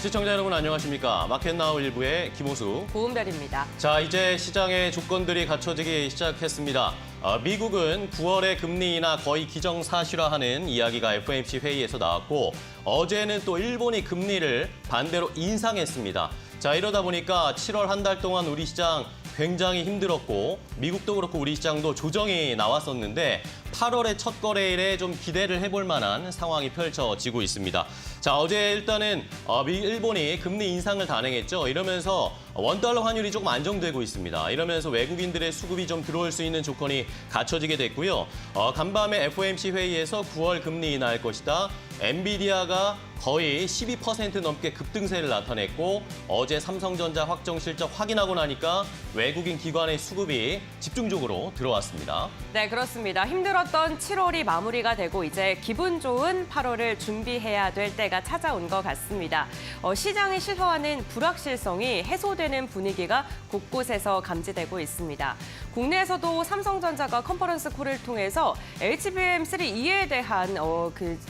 시청자 여러분 안녕하십니까. 마켓나우 일부의 김호수. 고은별입니다. 자, 이제 시장의 조건들이 갖춰지기 시작했습니다. 미국은 9월에 금리 인하 거의 기정사실화하는 이야기가 FOMC 회의에서 나왔고 어제는 또 일본이 금리를 반대로 인상했습니다. 자, 이러다 보니까 7월 한 달 동안 우리 시장 굉장히 힘들었고 미국도 그렇고 우리 시장도 조정이 나왔었는데 8월의 첫 거래일에 좀 기대를 해볼 만한 상황이 펼쳐지고 있습니다. 자, 어제 일단은 일본이 금리 인상을 단행했죠. 이러면서 원달러 환율이 조금 안정되고 있습니다. 이러면서 외국인들의 수급이 좀 들어올 수 있는 조건이 갖춰지게 됐고요. 간밤에 FOMC 회의에서 9월 금리 인하할 것이다. 엔비디아가 거의 12% 넘게 급등세를 나타냈고 어제 삼성전자 확정 실적 확인하고 나니까 외국인 기관의 수급이 집중적으로 들어왔습니다. 네, 그렇습니다. 힘들었던 7월이 마무리가 되고 이제 기분 좋은 8월을 준비해야 될 때가 찾아온 것 같습니다. 시장이 실화하는 불확실성이 해소되는 분위기가 곳곳에서 감지되고 있습니다. 국내에서도 삼성전자가 컨퍼런스 콜을 통해서 HBM3E에 대한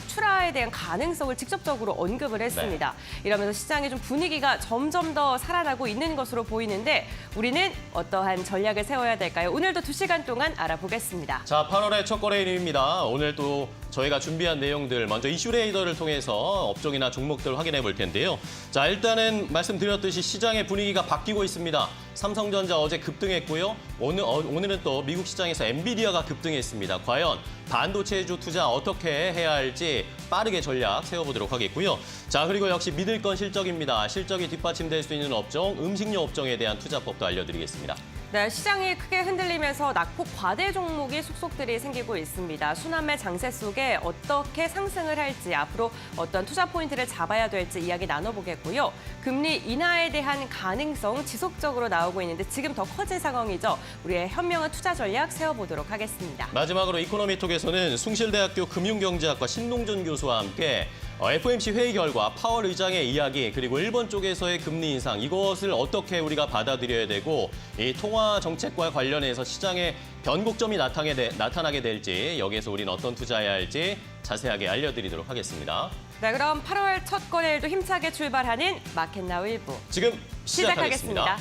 출하에 대한 가능성을 직접적으로 언급을 했습니다. 네. 이러면서 시장의 좀 분위기가 점점 더 살아나고 있는 것으로 보이는데 우리는 어떠한 전략을 세워야 될까요? 오늘도 2시간 동안 알아보겠습니다. 자, 8월의 첫 거래일입니다. 오늘 또 저희가 준비한 내용들 먼저 이슈레이더를 통해서 업종이나 종목들 확인해 볼 텐데요. 자, 일단은 말씀드렸듯이 시장의 분위기가 바뀌고 있습니다. 삼성전자 어제 급등했고요. 오늘은 또 미국 시장에서 엔비디아가 급등했습니다. 과연 반도체주 투자 어떻게 해야 할지 빠르게 전략 세워보도록 하겠고요. 자, 그리고 역시 믿을 건 실적입니다. 실적이 뒷받침될 수 있는 업종, 음식료 업종에 대한 투자법도 알려드리겠습니다. 네, 시장이 크게 흔들리면서 낙폭 과대 종목이 속속들이 생기고 있습니다. 수남의 장세 속에 어떻게 상승을 할지, 앞으로 어떤 투자 포인트를 잡아야 될지 이야기 나눠보겠고요. 금리 인하에 대한 가능성 지속적으로 나오고 있는데 지금 더 커진 상황이죠. 우리의 현명한 투자 전략 세워보도록 하겠습니다. 마지막으로 이코노미톡에서는 숭실대학교 금융경제학과 신동준 교수와 함께 FOMC 회의 결과 파월 의장의 이야기 그리고 일본 쪽에서의 금리 인상 이것을 어떻게 우리가 받아들여야 되고 이 통화 정책과 관련해서 시장에 변곡점이 나타나게 될지 여기에서 우리는 어떤 투자해야 할지 자세하게 알려드리도록 하겠습니다. 네, 그럼 8월 첫 거래일도 힘차게 출발하는 마켓나우 일부 지금 시작하겠습니다.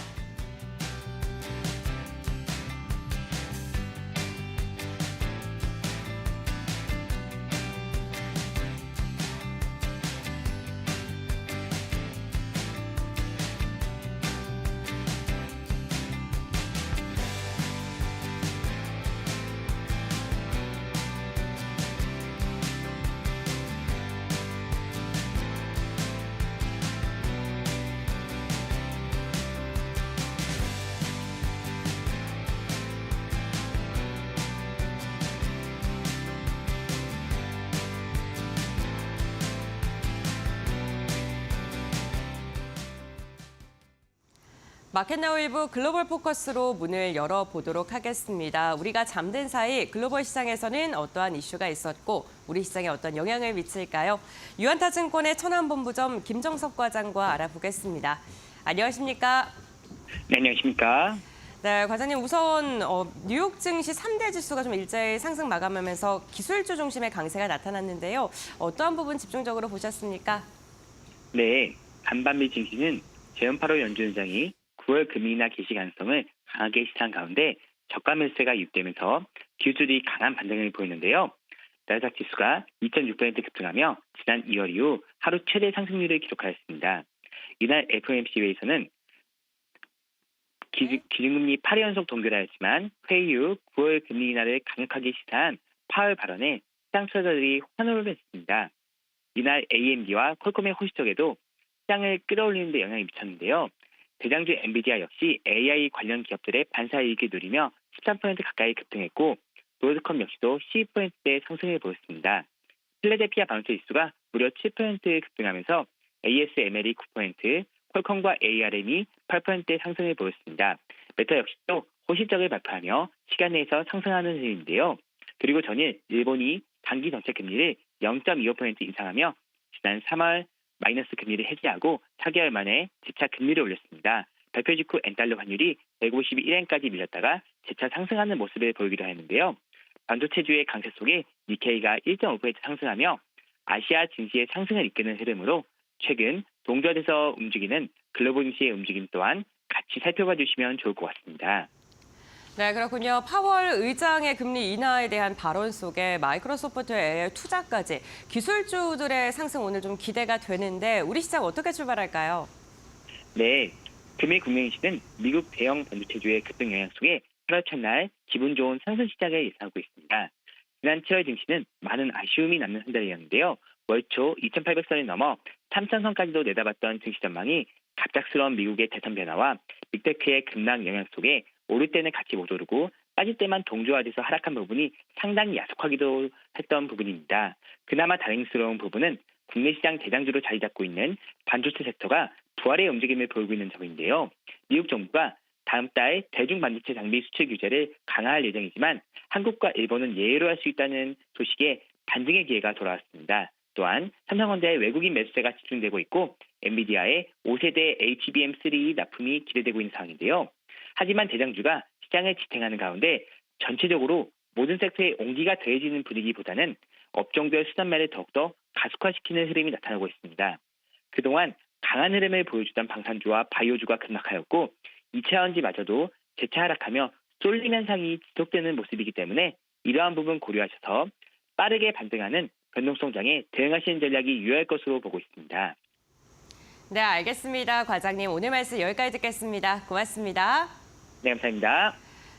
마켓나우 일부 글로벌 포커스로 문을 열어보도록 하겠습니다. 우리가 잠든 사이 글로벌 시장에서는 어떠한 이슈가 있었고 우리 시장에 어떤 영향을 미칠까요? 유한타증권의 천안본부점 김정석 과장과 알아보겠습니다. 안녕하십니까? 네, 안녕하십니까? 네, 과장님 우선 뉴욕 증시 3대 지수가 좀 일제히 상승 마감하면서 기술주 중심의 강세가 나타났는데요. 어떠한 부분 집중적으로 보셨습니까? 네, 간밤미 증시는 재원 8월 연준의장이 9월 금리 인하 개시 가능성을 강하게 시사한 가운데 저가 매수세가 유입되면서 기술주들이 강한 반등을 보이는데요. 나스닥 지수가 2.6% 급등하며 지난 2월 이후 하루 최대 상승률을 기록하였습니다. 이날 FOMC 회의에서는 기준금리 8회 연속 동결하였지만 회의 후 9월 금리 인하를 강력하게 시사한 파월 발언에 시장 투자자들이 환호를 했습니다. 이날 AMD와 퀄컴의 호시적에도 시장을 끌어올리는 데 영향을 미쳤는데요. 대장주 엔비디아 역시 AI 관련 기업들의 반사이익을 누리며 13% 가까이 급등했고 브로드컴 역시도 12%대 상승을 보였습니다. 필라델피아 반도체 지수가 무려 7% 급등하면서 ASML이 9%, 퀄컴과 ARM이 8%대 상승을 보였습니다. 메타 역시도 호시적을 발표하며 시간 내에서 상승하는 흐름인데요. 그리고 전일 일본이 단기 정책 금리를 0.25% 인상하며 지난 3월 마이너스 금리를 해지하고 4개월 만에 재차 금리를 올렸습니다. 발표 직후 엔달러 환율이 151엔까지 밀렸다가 재차 상승하는 모습을 보이기도 했는데요. 반도체주의 강세 속에 니케이가 1.5% 상승하며 아시아 증시의 상승을 이끄는 흐름으로 최근 동조화돼서 움직이는 글로벌 증시의 움직임 또한 같이 살펴봐 주시면 좋을 것 같습니다. 네, 그렇군요. 파월 의장의 금리 인하에 대한 발언 속에 마이크로소프트의 AI 투자까지 기술주들의 상승 오늘 좀 기대가 되는데 우리 시장 어떻게 출발할까요? 네, 금일 국내증시는 미국 대형 반도체주의 급등 영향 속에 8월 첫날 기분 좋은 상승 시작을 예상하고 있습니다. 지난 7월 증시는 많은 아쉬움이 남는 한 달이었는데요. 월초 2,800선을 넘어 3,000선까지도 내다봤던 증시 전망이 갑작스러운 미국의 대선 변화와 빅테크의 급락 영향 속에 오를 때는 같이 못 오르고 빠질 때만 동조화돼서 하락한 부분이 상당히 야속하기도 했던 부분입니다. 그나마 다행스러운 부분은 국내 시장 대장주로 자리 잡고 있는 반도체 섹터가 부활의 움직임을 보이고 있는 점인데요. 미국 정부가 다음 달 대중 반도체 장비 수출 규제를 강화할 예정이지만 한국과 일본은 예외로 할 수 있다는 소식에 반등의 기회가 돌아왔습니다. 또한 삼성전자의 외국인 매수세가 집중되고 있고 엔비디아의 5세대 HBM3 납품이 기대되고 있는 상황인데요. 하지만 대장주가 시장을 지탱하는 가운데 전체적으로 모든 섹터의 온기가 더해지는 분위기보다는 업종별 수단매를 더욱더 가속화시키는 흐름이 나타나고 있습니다. 그동안 강한 흐름을 보여주던 방산주와 바이오주가 급락하였고 2차전지마저도 재차 하락하며 쏠림 현상이 지속되는 모습이기 때문에 이러한 부분 고려하셔서 빠르게 반등하는 변동성장에 대응하시는 전략이 유효할 것으로 보고 있습니다. 네, 알겠습니다. 과장님, 오늘 말씀 여기까지 듣겠습니다. 고맙습니다. 네, 감사합니다.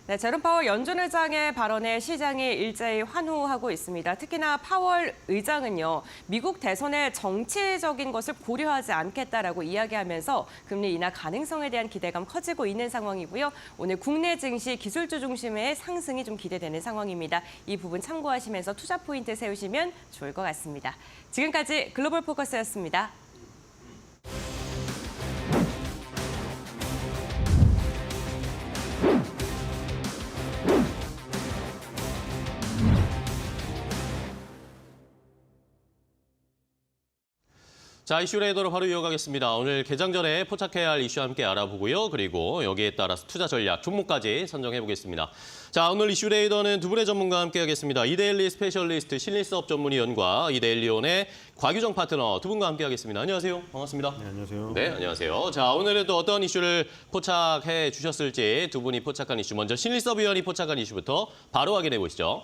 네, 제롬 파월 연준 의장의 발언에 시장이 일제히 환호하고 있습니다. 특히나 파월 의장은요, 미국 대선의 정치적인 것을 고려하지 않겠다라고 이야기하면서 금리 인하 가능성에 대한 기대감 커지고 있는 상황이고요. 오늘 국내 증시 기술주 중심의 상승이 좀 기대되는 상황입니다. 이 부분 참고하시면서 투자 포인트 세우시면 좋을 것 같습니다. 지금까지 글로벌 포커스였습니다. 자, 이슈 레이더로 바로 이어가겠습니다. 오늘 개장 전에 포착해야 할 이슈 함께 알아보고요. 그리고 여기에 따라서 투자 전략, 종목까지 선정해보겠습니다. 자, 오늘 이슈 레이더는 두 분의 전문가와 함께하겠습니다. 이데일리 스페셜리스트 신리스업 전문위원과 이데일리온의 곽유정 파트너 두 분과 함께하겠습니다. 안녕하세요. 반갑습니다. 네, 안녕하세요. 네, 안녕하세요. 자, 오늘은 또 어떤 이슈를 포착해 주셨을지 두 분이 포착한 이슈, 먼저 신리스업 위원이 포착한 이슈부터 바로 확인해 보시죠.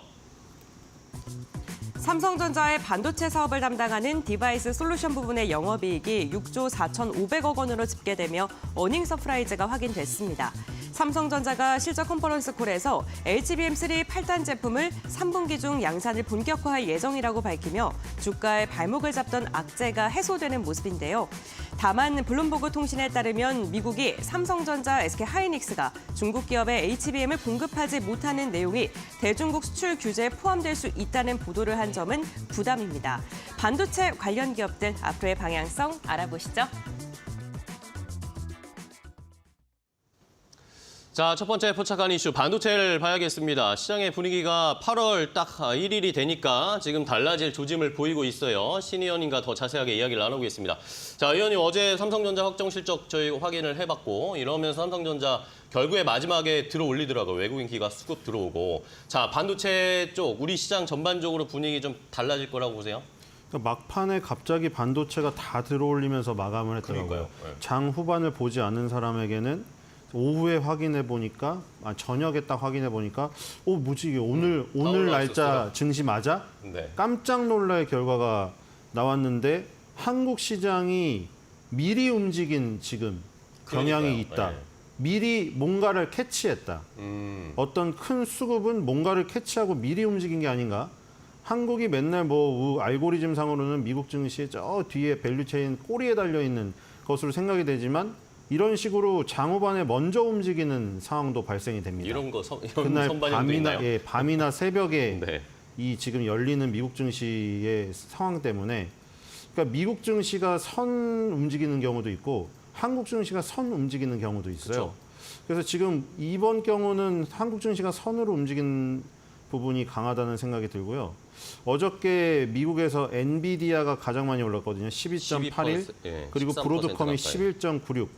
삼성전자의 반도체 사업을 담당하는 디바이스 솔루션 부분의 영업이익이 6조 4,500억 원으로 집계되며 어닝 서프라이즈가 확인됐습니다. 삼성전자가 실적 컨퍼런스 콜에서 HBM3 8단 제품을 3분기 중 양산을 본격화할 예정이라고 밝히며 주가의 발목을 잡던 악재가 해소되는 모습인데요. 다만 블룸버그 통신에 따르면 미국이 삼성전자, SK하이닉스가 중국 기업에 HBM을 공급하지 못하는 내용이 대중국 수출 규제에 포함될 수 있다는 보도를 한 점은 부담입니다. 반도체 관련 기업들 앞으로의 방향성 알아보시죠. 자, 첫 번째 포착한 이슈 반도체를 봐야겠습니다. 시장의 분위기가 8월 딱 1일이 되니까 지금 달라질 조짐을 보이고 있어요. 신 의원님과 더 자세하게 이야기를 나누겠습니다. 자, 의원님 어제 삼성전자 확정 실적 저희 확인을 해봤고 이러면서 삼성전자 결국에 마지막에 들어올리더라고요. 외국인 기가 수급 들어오고. 자, 반도체 쪽 우리 시장 전반적으로 분위기 좀 달라질 거라고 보세요? 그러니까 막판에 갑자기 반도체가 다 들어올리면서 마감을 했더라고요. 그러니까요. 네. 장 후반을 보지 않은 사람에게는 오후에 확인해 보니까 저녁에 딱 확인해 보니까 뭐지 이게 오늘 날짜 증시 맞아? 네. 깜짝 놀랄 결과가 나왔는데 한국 시장이 미리 움직인 지금 경향이 있다. 네. 미리 뭔가를 캐치했다. 어떤 큰 수급은 뭔가를 캐치하고 미리 움직인 게 아닌가? 한국이 맨날 알고리즘 상으로는 미국 증시의 저 뒤에 밸류체인 꼬리에 달려 있는 것으로 생각이 되지만 이런 식으로 장후반에 먼저 움직이는 상황도 발생이 됩니다. 이런 그날 선반영도 있나요? 밤이나 새벽에 네. 이 지금 열리는 미국 증시의 상황 때문에 그러니까 미국 증시가 선 움직이는 경우도 있고 한국 증시가 선 움직이는 경우도 있어요. 그렇죠. 그래서 지금 이번 경우는 한국 증시가 선으로 움직인 부분이 강하다는 생각이 들고요. 어저께 미국에서 엔비디아가 가장 많이 올랐거든요. 12.81 예, 그리고 13% 브로드컴이 가까이. 11.96.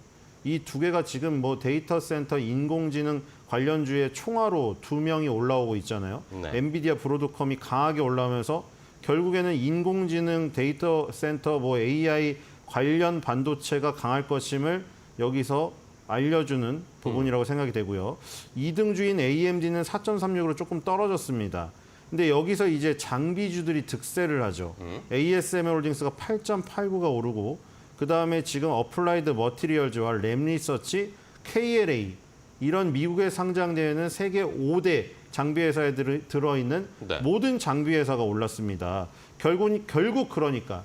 이 두 개가 지금 데이터 센터 인공지능 관련주의 총화로 두 명이 올라오고 있잖아요. 네. 엔비디아, 브로드컴이 강하게 올라오면서 결국에는 인공지능 데이터 센터 AI 관련 반도체가 강할 것임을 여기서 알려주는 부분이라고 생각이 되고요. 2등주인 AMD는 4.36으로 조금 떨어졌습니다. 근데 여기서 이제 장비주들이 득세를 하죠. ASML 홀딩스가 8.89가 오르고 그다음에 지금 어플라이드 머티리얼즈와 램리서치, KLA 이런 미국에 상장되어 있는 세계 5대 장비 회사에 들어있는 네. 모든 장비 회사가 올랐습니다. 결국 그러니까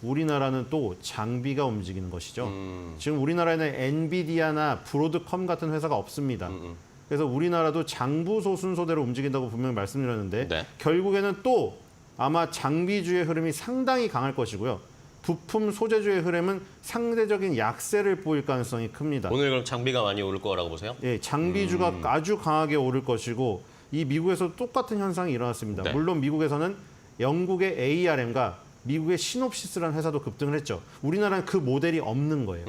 우리나라는 또 장비가 움직이는 것이죠. 지금 우리나라에는 엔비디아나 브로드컴 같은 회사가 없습니다. 그래서 우리나라도 장부소 순서대로 움직인다고 분명히 말씀드렸는데 네. 결국에는 또 아마 장비주의 흐름이 상당히 강할 것이고요. 부품 소재주의 흐름은 상대적인 약세를 보일 가능성이 큽니다. 오늘 그럼 장비가 많이 오를 거라고 보세요? 예, 장비주가 아주 강하게 오를 것이고 이 미국에서도 똑같은 현상이 일어났습니다. 네. 물론 미국에서는 영국의 ARM과 미국의 시놉시스라는 회사도 급등을 했죠. 우리나라는 그 모델이 없는 거예요.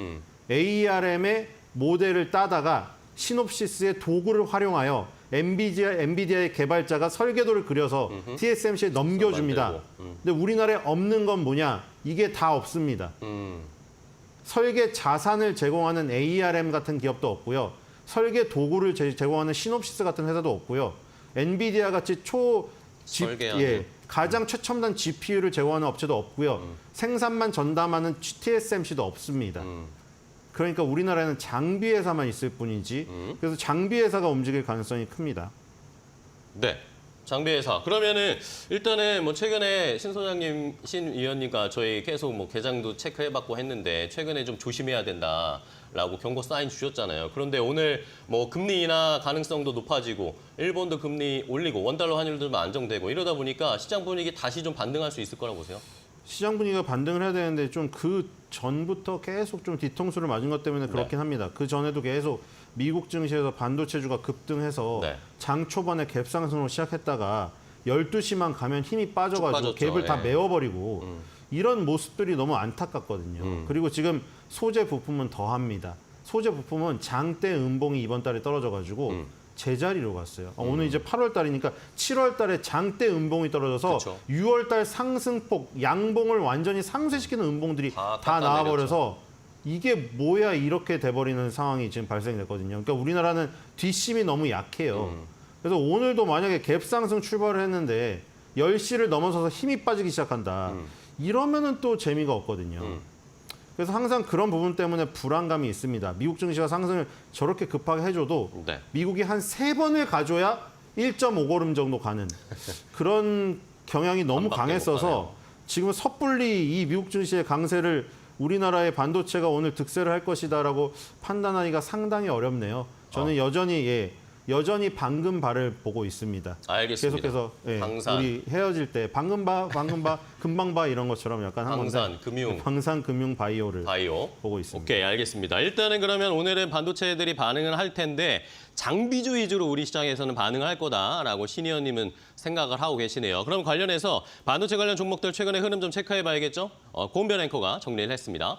ARM의 모델을 따다가 시놉시스의 도구를 활용하여 엔비디아의 개발자가 설계도를 그려서 TSMC에 넘겨줍니다. 근데 우리나라에 없는 건 뭐냐? 이게 다 없습니다. 설계 자산을 제공하는 ARM 같은 기업도 없고요. 설계 도구를 제공하는 시놉시스 같은 회사도 없고요. 엔비디아 같이 설계하는. 가장 최첨단 GPU를 제공하는 업체도 없고요. 생산만 전담하는 TSMC도 없습니다. 그러니까 우리나라에는 장비 회사만 있을 뿐이지 그래서 장비 회사가 움직일 가능성이 큽니다. 네. 장비 회사. 그러면은 일단은 뭐 최근에 신 소장님, 신 위원님과 저희 계속 뭐 계장도 체크해봤고 했는데 최근에 좀 조심해야 된다라고 경고 사인 주셨잖아요. 그런데 오늘 뭐 금리 인하 가능성도 높아지고 일본도 금리 올리고 원달러 환율도 안정되고 이러다 보니까 시장 분위기 다시 좀 반등할 수 있을 거라고 보세요? 시장 분위기가 반등을 해야 되는데 좀 그 전부터 계속 좀 뒤통수를 맞은 것 때문에 그렇긴 네. 합니다. 그 전에도 계속 미국 증시에서 반도체주가 급등해서 네. 장 초반에 갭 상승으로 시작했다가 12시만 가면 힘이 빠져가지고 빠졌죠. 갭을 다 예. 메워버리고 이런 모습들이 너무 안타깝거든요. 그리고 지금 소재 부품은 더합니다. 소재 부품은 장대 음봉이 이번 달에 떨어져가지고 제자리로 갔어요. 오늘 이제 8월 달이니까 7월 달에 장대 음봉이 떨어져서 그쵸. 6월 달 상승폭, 양봉을 완전히 상쇄시키는 음봉들이 다 다 깎아내렸죠. 나와버려서 이게 뭐야 이렇게 돼버리는 상황이 지금 발생됐거든요. 그러니까 우리나라는 뒷심이 너무 약해요. 그래서 오늘도 만약에 갭 상승 출발을 했는데 10시를 넘어서서 힘이 빠지기 시작한다. 이러면은 또 재미가 없거든요. 그래서 항상 그런 부분 때문에 불안감이 있습니다. 미국 증시가 상승을 저렇게 급하게 해줘도 네. 미국이 한 3번을 가줘야 1.5걸음 정도 가는 그런 경향이 너무 반밖에 못 강했어서 가네요. 지금 섣불리 이 미국 증시의 강세를 우리나라의 반도체가 오늘 득세를 할 것이다라고 판단하기가 상당히 어렵네요. 저는 여전히 방금 발을 보고 있습니다. 알겠습니다. 계속해서 방산. 우리 헤어질 때 방금 봐, 금방 봐 이런 것처럼 약간 한 건데 방산, 금융, 방산, 금융, 바이오를 바이오. 보고 있습니다. 오케이, 알겠습니다. 일단은 그러면 오늘은 반도체들이 반응을 할 텐데 장비주 위주로 우리 시장에서는 반응을 할 거다라고 신 의원님은 생각을 하고 계시네요. 그럼 관련해서 반도체 관련 종목들 최근의 흐름 좀 체크해봐야겠죠? 고은별 앵커가 정리를 했습니다.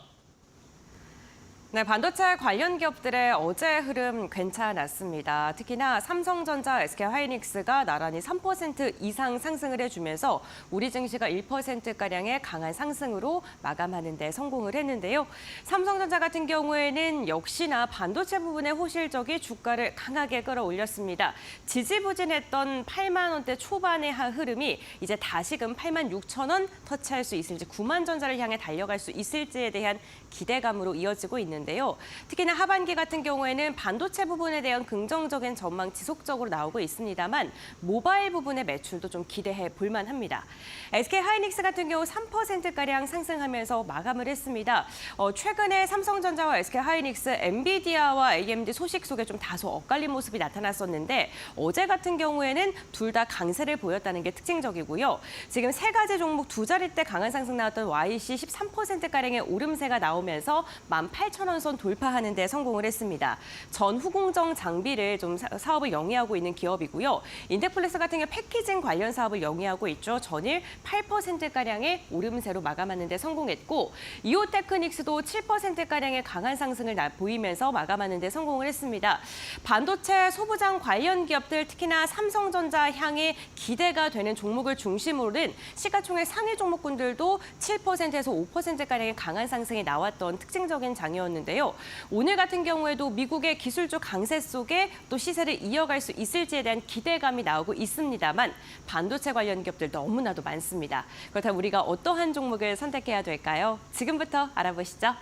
네, 반도체 관련 기업들의 어제 흐름 괜찮았습니다. 특히나 삼성전자, SK하이닉스가 나란히 3% 이상 상승을 해주면서 우리 증시가 1%가량의 강한 상승으로 마감하는 데 성공을 했는데요. 삼성전자 같은 경우에는 역시나 반도체 부분의 호실적이 주가를 강하게 끌어올렸습니다. 지지부진했던 8만 원대 초반의 흐름이 이제 다시금 8만 6천 원 터치할 수 있을지 9만 전자를 향해 달려갈 수 있을지에 대한 기대감으로 이어지고 있는데요. 특히나 하반기 같은 경우에는 반도체 부분에 대한 긍정적인 전망 지속적으로 나오고 있습니다만 모바일 부분의 매출도 좀 기대해 볼 만합니다. SK하이닉스 같은 경우 3%가량 상승하면서 마감을 했습니다. 최근에 삼성전자와 SK하이닉스, 엔비디아와 AMD 소식 속에 좀 다소 엇갈린 모습이 나타났었는데 어제 같은 경우에는 둘 다 강세를 보였다는 게 특징적이고요. 지금 세 가지 종목 두 자릿대 강한 상승 나왔던 YC 13%가량의 오름세가 나오면서 18,000원 원 선 돌파하는 데 성공을 했습니다. 전후공정 장비를 좀 사업을 영위하고 있는 기업이고요. 인덱플렉스 같은 경우 패키징 관련 사업을 영위하고 있죠. 전일 8%가량의 오름세로 마감하는 데 성공했고 이오테크닉스도 7%가량의 강한 상승을 보이면서 마감하는 데 성공을 했습니다. 반도체 소부장 관련 기업들 특히나 삼성전자 향해 기대가 되는 종목을 중심으로는 시가총액 상위 종목군들도 7%에서 5%가량의 강한 상승이 나왔던 특징적인 장이었는데요. 오늘 같은 경우에도 미국의 기술적 강세 속에 또 시세를 이어갈 수 있을지에 대한 기대감이 나오고 있습니다만 반도체 관련 기업들 너무나도 많습니다. 그렇다면 우리가 어떠한 종목을 선택해야 될까요? 지금부터 알아보시죠.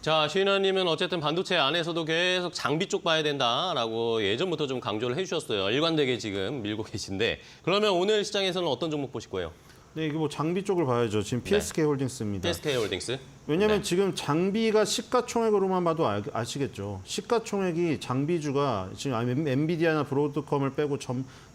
자, 신현님은 어쨌든 반도체 안에서도 계속 장비 쪽 봐야 된다라고 예전부터 좀 강조를 해주셨어요. 일관되게 지금 밀고 계신데 그러면 오늘 시장에서는 어떤 종목 보실 거예요? 네, 이게 뭐 장비 쪽을 봐야죠. 지금 PSK 홀딩스입니다. PSK 홀딩스. 왜냐하면 네. 지금 장비가 시가총액으로만 봐도 아시겠죠. 시가총액이 장비주가 지금 엔비디아나 브로드컴을 빼고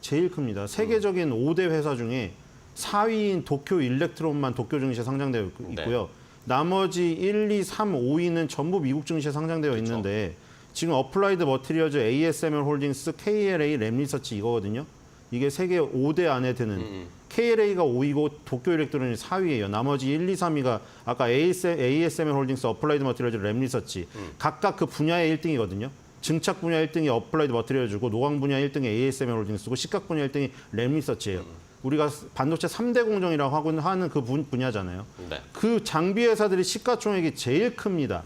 제일 큽니다. 세계적인 5대 회사 중에 4위인 도쿄 일렉트론만 도쿄 증시에 상장되어 있고요. 네. 나머지 1, 2, 3, 5위는 전부 미국 증시에 상장되어 그렇죠. 있는데 지금 어플라이드 머티리얼즈, ASML 홀딩스, KLA, 램리서치 이거거든요. 이게 세계 5대 안에 드는 KLA가 5위고 도쿄 일렉트론이 4위예요. 나머지 1, 2, 3위가 아까 ASML 홀딩스, 어플라이드 머티리얼즈, 램리서치 각각 그 분야의 1등이거든요. 증착 분야 1등이 어플라이드 머티리얼즈고 노광 분야 1등이 ASML 홀딩스고 시각 분야 1등이 램리서치예요. 우리가 반도체 3대 공정이라고 하는 그 분야잖아요. 네. 그 장비 회사들이 시가총액이 제일 큽니다.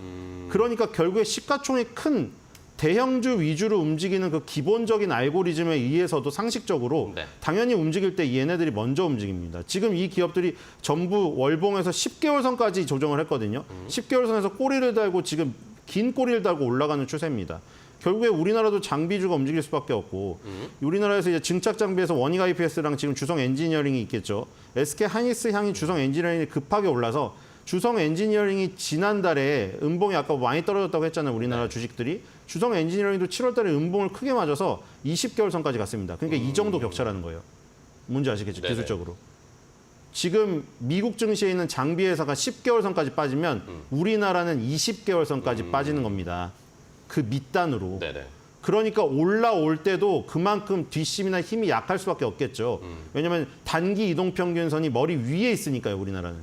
그러니까 결국에 시가총액 큰 대형주 위주로 움직이는 그 기본적인 알고리즘에 의해서도 상식적으로 네. 당연히 움직일 때 얘네들이 먼저 움직입니다. 지금 이 기업들이 전부 월봉에서 10개월 선까지 조정을 했거든요. 10개월 선에서 꼬리를 달고 지금 긴 꼬리를 달고 올라가는 추세입니다. 결국에 우리나라도 장비주가 움직일 수밖에 없고 우리나라에서 이제 증착 장비에서 원익 IPS랑 지금 주성 엔지니어링이 있겠죠. SK 하이닉스 향이 주성 엔지니어링이 급하게 올라서 주성 엔지니어링이 지난달에 음봉이 아까 많이 떨어졌다고 했잖아요. 우리나라 주식들이. 주성 엔지니어링도 7월 달에 음봉을 크게 맞아서 20개월 선까지 갔습니다. 그러니까 이 정도 격차라는 거예요. 뭔지 아시겠죠? 네네. 기술적으로. 지금 미국 증시에 있는 장비 회사가 10개월 선까지 빠지면 우리나라는 20개월 선까지 빠지는 겁니다. 그 밑단으로. 네네. 그러니까 올라올 때도 그만큼 뒷심이나 힘이 약할 수밖에 없겠죠. 왜냐하면 단기 이동평균선이 머리 위에 있으니까요. 우리나라는.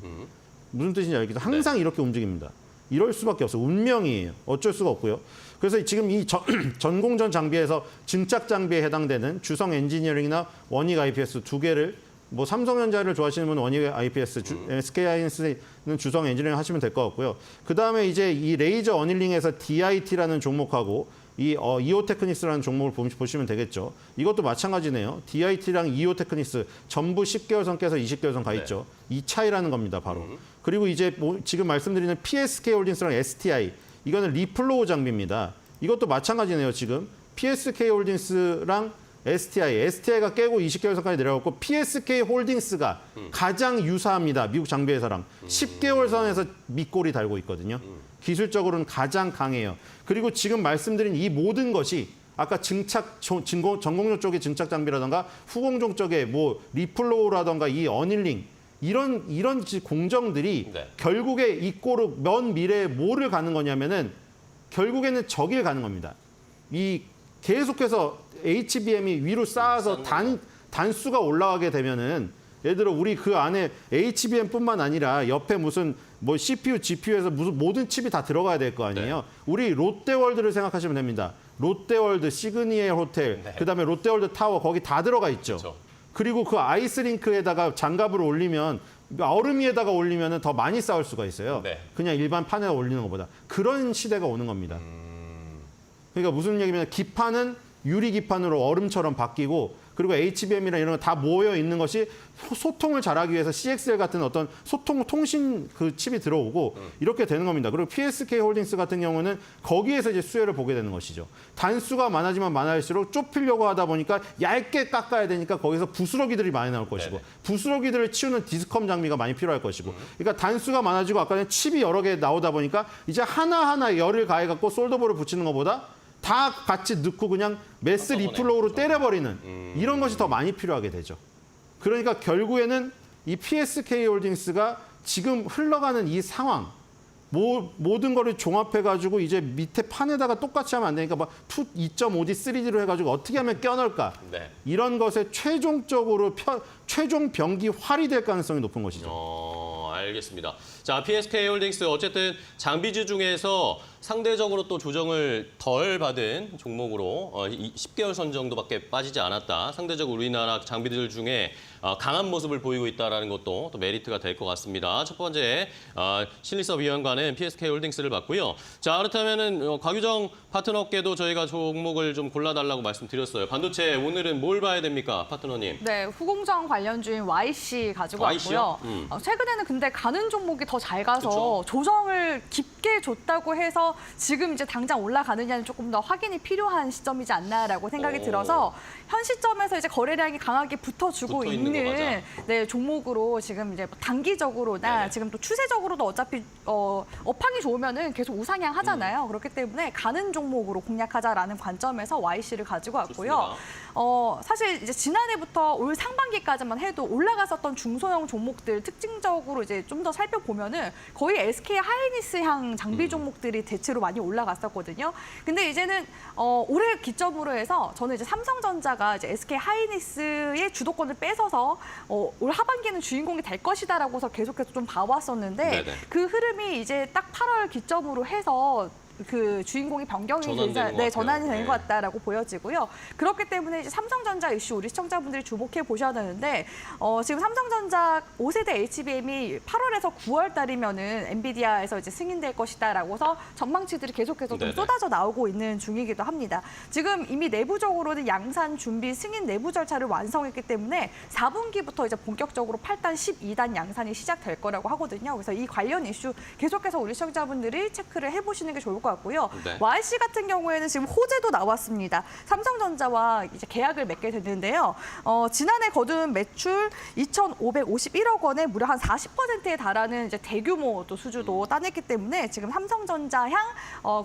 무슨 뜻인지 알겠죠? 항상 이렇게 움직입니다. 이럴 수밖에 없어요. 운명이에요. 어쩔 수가 없고요. 그래서 지금 이 전공전 장비에서 증착 장비에 해당되는 주성 엔지니어링이나 원익 IPS 두 개를 뭐 삼성전자를 좋아하시는 분은 원익 IPS, SK하이닉스는 주성 엔지니어링 하시면 될 것 같고요. 그다음에 이제 이 레이저 어닐링에서 DIT라는 종목하고 이 이오테크닉스라는 종목을 보시면 되겠죠. 이것도 마찬가지네요. DIT랑 이오테크닉스 전부 10개월 선 깨서 20개월 선 가 있죠. 이 차이라는 겁니다, 바로. 그리고 이제 지금 말씀드리는 PSK 홀딩스랑 STI 이거는 리플로우 장비입니다. 이것도 마찬가지네요, 지금. PSK 홀딩스랑 STI가 깨고 20개월 선까지 내려갔고 PSK 홀딩스가 가장 유사합니다. 미국 장비 회사랑. 10개월 선에서 밑골이 달고 있거든요. 기술적으로는 가장 강해요. 그리고 지금 말씀드린 이 모든 것이 아까 전공조 쪽의 증착 장비라든가 후공정 쪽의 뭐 리플로우라든가 이 어닐링 이런 공정들이 네. 결국에 이 꼴을 먼 미래에 뭐를 가는 거냐면은 결국에는 저길 가는 겁니다. 이 계속해서 HBM이 위로 쌓아서 단수가 올라가게 되면은 예를 들어 우리 그 안에 HBM뿐만 아니라 옆에 무슨 뭐 CPU, GPU에서 무슨 모든 칩이 다 들어가야 될 거 아니에요. 네. 우리 롯데월드를 생각하시면 됩니다. 롯데월드, 시그니엘 호텔, 네. 그다음에 롯데월드 타워 거기 다 들어가 있죠. 그렇죠. 그리고 그 아이스링크에다가 장갑을 올리면 얼음 위에다가 올리면 더 많이 쌓을 수가 있어요. 네. 그냥 일반 판에 올리는 것보다. 그런 시대가 오는 겁니다. 그러니까 무슨 얘기냐면 기판은 유리 기판으로 얼음처럼 바뀌고 그리고 HBM이나 이런 거 다 모여 있는 것이 소통을 잘하기 위해서 CXL 같은 어떤 통신 그 칩이 들어오고 이렇게 되는 겁니다. 그리고 PSK 홀딩스 같은 경우는 거기에서 이제 수혜를 보게 되는 것이죠. 단수가 많아지면 많아질수록 좁히려고 하다 보니까 얇게 깎아야 되니까 거기서 부스러기들이 많이 나올 것이고 네네. 부스러기들을 치우는 디스컴 장비가 많이 필요할 것이고 그러니까 단수가 많아지고 아까는 칩이 여러 개 나오다 보니까 이제 하나하나 열을 가해갖고 솔더볼을 붙이는 것보다 다 같이 넣고 그냥 매스 리플로우로 때려버리는 이런 것이 더 많이 필요하게 되죠. 그러니까 결국에는 이 PSK 홀딩스가 지금 흘러가는 이 상황, 모든 거를 종합해가지고 이제 밑에 판에다가 똑같이 하면 안 되니까 막 2.5D, 3D로 해가지고 어떻게 하면 껴넣을까. 네. 이런 것에 최종적으로 최종 병기활이 될 가능성이 높은 것이죠. 알겠습니다. 자, PSK홀딩스 어쨌든 장비주 중에서 상대적으로 또 조정을 덜 받은 종목으로 10개월 선 정도밖에 빠지지 않았다. 상대적으로 우리나라 장비들 중에 강한 모습을 보이고 있다는 것도 또 메리트가 될 것 같습니다. 첫 번째 신리섭 위원과는 PSK홀딩스를 봤고요. 자, 그렇다면은 곽유정 파트너께도 저희가 종목을 좀 골라달라고 말씀드렸어요. 반도체 오늘은 뭘 봐야 됩니까, 파트너님? 네, 후공정 관련주인 YC 가지고 YC 요? 왔고요. 최근에는 근데 가는 종목이 더 잘 가서 그쵸? 조정을 깊게 줬다고 해서 지금 이제 당장 올라가느냐는 조금 더 확인이 필요한 시점이지 않나라고 생각이 들어서 현 시점에서 이제 거래량이 강하게 붙어주고 붙어 있는 거 있는 네, 종목으로 지금 이제 단기적으로나 네네. 지금 또 추세적으로도 어차피 업황이 좋으면은 계속 우상향 하잖아요. 그렇기 때문에 가는 종목으로 공략하자라는 관점에서 YC를 가지고 왔고요. 사실 이제 지난해부터 올 상반기까지만 해도 올라갔었던 중소형 종목들 특징적으로 이제 좀 더 살펴보면은 거의 SK 하이닉스향 장비 종목들이 대체로 많이 올라갔었거든요. 근데 이제는 올해 기점으로 해서 저는 이제 삼성전자가 이제 SK 하이닉스의 주도권을 뺏어서 올 하반기는 주인공이 될 것이다라고서 계속해서 좀 봐왔었는데 네네. 그 흐름이 이제 딱 8월 기점으로 해서 그 주인공이 변경이 전환이 된 것 같다라고 보여지고요. 그렇기 때문에 이제 삼성전자 이슈 우리 시청자분들이 주목해 보셔야 되는데 지금 삼성전자 5세대 HBM이 8월에서 9월 달이면은 엔비디아에서 이제 승인될 것이다라고서 전망치들이 계속해서 좀 네네. 쏟아져 나오고 있는 중이기도 합니다. 지금 이미 내부적으로는 양산 준비 승인 내부 절차를 완성했기 때문에 4분기부터 이제 본격적으로 8단 12단 양산이 시작될 거라고 하거든요. 그래서 이 관련 이슈 계속해서 우리 시청자분들이 체크를 해보시는 게 좋을 것 같고요. 네. YC 같은 경우에는 지금 호재도 나왔습니다. 삼성전자와 이제 계약을 맺게 됐는데요. 지난해 거둔 매출 2,551억 원에 무려 한 40%에 달하는 이제 대규모 또 수주도 따냈기 때문에 지금 삼성전자향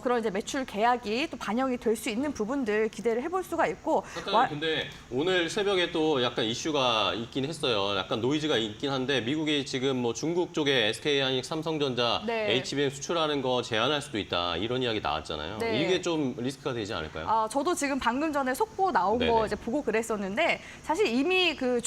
그런 이제 매출 계약이 또 반영이 될 수 있는 부분들 기대를 해볼 수가 있고. 근데 오늘 새벽에 또 약간 이슈가 있긴 했어요. 약간 노이즈가 있긴 한데 미국이 지금 뭐 중국 쪽에 SK하이닉스, 삼성전자, 네. HBM 수출하는 거 제한할 수도 있다. 이런 이야기 나왔잖아요. 네. 이게 좀 리스크가 되지 않을까요? 저도 지금 방금 전에 속보 나온 네네. 거 이제 보고 그랬었는데 사실 이미 그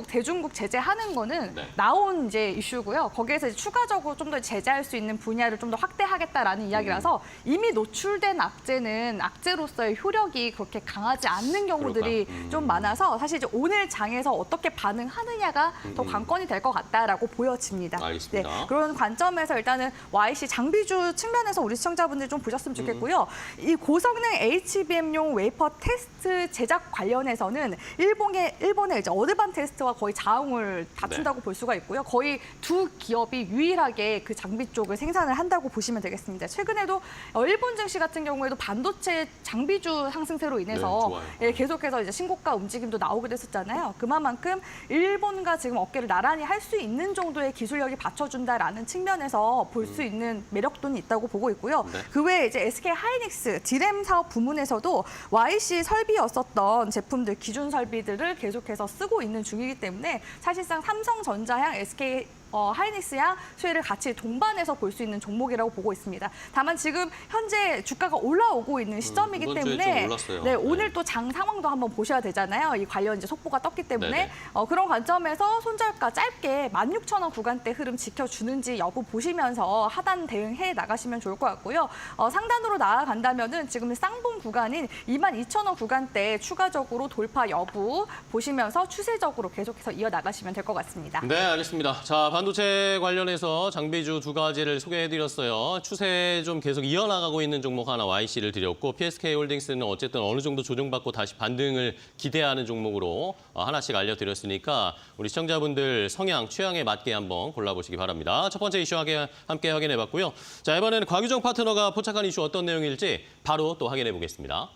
대중국 제재하는 거는 네. 나온 이제 이슈고요. 거기에서 이제 추가적으로 좀 더 제재할 수 있는 분야를 좀 더 확대하겠다라는 이야기라서 이미 노출된 악재는 악재로서의 효력이 그렇게 강하지 않는 경우들이 좀 많아서 사실 이제 오늘 장에서 어떻게 반응하느냐가 더 관건이 될 것 같다라고 보여집니다. 알겠습니다. 네, 그런 관점에서 일단은 YC 장비주 측면에서 우리 시청자분들이 좀 보셨으면 좋겠고요. 이 고성능 HBM용 웨이퍼 테스트 제작 관련해서는 일본의 이제 어드반테스트와 거의 자웅을 다툰다고 볼 수가 있고요. 거의 두 기업이 유일하게 그 장비 쪽을 생산을 한다고 보시면 되겠습니다. 최근에도 일본 증시 같은 경우에도 반도체 장비주 상승세로 인해서 네, 계속해서 이제 신고가 움직임도 나오기도 했었잖아요. 그만큼 일본과 지금 어깨를 나란히 할 수 있는 정도의 기술력이 받쳐준다라는 측면에서 볼 수 있는 매력도는 있다고 보고 있고요. 네. 그 외에 이제 SK 하이닉스 디램 사업 부문에서도 YC 설비였었던 제품들 기준 설비들을 계속해서 쓰고 있는 중이기 때문에 사실상 삼성전자향 SK 하이닉스향 수혜를 같이 동반해서 볼 수 있는 종목이라고 보고 있습니다. 다만 지금 현재 주가가 올라오고 있는 시점이기 이번 주에 때문에 좀 올랐어요. 네, 오늘 또 장 상황도 한번 보셔야 되잖아요. 이 관련 이제 속보가 떴기 때문에 네네. 그런 관점에서 손절가 짧게 16,000원 구간대 흐름 지켜주는지 여부 보시면서 하단 대응해 나가시면 좋을 것 같고요. 상단으로 나아간다면은 지금 쌍봉 구간인 22,000원 구간대 추가적으로 돌파 여부 보시면서 추세적으로 계속해서 이어 나가시면 될 것 같습니다. 네, 알겠습니다. 자, 반도체 관련해서 장비주 두 가지를 소개해드렸어요. 추세 좀 계속 이어나가고 있는 종목 하나 YC를 드렸고 PSK홀딩스는 어쨌든 어느 정도 조정받고 다시 반등을 기대하는 종목으로 하나씩 알려드렸으니까 우리 시청자분들 성향, 취향에 맞게 한번 골라보시기 바랍니다. 첫 번째 이슈 함께 확인해봤고요. 자, 이번에는 곽유정 파트너가 포착한 이슈 어떤 내용일지 바로 또 확인해보겠습니다.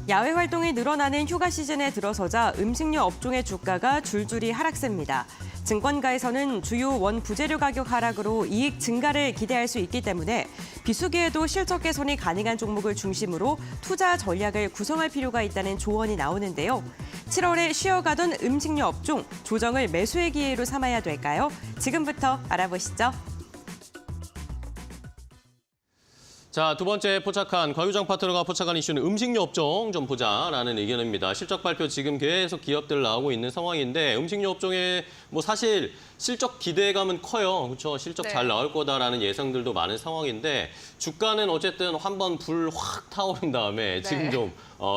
야외 활동이 늘어나는 휴가 시즌에 들어서자 음식료 업종의 주가가 줄줄이 하락세입니다. 증권가에서는 주요 원 부재료 가격 하락으로 이익 증가를 기대할 수 있기 때문에 비수기에도 실적 개선이 가능한 종목을 중심으로 투자 전략을 구성할 필요가 있다는 조언이 나오는데요. 7월에 쉬어가던 음식료 업종 조정을 매수의 기회로 삼아야 될까요? 지금부터 알아보시죠. 자, 두 번째 포착한 곽유정 파트너가 포착한 이슈는 음식료 업종 좀 보자라는 의견입니다. 실적 발표 지금 계속 기업들 나오고 있는 상황인데 음식료 업종에 뭐 사실 실적 기대감은 커요. 그렇죠? 실적 네. 잘 나올 거다라는 예상들도 많은 상황인데 주가는 어쨌든 한번 불 확 타오른 다음에 지금 네. 좀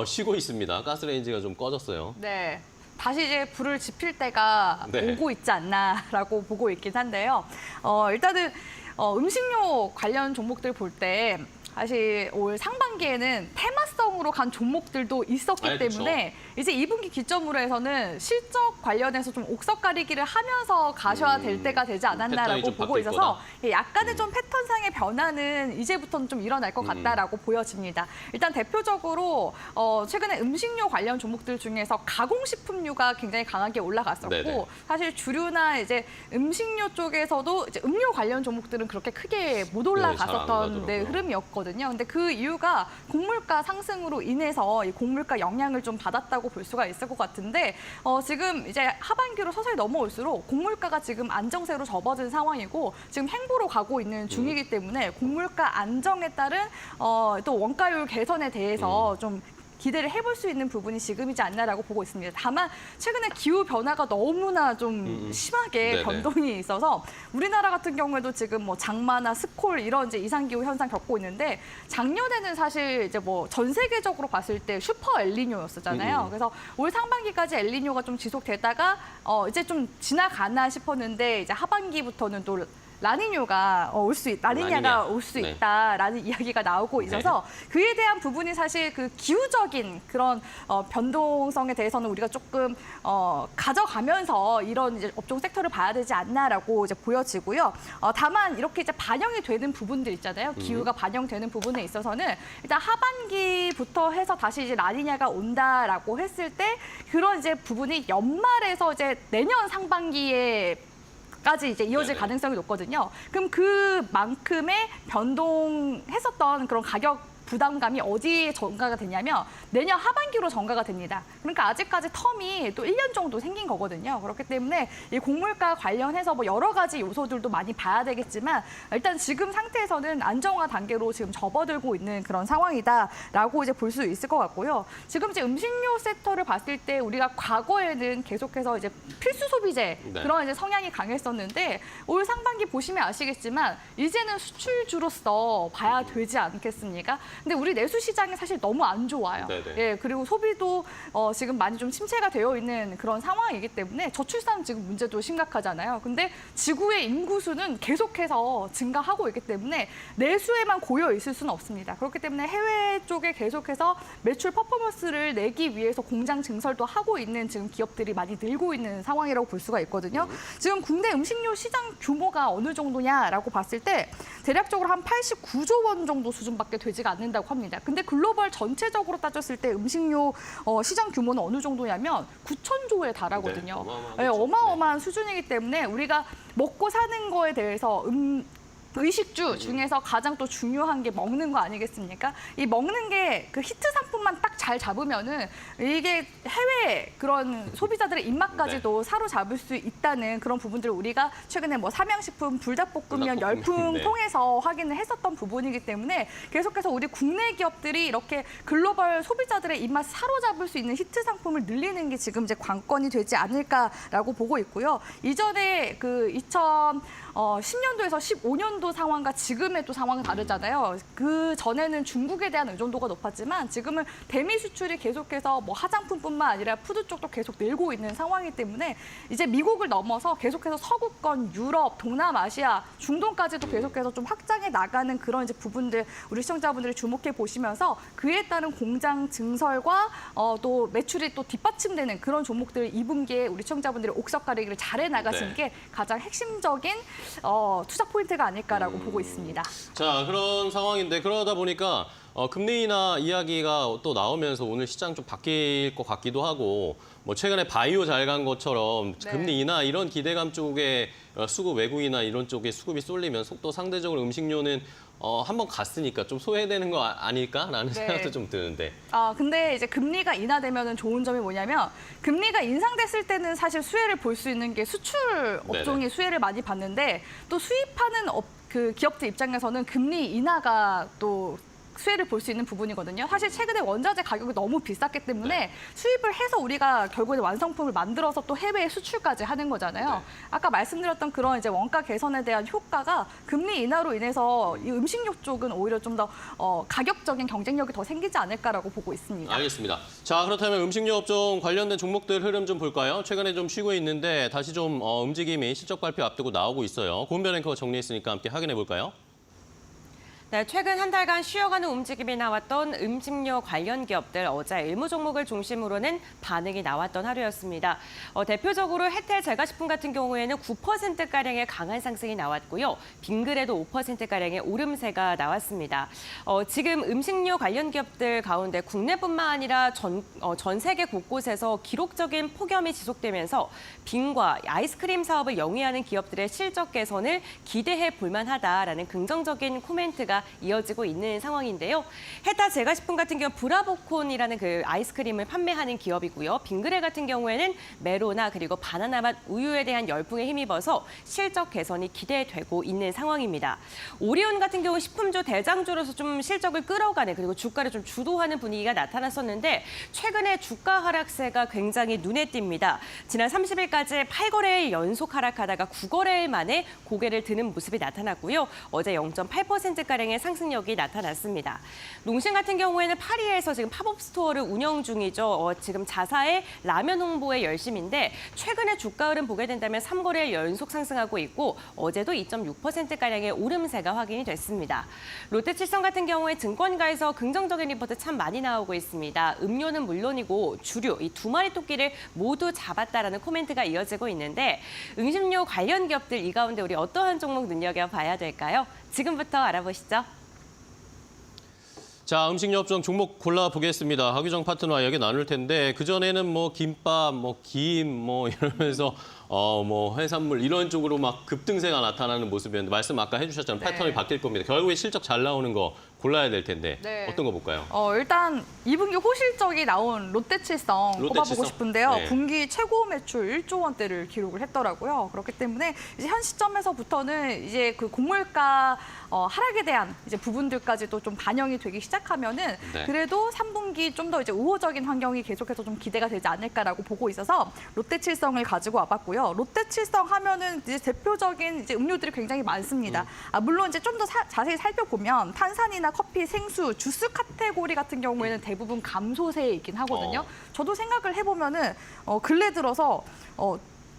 쉬고 있습니다. 가스레인지가 좀 꺼졌어요. 네. 다시 이제 불을 지필 때가 네. 오고 있지 않나라고 보고 있긴 한데요. 일단은 음식료 관련 종목들 볼 때 사실 올 상반기에는 테마성으로 간 종목들도 있었기 그쵸. 때문에 이제 2분기 기점으로 해서는 실적 관련해서 좀 옥석가리기를 하면서 가셔야 될 때가 되지 패턴이 않았나라고 좀 보고 바뀔 있어서 거다. 약간의 좀 패턴상의 변화는 이제부터는 좀 일어날 것 같다라고 보여집니다. 일단 대표적으로 최근에 음식료 관련 종목들 중에서 가공식품류가 굉장히 강하게 올라갔었고 네네. 사실 주류나 이제 음식료 쪽에서도 이제 음료 관련 종목들은 그렇게 크게 못 올라갔었던 가더라고요. 흐름이었거든요. 근데 그 이유가 곡물가 상승으로 인해서 이 곡물가 영향을 좀 받았다고 볼 수가 있을 것 같은데 지금 이제 하반기로 서서히 넘어올수록 곡물가가 지금 안정세로 접어든 상황이고 지금 행보로 가고 있는 중이기 때문에 곡물가 안정에 따른 또 원가율 개선에 대해서 좀 기대를 해볼 수 있는 부분이 지금이지 않나라고 보고 있습니다. 다만 최근에 기후 변화가 너무나 좀 심하게 네네. 변동이 있어서 우리나라 같은 경우에도 지금 뭐 장마나 스콜 이런 이제 이상기후 현상 겪고 있는데 작년에는 사실 이제 뭐 전 세계적으로 봤을 때 슈퍼 엘니뇨였었잖아요. 그래서 올 상반기까지 엘니뇨가 좀 지속되다가 이제 좀 지나가나 싶었는데 이제 하반기부터는 또 라니냐가 올 수 네. 있다라는 이야기가 나오고 있어서 그에 대한 부분이 사실 그 기후적인 그런 변동성에 대해서는 우리가 조금 가져가면서 이런 이제 업종 섹터를 봐야 되지 않나라고 이제 보여지고요. 다만 이렇게 이제 반영이 되는 부분들 있잖아요. 기후가 반영되는 부분에 있어서는 일단 하반기부터 해서 다시 이제 라니냐가 온다라고 했을 때 그런 이제 부분이 연말에서 이제 내년 상반기에 까지 이제 이어질 네네. 가능성이 높거든요. 그럼 그만큼의 변동했었던 그런 가격 부담감이 어디에 전가가 되냐면 내년 하반기로 전가가 됩니다. 그러니까 아직까지 텀이 또 1년 정도 생긴 거거든요. 그렇기 때문에 이 곡물가 관련해서 뭐 여러 가지 요소들도 많이 봐야 되겠지만 일단 지금 상태에서는 안정화 단계로 지금 접어들고 있는 그런 상황이다라고 이제 볼 수 있을 것 같고요. 지금 이제 음식료 섹터를 봤을 때 우리가 과거에는 계속해서 이제 필수 소비재 네. 그런 이제 성향이 강했었는데 올 상반기 보시면 아시겠지만 이제는 수출주로서 봐야 되지 않겠습니까? 근데 우리 내수 시장이 사실 너무 안 좋아요. 네네. 예, 그리고 소비도 지금 많이 좀 침체가 되어 있는 그런 상황이기 때문에 저출산 지금 문제도 심각하잖아요. 근데 지구의 인구수는 계속해서 증가하고 있기 때문에 내수에만 고여 있을 수는 없습니다. 그렇기 때문에 해외 쪽에 계속해서 매출 퍼포먼스를 내기 위해서 공장 증설도 하고 있는 지금 기업들이 많이 늘고 있는 상황이라고 볼 수가 있거든요. 지금 국내 음식료 시장 규모가 어느 정도냐라고 봤을 때 대략적으로 한 89조 원 정도 수준밖에 되지가 않는다고 합니다. 근데 글로벌 전체적으로 따졌을 때 음식료 시장 규모는 어느 정도냐면 9천조에 달하거든요. 네, 어마어마한 수준이기 때문에 우리가 먹고 사는 거에 대해서 의식주 중에서 가장 또 중요한 게 먹는 거 아니겠습니까? 이 먹는 게 그 히트 상품만 딱 잘 잡으면은 이게 해외 그런 소비자들의 입맛까지도 사로잡을 수 있다는 그런 부분들을 우리가 최근에 뭐 삼양식품, 불닭볶음면, 열풍 네. 통해서 확인을 했었던 부분이기 때문에 계속해서 우리 국내 기업들이 이렇게 글로벌 소비자들의 입맛 사로잡을 수 있는 히트 상품을 늘리는 게 지금 이제 관건이 되지 않을까라고 보고 있고요. 이전에 그 2010년도에서 15년도 상황과 지금의 또 상황은 다르잖아요. 그 전에는 중국에 대한 의존도가 높았지만 지금은 대미 수출이 계속해서 뭐 화장품뿐만 아니라 푸드 쪽도 계속 늘고 있는 상황이기 때문에 이제 미국을 넘어서 계속해서 서구권, 유럽, 동남아시아, 중동까지도 계속해서 좀 확장해 나가는 그런 이제 부분들 우리 시청자분들이 주목해 보시면서 그에 따른 공장 증설과 또 매출이 또 뒷받침되는 그런 종목들 2분기에 우리 시청자분들이 옥석 가리기를 잘해 나가시는 네. 게 가장 핵심적인 투자 포인트가 아닐까라고 보고 있습니다. 자, 그런 상황인데 그러다 보니까 금리 인하 이야기가 또 나오면서 오늘 시장 좀 바뀔 것 같기도 하고 뭐 최근에 바이오 잘 간 것처럼 네. 금리 인하 이런 기대감 쪽에 수급 외국이나 이런 쪽에 수급이 쏠리면 또 상대적으로 음식료는 한번 갔으니까 좀 소외되는 거 아닐까라는 네. 생각도 좀 드는데. 근데 이제 금리가 인하되면은 좋은 점이 뭐냐면 금리가 인상됐을 때는 사실 수혜를 볼 수 있는 게 수출 업종이 네네. 수혜를 많이 받는데 또 수입하는 그 기업들 입장에서는 금리 인하가 또 수혜를 볼 수 있는 부분이거든요. 사실 최근에 원자재 가격이 너무 비쌌기 때문에 수입을 해서 우리가 결국에 완성품을 만들어서 또 해외에 수출까지 하는 거잖아요. 네. 아까 말씀드렸던 그런 이제 원가 개선에 대한 효과가 금리 인하로 인해서 이 음식료 쪽은 오히려 좀 더 가격적인 경쟁력이 더 생기지 않을까라고 보고 있습니다. 알겠습니다. 자, 그렇다면 음식료 업종 관련된 종목들 흐름 좀 볼까요? 최근에 좀 쉬고 있는데 다시 좀 움직임이 실적 발표 앞두고 나오고 있어요. 고은별 앵커가 정리했으니까 함께 확인해 볼까요? 네, 최근 한 달간 쉬어가는 움직임이 나왔던 음식료 관련 기업들 어제 일부 종목을 중심으로는 반응이 나왔던 하루였습니다. 대표적으로 혜태 제과식품 같은 경우에는 9%가량의 강한 상승이 나왔고요. 빙그레도 5%가량의 오름세가 나왔습니다. 지금 음식료 관련 기업들 가운데 국내뿐만 아니라 전 세계 곳곳에서 기록적인 폭염이 지속되면서 빙과 아이스크림 사업을 영위하는 기업들의 실적 개선을 기대해 볼 만하다라는 긍정적인 코멘트가 이어지고 있는 상황인데요. 혜타 제과식품 같은 경우 브라보콘이라는 그 아이스크림을 판매하는 기업이고요. 빙그레 같은 경우에는 메로나 그리고 바나나 맛 우유에 대한 열풍에 힘입어서 실적 개선이 기대되고 있는 상황입니다. 오리온 같은 경우 식품주 대장주로서 좀 실적을 끌어가는 그리고 주가를 좀 주도하는 분위기가 나타났었는데 최근에 주가 하락세가 굉장히 눈에 띕니다. 지난 30일까지 8거래일 연속 하락하다가 9거래일 만에 고개를 드는 모습이 나타났고요. 어제 0.8%가량의 상승력이 나타났습니다. 농심 같은 경우에는 파리에서 지금 팝업 스토어를 운영 중이죠. 지금 자사의 라면 홍보에 열심인데 최근에 주가 흐름 보게 된다면 3거래일 연속 상승하고 있고 어제도 2.6%가량의 오름세가 확인이 됐습니다. 롯데칠성 같은 경우에 증권가에서 긍정적인 리포트 참 많이 나오고 있습니다. 음료는 물론이고 주류 이 두 마리 토끼를 모두 잡았다라는 코멘트가 이어지고 있는데 음식료 관련 기업들 이 가운데 우리 어떠한 종목 눈여겨봐야 될까요? 지금부터 알아보시죠. 자, 음식료 업종 종목 골라보겠습니다. 하규정 파트너와 이야기 나눌 텐데 그전에는 뭐 김밥, 뭐 김, 뭐 이러면서 뭐 해산물 이런 쪽으로 막 급등세가 나타나는 모습이었는데 말씀 아까 해주셨잖아요. 네. 패턴이 바뀔 겁니다. 결국에 실적 잘 나오는 거 골라야 될 텐데 네. 어떤 거 볼까요? 일단 2분기 호실적이 나온 롯데칠성 꼽아보고 롯데칠성? 싶은데요. 네. 분기 최고 매출 1조 원대를 기록을 했더라고요. 그렇기 때문에 이제 현 시점에서부터는 이제 그 곡물가 하락에 대한 이제 부분들까지도 좀 반영이 되기 시작하면은 네. 그래도 3분기 좀 더 이제 우호적인 환경이 계속해서 좀 기대가 되지 않을까라고 보고 있어서 롯데칠성을 가지고 와봤고요. 롯데칠성 하면은 이제 대표적인 이제 음료들이 굉장히 많습니다. 물론 이제 좀 더 자세히 살펴보면 탄산이나 커피, 생수, 주스 카테고리 같은 경우에는 대부분 감소세에 있긴 하거든요. 저도 생각을 해보면은 근래 들어서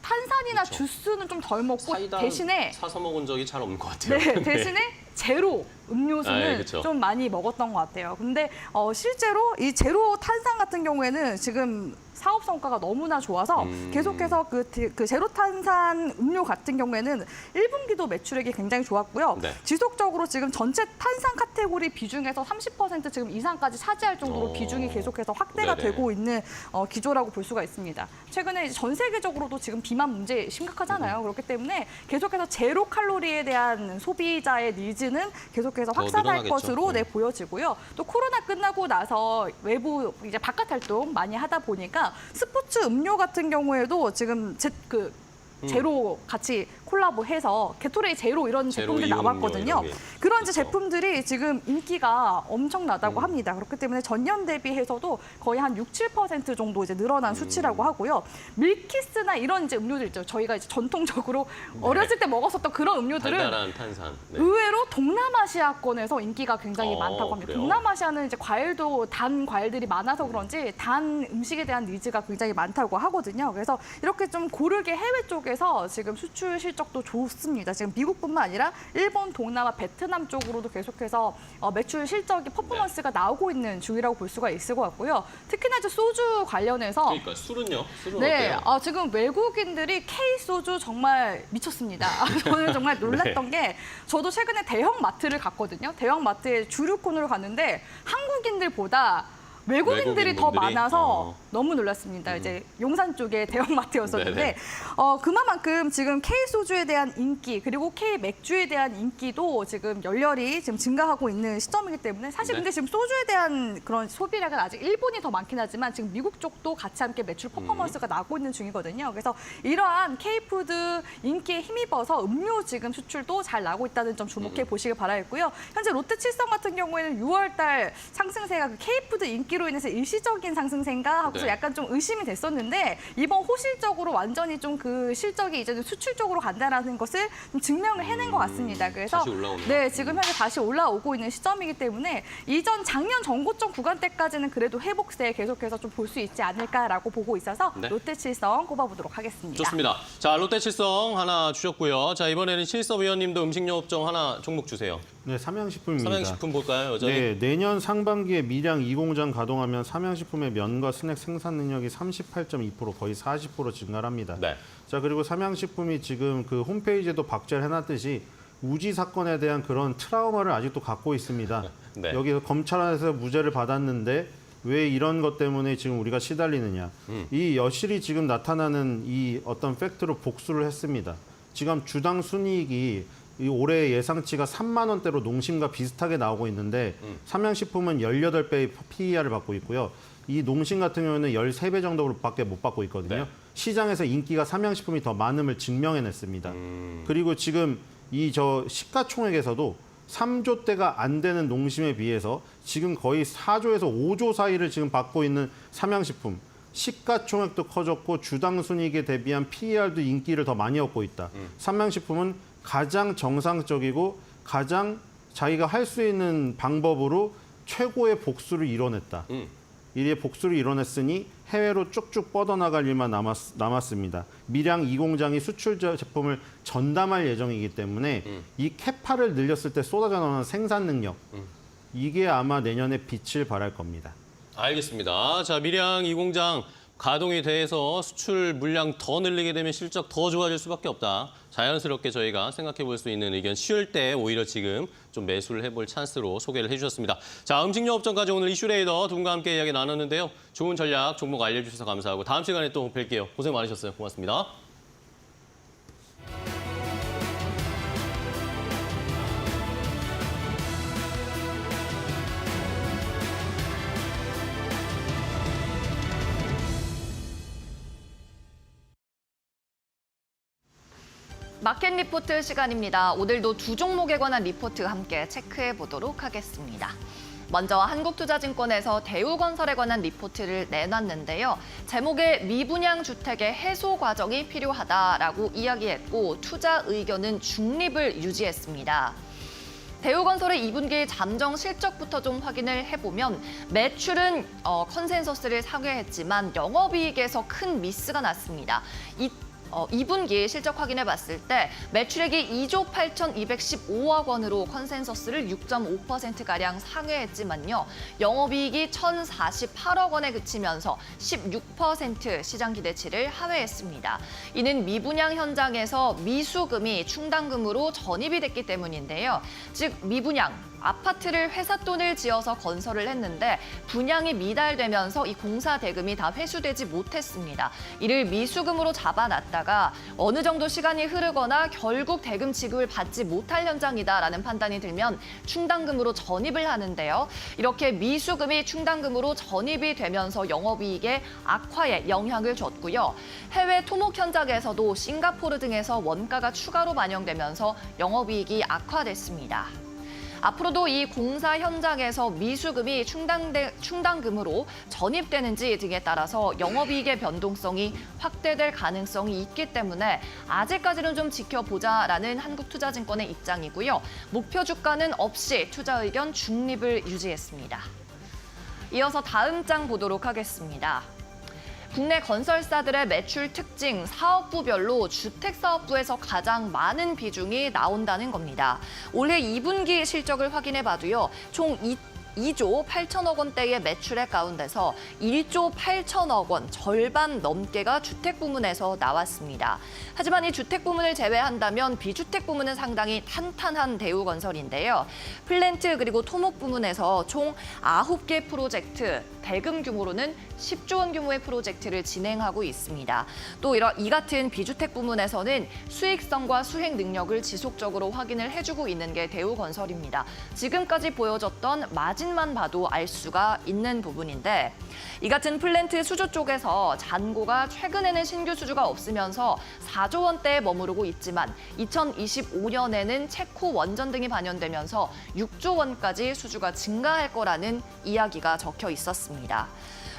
탄산이나 그렇죠. 주스는 좀 덜 먹고 사이다 대신에 사서 먹은 적이 잘 없는 것 같아요. 네, 대신에 제로 음료수는 그쵸. 좀 많이 먹었던 것 같아요. 근데 실제로 이 제로 탄산 같은 경우에는 지금 사업 성과가 너무나 좋아서 계속해서 그 제로 탄산 음료 같은 경우에는 1분기도 매출액이 굉장히 좋았고요. 네. 지속적으로 지금 전체 탄산 카테고리 비중에서 30% 지금 이상까지 차지할 정도로 비중이 계속해서 확대가 네네. 되고 있는 기조라고 볼 수가 있습니다. 최근에 이제 전 세계적으로도 지금 비만 문제 심각하잖아요. 그렇기 때문에 계속해서 제로 칼로리에 대한 소비자의 니즈는 계속해서 확산할 늘어나겠죠. 것으로 보여지고요. 또 코로나 끝나고 나서 외부 이제 바깥 활동 많이 하다 보니까 스포츠 음료 같은 경우에도 지금 제로 같이 콜라보해서 게토레이 제로 이런 제로 제품들이 이온 나왔거든요. 음료 이런 게. 그런 이제 그렇죠. 제품들이 지금 인기가 엄청나다고 합니다. 그렇기 때문에 전년 대비해서도 거의 한 6, 7% 정도 이제 늘어난 수치라고 하고요. 밀키스나 이런 이제 음료들 있죠. 저희가 이제 전통적으로 어렸을 때 먹었었던 그런 음료들은 달달한 탄산. 네. 의외로 동남아시아권에서 인기가 굉장히 많다고 합니다. 그래요? 동남아시아는 이제 과일도 단 과일들이 많아서 그런지 단 음식에 대한 니즈가 굉장히 많다고 하거든요. 그래서 이렇게 좀 고르게 해외 쪽에서 지금 수출 실적도 좋습니다. 지금 미국뿐만 아니라 일본, 동남아, 베트남 쪽으로도 계속해서 매출 실적이 퍼포먼스가 나오고 있는 중이라고 볼 수가 있을 것 같고요. 특히나 이제 소주 관련해서 그러니까 술은요? 술은 네, 어때요? 지금 외국인들이 K 소주 정말 미쳤습니다. 저는 정말 놀랐던 게 저도 최근에 대형 마트를 갔거든요. 대형 마트에 주류 코너를 갔는데 한국인들보다 외국인들이 더 외국인분들이? 많아서 너무 놀랐습니다. 이제 용산 쪽에 대형마트였었는데 네네. 그만큼 지금 K 소주에 대한 인기 그리고 K 맥주에 대한 인기도 지금 열렬히 지금 증가하고 있는 시점이기 때문에 사실 네. 근데 지금 소주에 대한 그런 소비량은 아직 일본이 더 많긴 하지만 지금 미국 쪽도 같이 함께 매출 퍼포먼스가 나고 있는 중이거든요. 그래서 이러한 K 푸드 인기에 힘입어서 음료 지금 수출도 잘 나고 있다는 점 주목해 보시길 바라겠고요. 현재 롯데칠성 같은 경우에는 6월달 상승세가 그 K 푸드 인기로 인해서 일시적인 상승세인가 하고서 네. 약간 좀 의심이 됐었는데 이번 호실적으로 완전히 좀 그 실적이 이제는 수출 쪽으로 간다라는 것을 좀 증명을 해낸 것 같습니다. 그래서 다시 올라오네요. 네, 지금 현재 다시 올라오고 있는 시점이기 때문에 이전 작년 전고점 구간 때까지는 그래도 회복세 계속해서 좀 볼 수 있지 않을까라고 보고 있어서 네. 롯데칠성 꼽아보도록 하겠습니다. 좋습니다. 자, 롯데칠성 하나 주셨고요. 자, 이번에는 실섭위원님도 음식료업종 하나 종목 주세요. 네, 삼양식품입니다. 삼양식품 볼까요, 여전히? 네, 내년 상반기에 밀양 2공장 가동하면 삼양식품의 면과 스낵 생산 능력이 38.2% 거의 40% 증가합니다. 네. 자, 그리고 삼양식품이 지금 그 홈페이지에도 박제를 해놨듯이 우지 사건에 대한 그런 트라우마를 아직도 갖고 있습니다. 네. 여기서 검찰에서 무죄를 받았는데 왜 이런 것 때문에 지금 우리가 시달리느냐. 이 여실히 지금 나타나는 이 어떤 팩트로 복수를 했습니다. 지금 주당 순이익이 이 올해 예상치가 3만 원대로 농심과 비슷하게 나오고 있는데 삼양식품은 18배의 PER을 받고 있고요. 이 농심 같은 경우는 13배 정도로밖에 못 받고 있거든요. 네. 시장에서 인기가 삼양식품이 더 많음을 증명해냈습니다. 그리고 지금 이 시가총액에서도 3조대가 안 되는 농심에 비해서 지금 거의 4조에서 5조 사이를 지금 받고 있는 삼양식품. 시가총액도 커졌고 주당 순이익에 대비한 PER도 인기를 더 많이 얻고 있다. 삼양식품은 가장 정상적이고 가장 자기가 할 수 있는 방법으로 최고의 복수를 이뤄냈다. 이에 복수를 이뤄냈으니 해외로 쭉쭉 뻗어나갈 일만 남았습니다. 밀양 2공장이 수출 제품을 전담할 예정이기 때문에 이 캐파를 늘렸을 때 쏟아져 나오는 생산 능력 이게 아마 내년에 빛을 발할 겁니다. 알겠습니다. 자, 밀양 2공장 가동이 돼서 수출 물량 더 늘리게 되면 실적 더 좋아질 수밖에 없다. 자연스럽게 저희가 생각해 볼 수 있는 의견 쉬울 때 오히려 지금 좀 매수를 해볼 찬스로 소개를 해주셨습니다. 자, 음식료업종까지 오늘 이슈레이더 두 분과 함께 이야기 나눴는데요. 좋은 전략, 종목 알려주셔서 감사하고 다음 시간에 또 뵐게요. 고생 많으셨어요. 고맙습니다. 마켓 리포트 시간입니다. 오늘도 두 종목에 관한 리포트 함께 체크해 보도록 하겠습니다. 먼저 한국투자증권에서 대우건설에 관한 리포트를 내놨는데요. 제목에 미분양 주택의 해소 과정이 필요하다라고 이야기했고 투자 의견은 중립을 유지했습니다. 대우건설의 2분기 잠정 실적부터 좀 확인을 해보면 매출은 컨센서스를 상회했지만 영업이익에서 큰 미스가 났습니다. 2분기 실적 확인해 봤을 때 매출액이 2조 8,215억 원으로 컨센서스를 6.5%가량 상회했지만요. 영업이익이 1,048억 원에 그치면서 16% 시장 기대치를 하회했습니다. 이는 미분양 현장에서 미수금이 충당금으로 전입이 됐기 때문인데요. 즉 미분양, 아파트를 회사 돈을 지어서 건설을 했는데 분양이 미달되면서 이 공사 대금이 다 회수되지 못했습니다. 이를 미수금으로 잡아놨다가 어느 정도 시간이 흐르거나 결국 대금 지급을 받지 못할 현장이다라는 판단이 들면 충당금으로 전입을 하는데요. 이렇게 미수금이 충당금으로 전입이 되면서 영업이익의 악화에 영향을 줬고요. 해외 토목 현장에서도 싱가포르 등에서 원가가 추가로 반영되면서 영업이익이 악화됐습니다. 앞으로도 이 공사 현장에서 미수금이 충당금으로 전입되는지 등에 따라서 영업이익의 변동성이 확대될 가능성이 있기 때문에 아직까지는 좀 지켜보자라는 한국투자증권의 입장이고요. 목표 주가는 없이 투자 의견 중립을 유지했습니다. 이어서 다음 장 보도록 하겠습니다. 국내 건설사들의 매출 특징, 사업부별로 주택사업부에서 가장 많은 비중이 나온다는 겁니다. 올해 2분기 실적을 확인해봐도요. 총 2조 8천억 원대의 매출액 가운데서 1조 8천억 원, 절반 넘게가 주택 부문에서 나왔습니다. 하지만 이 주택 부문을 제외한다면 비주택 부문은 상당히 탄탄한 대우건설인데요. 플랜트 그리고 토목 부문에서 총 9개 프로젝트, 대금 규모로는 10조 원 규모의 프로젝트를 진행하고 있습니다. 또 이 같은 비주택 부문에서는 수익성과 수행 능력을 지속적으로 확인을 해주고 있는 게 대우건설입니다. 지금까지 보여줬던 마진만 봐도 알 수가 있는 부분인데 이 같은 플랜트 수주 쪽에서 잔고가 최근에는 신규 수주가 없으면서 4조 원대에 머무르고 있지만 2025년에는 체코 원전 등이 반영되면서 6조 원까지 수주가 증가할 거라는 이야기가 적혀 있었습니다.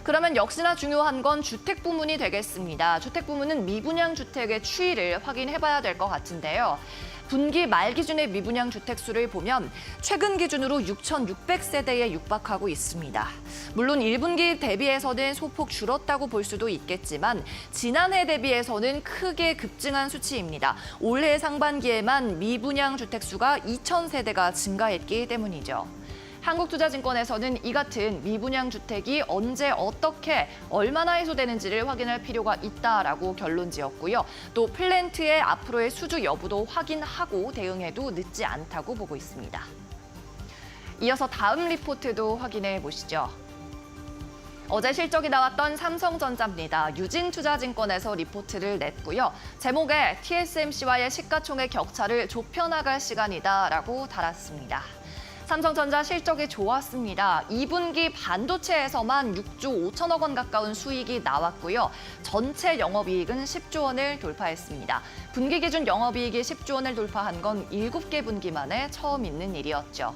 그러면 역시나 중요한 건 주택 부문이 되겠습니다. 주택 부문은 미분양 주택의 추이를 확인해봐야 될 것 같은데요. 분기 말 기준의 미분양 주택 수를 보면 최근 기준으로 6,600세대에 육박하고 있습니다. 물론 1분기 대비해서는 소폭 줄었다고 볼 수도 있겠지만 지난해 대비해서는 크게 급증한 수치입니다. 올해 상반기에만 미분양 주택 수가 2,000세대가 증가했기 때문이죠. 한국투자증권에서는 이 같은 미분양 주택이 언제 어떻게 얼마나 해소되는지를 확인할 필요가 있다라고 결론 지었고요. 또 플랜트의 앞으로의 수주 여부도 확인하고 대응해도 늦지 않다고 보고 있습니다. 이어서 다음 리포트도 확인해 보시죠. 어제 실적이 나왔던 삼성전자입니다. 유진투자증권에서 리포트를 냈고요. 제목에 TSMC와의 시가총액 격차를 좁혀나갈 시간이다라고 달았습니다. 삼성전자 실적이 좋았습니다. 2분기 반도체에서만 6조 5천억 원 가까운 수익이 나왔고요. 전체 영업이익은 10조 원을 돌파했습니다. 분기 기준 영업이익이 10조 원을 돌파한 건 7개 분기 만에 처음 있는 일이었죠.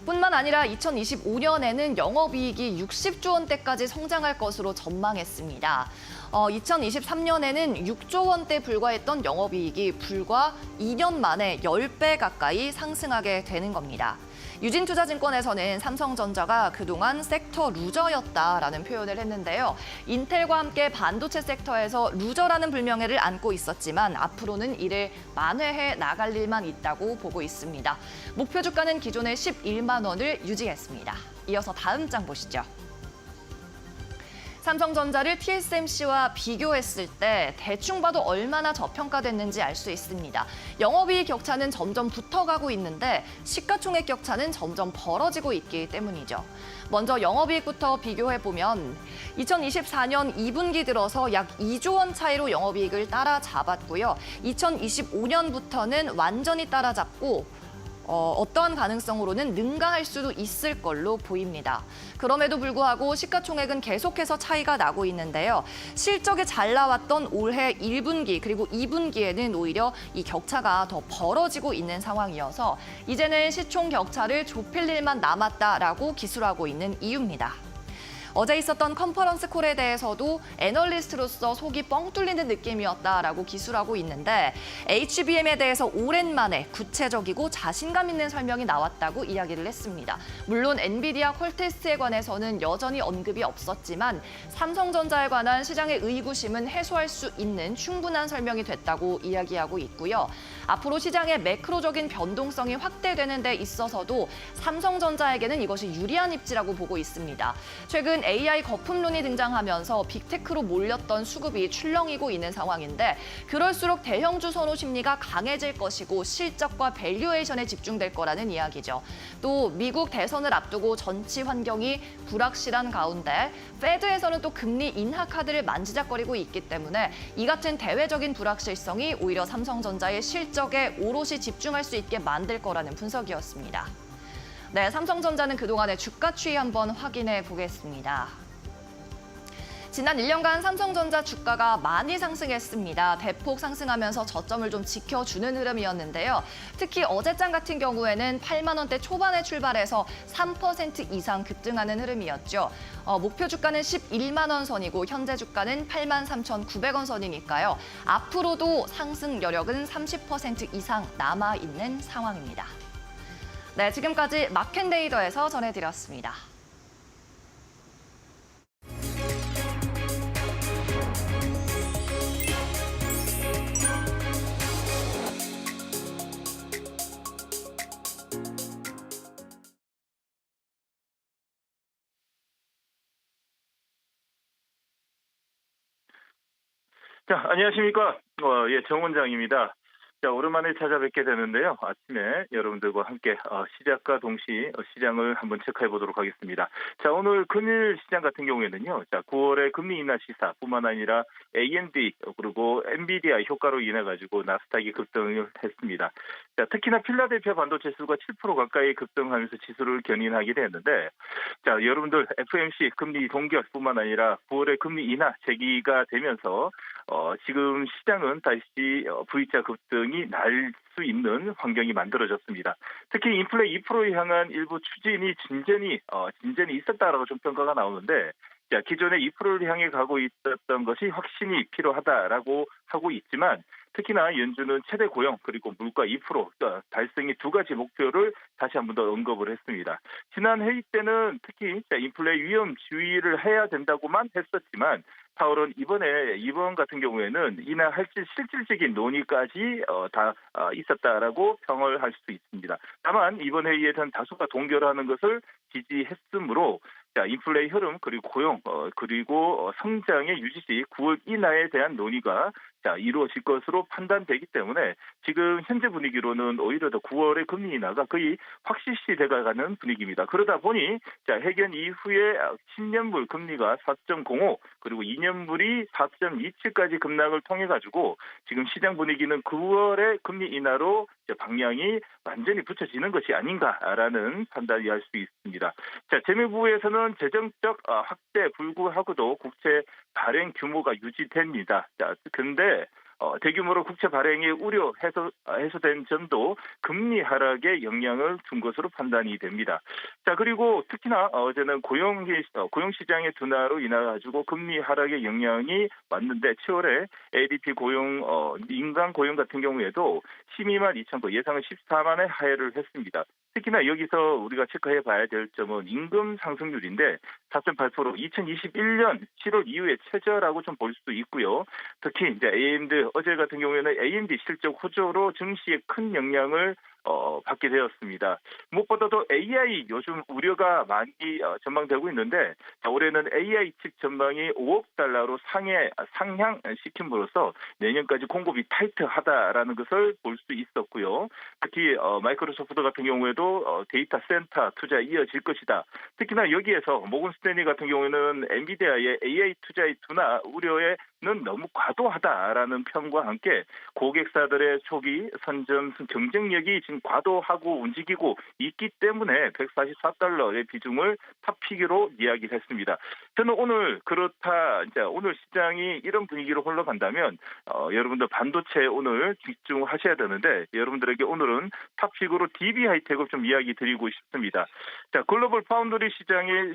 뿐만 아니라 2025년에는 영업이익이 60조 원대까지 성장할 것으로 전망했습니다. 2023년에는 6조 원대 불과했던 영업이익이 불과 2년 만에 10배 가까이 상승하게 되는 겁니다. 유진투자증권에서는 삼성전자가 그동안 섹터 루저였다라는 표현을 했는데요. 인텔과 함께 반도체 섹터에서 루저라는 불명예를 안고 있었지만 앞으로는 이를 만회해 나갈 일만 있다고 보고 있습니다. 목표 주가는 기존의 11만 원을 유지했습니다. 이어서 다음 장 보시죠. 삼성전자를 TSMC와 비교했을 때 대충 봐도 얼마나 저평가됐는지 알 수 있습니다. 영업이익 격차는 점점 붙어가고 있는데 시가총액 격차는 점점 벌어지고 있기 때문이죠. 먼저 영업이익부터 비교해보면 2024년 2분기 들어서 약 2조 원 차이로 영업이익을 따라잡았고요. 2025년부터는 완전히 따라잡고 어떠한 가능성으로는 능가할 수도 있을 걸로 보입니다. 그럼에도 불구하고 시가총액은 계속해서 차이가 나고 있는데요. 실적이 잘 나왔던 올해 1분기 그리고 2분기에는 오히려 이 격차가 더 벌어지고 있는 상황이어서 이제는 시총 격차를 좁힐 일만 남았다라고 기술하고 있는 이유입니다. 어제 있었던 컨퍼런스 콜에 대해서도 애널리스트로서 속이 뻥 뚫리는 느낌이었다라고 기술하고 있는데 HBM에 대해서 오랜만에 구체적이고 자신감 있는 설명이 나왔다고 이야기를 했습니다. 물론 엔비디아 퀄테스트에 관해서는 여전히 언급이 없었지만 삼성전자에 관한 시장의 의구심은 해소할 수 있는 충분한 설명이 됐다고 이야기하고 있고요. 앞으로 시장의 매크로적인 변동성이 확대되는 데 있어서도 삼성전자에게는 이것이 유리한 입지라고 보고 있습니다. 최근 AI 거품론이 등장하면서 빅테크로 몰렸던 수급이 출렁이고 있는 상황인데 그럴수록 대형주 선호 심리가 강해질 것이고 실적과 밸류에이션에 집중될 거라는 이야기죠. 또 미국 대선을 앞두고 정치 환경이 불확실한 가운데 페드에서는 또 금리 인하 카드를 만지작거리고 있기 때문에 이 같은 대외적인 불확실성이 오히려 삼성전자의 실적에 오롯이 집중할 수 있게 만들 거라는 분석이었습니다. 네, 삼성전자는 그동안의 주가 추이 한번 확인해 보겠습니다. 지난 1년간 삼성전자 주가가 많이 상승했습니다. 대폭 상승하면서 저점을 좀 지켜주는 흐름이었는데요. 특히 어제장 같은 경우에는 8만 원대 초반에 출발해서 3% 이상 급등하는 흐름이었죠. 목표 주가는 11만 원 선이고 현재 주가는 8만 3,900원 선이니까요. 앞으로도 상승 여력은 30% 이상 남아있는 상황입니다. 네, 지금까지 마켓레이더에서 전해드렸습니다. 자, 안녕하십니까. 정 원장입니다. 자, 오랜만에 찾아뵙게 되는데요. 아침에 여러분들과 함께 시작과 동시 시장을 한번 체크해 보도록 하겠습니다. 자, 오늘 금일 시장 같은 경우에는요. 자, 9월의 금리 인하 시사뿐만 아니라 AMD 그리고 엔비디아 효과로 인해 가지고 나스닥이 급등을 했습니다. 자, 특히나 필라델피아 반도체 지수가 7% 가까이 급등하면서 지수를 견인하게 됐는데, 자, 여러분들 FOMC 금리 동결뿐만 아니라 9월의 금리 인하 제기가 되면서 지금 시장은 다시 V자 급등이 날 수 있는 환경이 만들어졌습니다. 특히 인플레 2%를 향한 일부 추진이 진전이 있었다라고 좀 평가가 나오는데, 자, 기존에 2%를 향해 가고 있었던 것이 확신이 필요하다라고 하고 있지만, 특히나 연준은 최대 고용 그리고 물가 2% 달성이 두 가지 목표를 다시 한 번 더 언급을 했습니다. 지난 회의 때는 특히 인플레 위험 주의를 해야 된다고만 했었지만, 파월은 이번 같은 경우에는 인하할 실질적인 논의까지 다 있었다라고 평을 할 수 있습니다. 다만 이번 회의에서는 다수가 동결하는 것을 지지했으므로, 자, 인플레 흐름 그리고 고용 그리고 성장의 유지시 9월 인하에 대한 논의가 이루어질 것으로 판단되기 때문에 지금 현재 분위기로는 오히려 더 9월의 금리 인하가 거의 확실시 돼가는 분위기입니다. 그러다 보니 해견 이후에 10년물 금리가 4.05 그리고 2년물이 4.27까지 급락을 통해 가지고 지금 시장 분위기는 9월의 금리 인하로 방향이 완전히 붙여지는 것이 아닌가라는 판단이 할 수 있습니다. 자, 재무부에서는 재정적 확대 불구하고도 국채 발행 규모가 유지됩니다. 자, 근데 대규모로 국채 발행의 우려 해소된 점도 금리 하락에 영향을 준 것으로 판단이 됩니다. 자, 그리고 특히나 어제는 고용 시장의 둔화로 인해 가지고 금리 하락의 영향이 왔는데 7월에 ADP 민간 고용 같은 경우에도 12만 2천 건, 예상은 14만의 하회를 했습니다. 특히나 여기서 우리가 체크해 봐야 될 점은 임금 상승률인데 4.8% 2021년 7월 이후에 최저라고 좀 볼 수도 있고요. 특히 이제 AMD 어제 같은 경우에는 AMD 실적 호조로 증시에 큰 영향을 받게 되었습니다. 무엇보다도 AI 요즘 우려가 많이 전망되고 있는데, 올해는 AI 칩 전망이 5억 달러로 상향시킴으로써 내년까지 공급이 타이트하다라는 것을 볼 수 있었고요. 특히 마이크로소프트 같은 경우에도 데이터 센터 투자 이어질 것이다. 특히나 여기에서 모건 스탠리 같은 경우에는 엔비디아의 AI 투자의 둔화 우려에는 너무 과도하다라는 평과 함께 고객사들의 초기 선점 경쟁력이 지금 과도하고 움직이고 있기 때문에 144달러의 비중을 탑픽으로 이야기했습니다. 저는 오늘 오늘 시장이 이런 분위기로 흘러간다면 여러분들 반도체 오늘 집중하셔야 되는데, 여러분들에게 오늘은 탑픽으로 DB 하이텍을 좀 이야기 드리고 싶습니다. 자, 글로벌 파운드리 시장의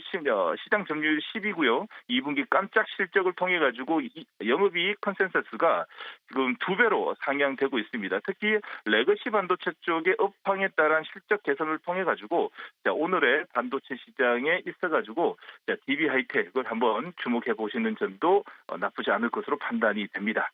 시장 점유율 10이고요. 2분기 깜짝 실적을 통해 가지고 영업이익 컨센서스가 지금 2배로 상향되고 있습니다. 특히 레거시 반도체 쪽의 업황에 따른 실적 개선을 통해 가지고 오늘의 반도체 시장에 있어 가지고 DB 하이텍을 한번 주목해 보시는 점도 나쁘지 않을 것으로 판단이 됩니다.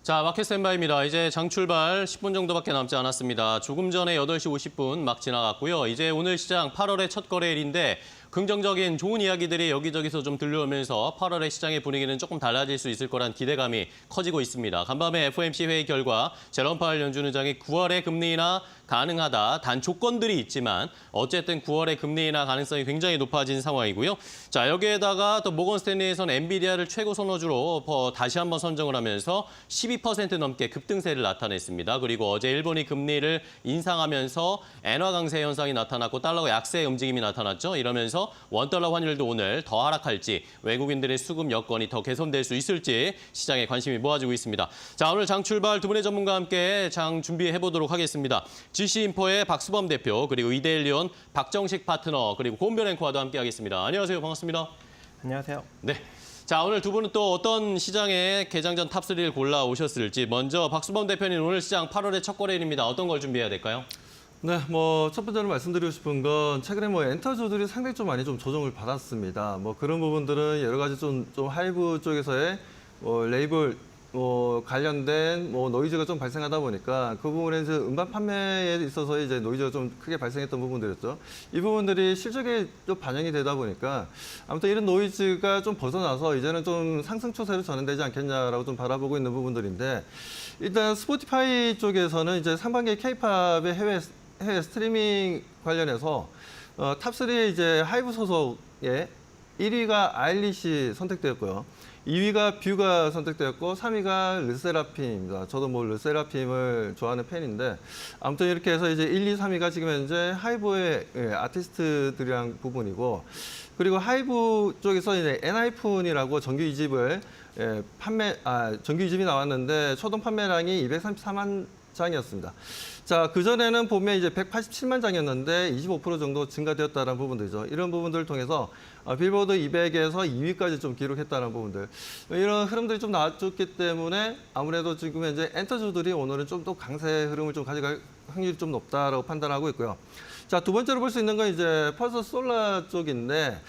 자, 마켓 스탠바이입니다. 이제 장 출발 10분 정도밖에 남지 않았습니다. 조금 전에 8시 50분 막 지나갔고요. 이제 오늘 시장 8월의 첫 거래일인데 긍정적인 좋은 이야기들이 여기저기서 좀 들려오면서 8월의 시장의 분위기는 조금 달라질 수 있을 거란 기대감이 커지고 있습니다. 간밤에 FOMC 회의 결과 제롬 파월 연준 의장이 9월에 금리 인하 가능하다. 단 조건들이 있지만 어쨌든 9월에 금리 인하 가능성이 굉장히 높아진 상황이고요. 자, 여기에다가 또 모건 스탠리에서는 엔비디아를 최고 선호주로 다시 한번 선정을 하면서 12% 넘게 급등세를 나타냈습니다. 그리고 어제 일본이 금리를 인상하면서 엔화 강세 현상이 나타났고 달러가 약세 움직임이 나타났죠. 이러면서 원달러 환율도 오늘 더 하락할지, 외국인들의 수급 여건이 더 개선될 수 있을지 시장에 관심이 모아지고 있습니다. 자, 오늘 장 출발 두 분의 전문가와 함께 장 준비해 보도록 하겠습니다. GC인포의 박수범 대표, 그리고 이데일리온 박정식 파트너, 그리고 고은별 앵커와도 함께하겠습니다. 안녕하세요. 반갑습니다. 안녕하세요. 네. 자, 오늘 두 분은 또 어떤 시장에 개장 전 탑3를 골라 오셨을지, 먼저 박수범 대표님, 오늘 시장 8월의 첫 거래일입니다. 어떤 걸 준비해야 될까요? 네, 뭐 첫 번째로 말씀드리고 싶은 건 최근에 뭐 엔터주들이 상당히 좀 많이 좀 조정을 받았습니다. 뭐 그런 부분들은 여러 가지 좀 하이브 쪽에서의 뭐 레이블 관련된 노이즈가 좀 발생하다 보니까 그 부분에서 음반 판매에 있어서 이제 노이즈가 좀 크게 발생했던 부분들이었죠. 이 부분들이 실적에 좀 반영이 되다 보니까 아무튼 이런 노이즈가 좀 벗어나서 이제는 좀 상승 추세로 전환되지 않겠냐라고 좀 바라보고 있는 부분들인데, 일단 스포티파이 쪽에서는 이제 상반기 K-팝의 해외 스트리밍 관련해서 탑3 이제 하이브 소속의 1위가 아일리시 선택되었고요. 2위가 뷰가 선택되었고 3위가 르세라핌입니다. 저도 뭐 르세라핌을 좋아하는 팬인데 아무튼 이렇게 해서 이제 1, 2, 3위가 지금 현재 하이브의 아티스트들이랑 부분이고, 그리고 하이브 쪽에서 이제 엔하이픈이라고 정규 2집을 정규 2집이 나왔는데 초동 판매량이 234만 장이었습니다. 자, 그전에는 보면 이제 187만 장이었는데 25% 정도 증가되었다는 부분들이죠. 이런 부분들을 통해서 빌보드 200에서 2위까지 좀 기록했다는 부분들. 이런 흐름들이 좀 나왔기 때문에 아무래도 지금 현재 엔터주들이 오늘은 좀 더 강세 흐름을 좀 가져갈 확률이 좀 높다라고 판단하고 있고요. 자, 두 번째로 볼 수 있는 건 이제 퍼스트 솔라 쪽인데,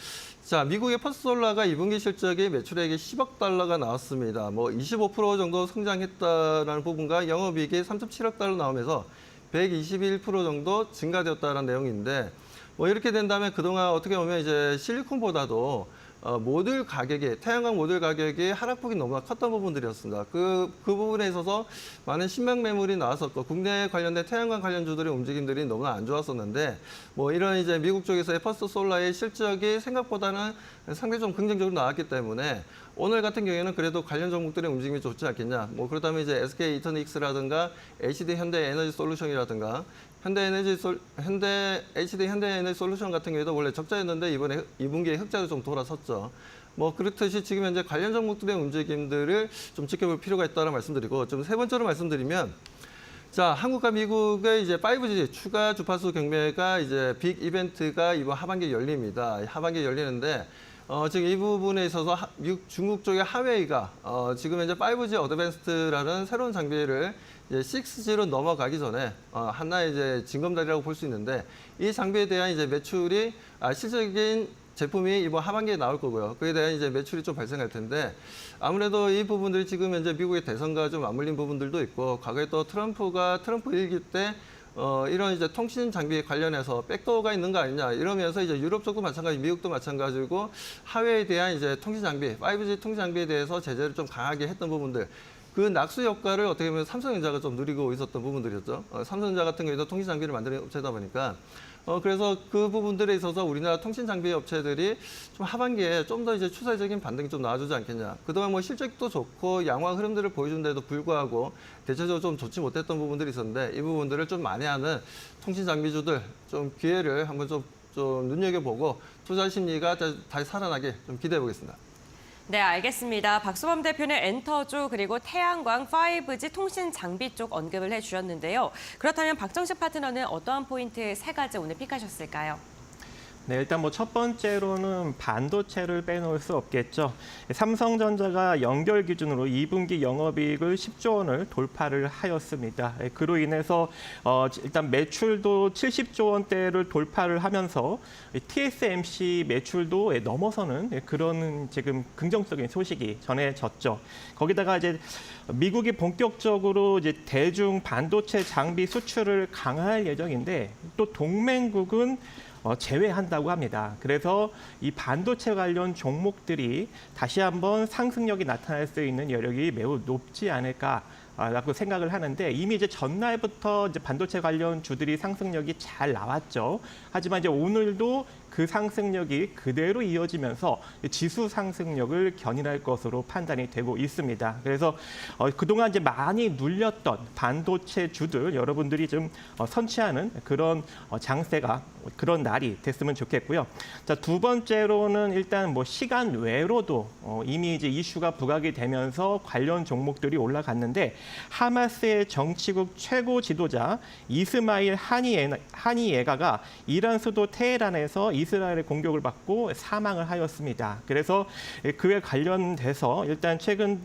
자, 미국의 퍼스트 솔라가 2분기 실적이 매출액이 10억 달러가 나왔습니다. 뭐 25% 정도 성장했다라는 부분과 영업이익이 3.7억 달러 나오면서 121% 정도 증가되었다는 내용인데, 뭐 이렇게 된다면 그동안 어떻게 보면 이제 실리콘보다도 모듈 가격이, 태양광 모듈 가격이 하락폭이 너무나 컸던 부분들이었습니다. 그 부분에 있어서 많은 신명 매물이 나왔었고, 국내 관련된 태양광 관련주들의 움직임들이 너무나 안 좋았었는데, 뭐 이런 이제 미국 쪽에서의 퍼스트 솔라의 실적이 생각보다는 상당히 좀 긍정적으로 나왔기 때문에 오늘 같은 경우에는 그래도 관련 종목들의 움직임이 좋지 않겠냐. 뭐 그렇다면 이제 SK 이터닉스라든가 HD 현대 에너지 솔루션이라든가 HD 현대에너지 솔루션 같은 경우에도 원래 적자였는데 이번에 2분기에 흑자로 좀 돌아섰죠. 뭐 그렇듯이 지금 현재 관련 종목들의 움직임들을 좀 지켜볼 필요가 있다는 말씀드리고, 좀 세 번째로 말씀드리면, 자, 한국과 미국의 이제 5G 추가 주파수 경매가 이제 빅 이벤트가 이번 하반기에 열립니다. 하반기에 열리는데 지금 이 부분에 있어서 중국 쪽의 하웨이가 지금 현재 5G 어드밴스드라는 새로운 장비를 이제 6G로 넘어가기 전에 하나의 이제 징검다리라고 볼 수 있는데, 이 장비에 대한 이제 매출이 실질적인 제품이 이번 하반기에 나올 거고요. 그에 대한 이제 매출이 좀 발생할 텐데, 아무래도 이 부분들이 지금 현재 미국의 대선과 좀 맞물린 부분들도 있고, 과거에 또 트럼프 일기 때 이런 이제 통신 장비 관련해서 백도어가 있는 거 아니냐 이러면서 이제 유럽 쪽도 마찬가지, 미국도 마찬가지고 하웨이에 대한 이제 통신 장비, 5G 통신 장비에 대해서 제재를 좀 강하게 했던 부분들, 그 낙수 효과를 어떻게 보면 삼성전자가 좀 누리고 있었던 부분들이었죠. 삼성전자 같은 경우에도 통신 장비를 만드는 업체다 보니까 그래서 그 부분들에 있어서 우리나라 통신 장비 업체들이 좀 하반기에 좀 더 이제 추세적인 반등이 좀 나와주지 않겠냐. 그동안 뭐 실적도 좋고 양호한 흐름들을 보여준데도 불구하고 대체적으로 좀 좋지 못했던 부분들이 있었는데, 이 부분들을 좀 만회하는 통신 장비주들 좀 기회를 한번 좀 눈여겨보고 투자 심리가 다시 살아나게 좀 기대해 보겠습니다. 네, 알겠습니다. 박수범 대표는 엔터주 그리고 태양광 5G 통신 장비 쪽 언급을 해주셨는데요. 그렇다면 박정식 파트너는 어떠한 포인트 세 가지 오늘 픽하셨을까요? 네, 일단 뭐 첫 번째로는 반도체를 빼놓을 수 없겠죠. 삼성전자가 연결 기준으로 2분기 영업이익을 10조 원을 돌파를 하였습니다. 그로 인해서 일단 매출도 70조 원대를 돌파를 하면서 TSMC 매출도 넘어서는 그런 지금 긍정적인 소식이 전해졌죠. 거기다가 이제 미국이 본격적으로 이제 대중 반도체 장비 수출을 강화할 예정인데, 또 동맹국은 제외한다고 합니다. 그래서 이 반도체 관련 종목들이 다시 한번 상승력이 나타날 수 있는 여력이 매우 높지 않을까라고 생각을 하는데, 이미 이제 전날부터 이제 반도체 관련 주들이 상승력이 잘 나왔죠. 하지만 이제 오늘도 그 상승력이 그대로 이어지면서 지수 상승력을 견인할 것으로 판단이 되고 있습니다. 그래서 그동안 이제 많이 눌렸던 반도체 주들 여러분들이 좀 선취하는 그런 장세가, 그런 날이 됐으면 좋겠고요. 자, 두 번째로는 일단 뭐 시간 외로도 이미 이제 이슈가 부각이 되면서 관련 종목들이 올라갔는데, 하마스의 정치국 최고 지도자 이스마일 하니예가가 이란 수도 테헤란에서 이스라엘의 공격을 받고 사망을 하였습니다. 그래서 그에 관련돼서 일단 최근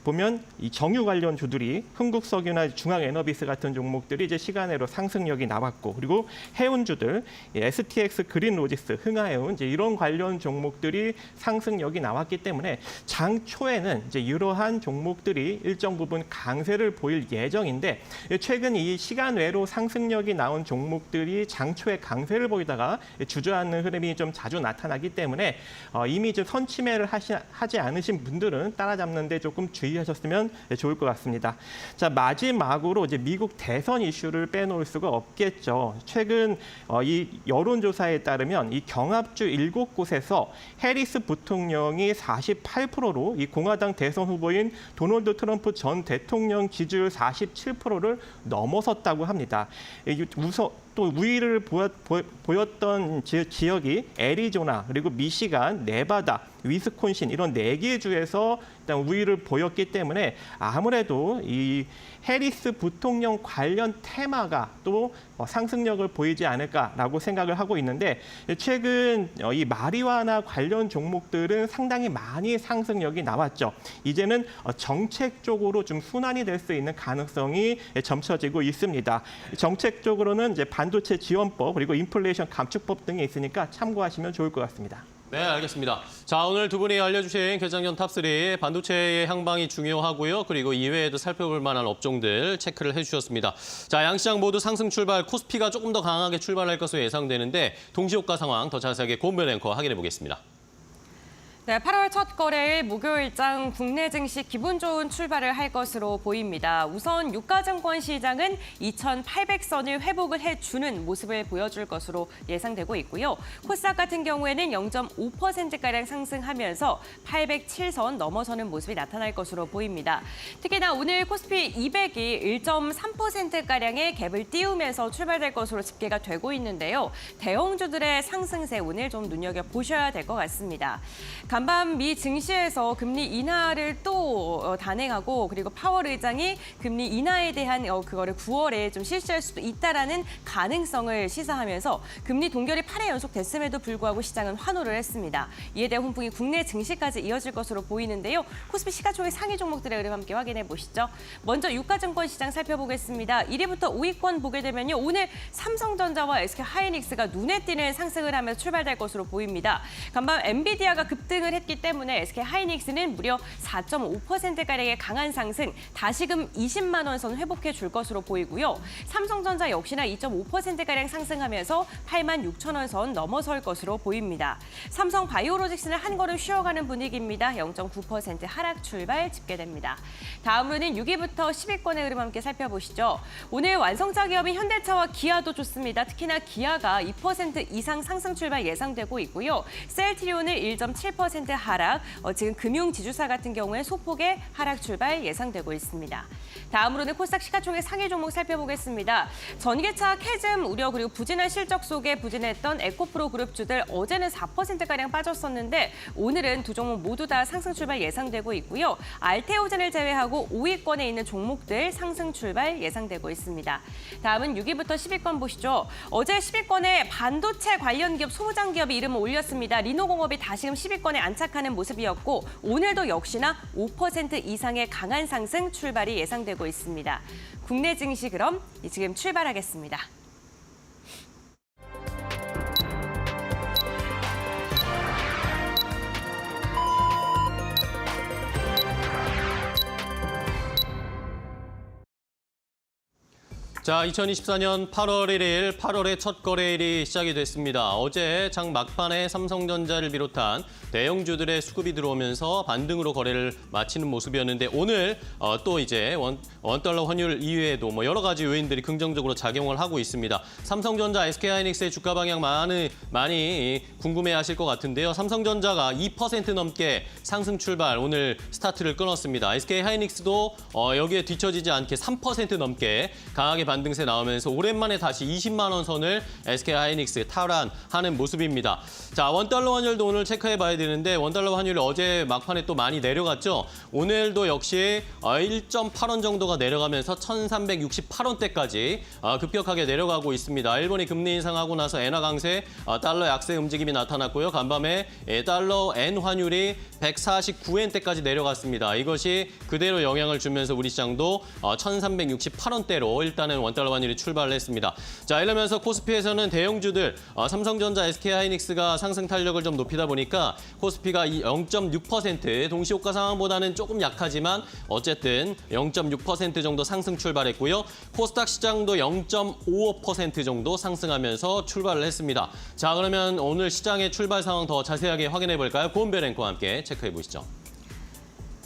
보면 이 정유 관련 주들이 흥국석유나 중앙에너비스 같은 종목들이 이제 시간외로 상승력이 나왔고, 그리고 해운주들 STX 그린로지스, 흥하해운 이제 이런 관련 종목들이 상승력이 나왔기 때문에 장 초에는 이제 이러한 종목들이 일정 부분 강세를 보일 예정인데, 최근 이 시간외로 상승력이 나온 종목들이 장 초에 강세를 보이다가 주저앉는 흐름이 좀 자주 나타나기 때문에 이미 이제 선침해를 하지 않으신 분들은 따라잡는데 조금 주의하셨으면 좋을 것 같습니다. 자, 마지막으로 이제 미국 대선 이슈를 빼놓을 수가 없겠죠. 최근 이 여론조사에 따르면 이 경합주 7곳에서 해리스 부통령이 48%로 이 공화당 대선 후보인 도널드 트럼프 전 대통령 지지율 47%를 넘어섰다고 합니다. 또 우위를 보였던 지역이 애리조나, 그리고 미시간, 네바다, 위스콘신 이런 4개 주에서 일단 우위를 보였기 때문에 아무래도 이 해리스 부통령 관련 테마가 또 상승력을 보이지 않을까라고 생각을 하고 있는데, 최근 이 마리화나 관련 종목들은 상당히 많이 상승력이 나왔죠. 이제는 정책적으로 좀 순환이 될 수 있는 가능성이 점쳐지고 있습니다. 정책적으로는 이제 반도체 지원법, 그리고 인플레이션 감축법 등이 있으니까 참고하시면 좋을 것 같습니다. 네, 알겠습니다. 자, 오늘 두 분이 알려주신 결정전 탑3 반도체의 향방이 중요하고요. 그리고 이외에도 살펴볼 만한 업종들 체크를 해주셨습니다. 자, 양시장 모두 상승 출발, 코스피가 조금 더 강하게 출발할 것으로 예상되는데 동시효과 상황 더 자세하게 고은별 앵커 확인해 보겠습니다. 네, 8월 첫 거래일 목요일장 국내 증시 기분 좋은 출발을 할 것으로 보입니다. 우선 유가증권 시장은 2,800선을 회복을 해주는 모습을 보여줄 것으로 예상되고 있고요. 코스닥 같은 경우에는 0.5%가량 상승하면서 807선 넘어서는 모습이 나타날 것으로 보입니다. 특히나 오늘 코스피 200이 1.3%가량의 갭을 띄우면서 출발될 것으로 집계가 되고 있는데요. 대형주들의 상승세 오늘 좀 눈여겨보셔야 될 것 같습니다. 간밤 미 증시에서 금리 인하를 또 단행하고, 그리고 파월 의장이 금리 인하에 대한 그거를 9월에 좀 실시할 수도 있다라는 가능성을 시사하면서 금리 동결이 8회 연속됐음에도 불구하고 시장은 환호를 했습니다. 이에 대한 훈풍이 국내 증시까지 이어질 것으로 보이는데요. 코스피 시가총액 상위 종목들의 흐름 함께 확인해 보시죠. 먼저 유가증권 시장 살펴보겠습니다. 1위부터 5위권 보게 되면요. 오늘 삼성전자와 SK하이닉스가 눈에 띄는 상승을 하면서 출발될 것으로 보입니다. 간밤 엔비디아가 급등을 했기 때문에 SK하이닉스는 무려 4.5%가량의 강한 상승, 다시금 20만 원 선 회복해 줄 것으로 보이고요. 삼성전자 역시나 2.5%가량 상승하면서 8만 6천 원 선 넘어설 것으로 보입니다. 삼성바이오로직스는 한 걸음 쉬어가는 분위기입니다. 0.9% 하락 출발 집계됩니다. 다음으로는 6위부터 10위권의 흐름 함께 살펴보시죠. 오늘 완성차 기업인 현대차와 기아도 좋습니다. 특히나 기아가 2% 이상 상승 출발 예상되고 있고요. 셀트리온은 1.7% 하락, 지금 금융지주사 같은 경우에 소폭의 하락 출발 예상되고 있습니다. 다음으로는 코스닥 시가총액 상위 종목 살펴보겠습니다. 전기차 캐즘 우려, 그리고 부진한 실적 속에 부진했던 에코프로 그룹주들 어제는 4%가량 빠졌었는데 오늘은 두 종목 모두 다 상승 출발 예상되고 있고요. 알테오젠을 제외하고 5위권에 있는 종목들 상승 출발 예상되고 있습니다. 다음은 6위부터 10위권 보시죠. 어제 10위권에 반도체 관련 기업, 소부장 기업이 이름을 올렸습니다. 리노공업이 다시금 10위권에 안착하는 모습이었고, 오늘도 역시나 5% 이상의 강한 상승 출발이 예상되고 있습니다. 국내 증시 그럼 지금 출발하겠습니다. 자, 2024년 8월 1일 8월의 첫 거래일이 시작이 됐습니다. 어제 장 막판에 삼성전자를 비롯한 대형주들의 수급이 들어오면서 반등으로 거래를 마치는 모습이었는데, 오늘 또 이제 원달러 환율 이외에도 뭐 여러 가지 요인들이 긍정적으로 작용을 하고 있습니다. 삼성전자, SK하이닉스의 주가 방향 많이 궁금해하실 것 같은데요. 삼성전자가 2% 넘게 상승 출발 오늘 스타트를 끊었습니다. SK하이닉스도 여기에 뒤처지지 않게 3% 넘게 강하게 반등세 나오면서 오랜만에 다시 20만 원 선을 SK하이닉스 탈환하는 모습입니다. 자, 원달러 환율도 오늘 체크해 봐야 되는데 원달러 환율이 어제 막판에 또 많이 내려갔죠. 오늘도 역시 1.8원 정도가 내려가면서 1,368원대까지 급격하게 내려가고 있습니다. 일본이 금리 인상하고 나서 엔화 강세, 달러 약세 움직임이 나타났고요. 간밤에 달러 엔 환율이 149엔대까지 내려갔습니다. 이것이 그대로 영향을 주면서 우리 시장도 1,368원대로 일단은 원달러 환율이 출발을 했습니다. 자, 이러면서 코스피에서는 대형주들 삼성전자, SK하이닉스가 상승 탄력을 좀 높이다 보니까 코스피가 0.6% 동시호가 상황보다는 조금 약하지만 어쨌든 0.6% 정도 상승 출발했고요. 코스닥 시장도 0.55% 정도 상승하면서 출발을 했습니다. 자, 그러면 오늘 시장의 출발 상황 더 자세하게 확인해 볼까요? 고은별 앵커와 함께 체크해 보시죠.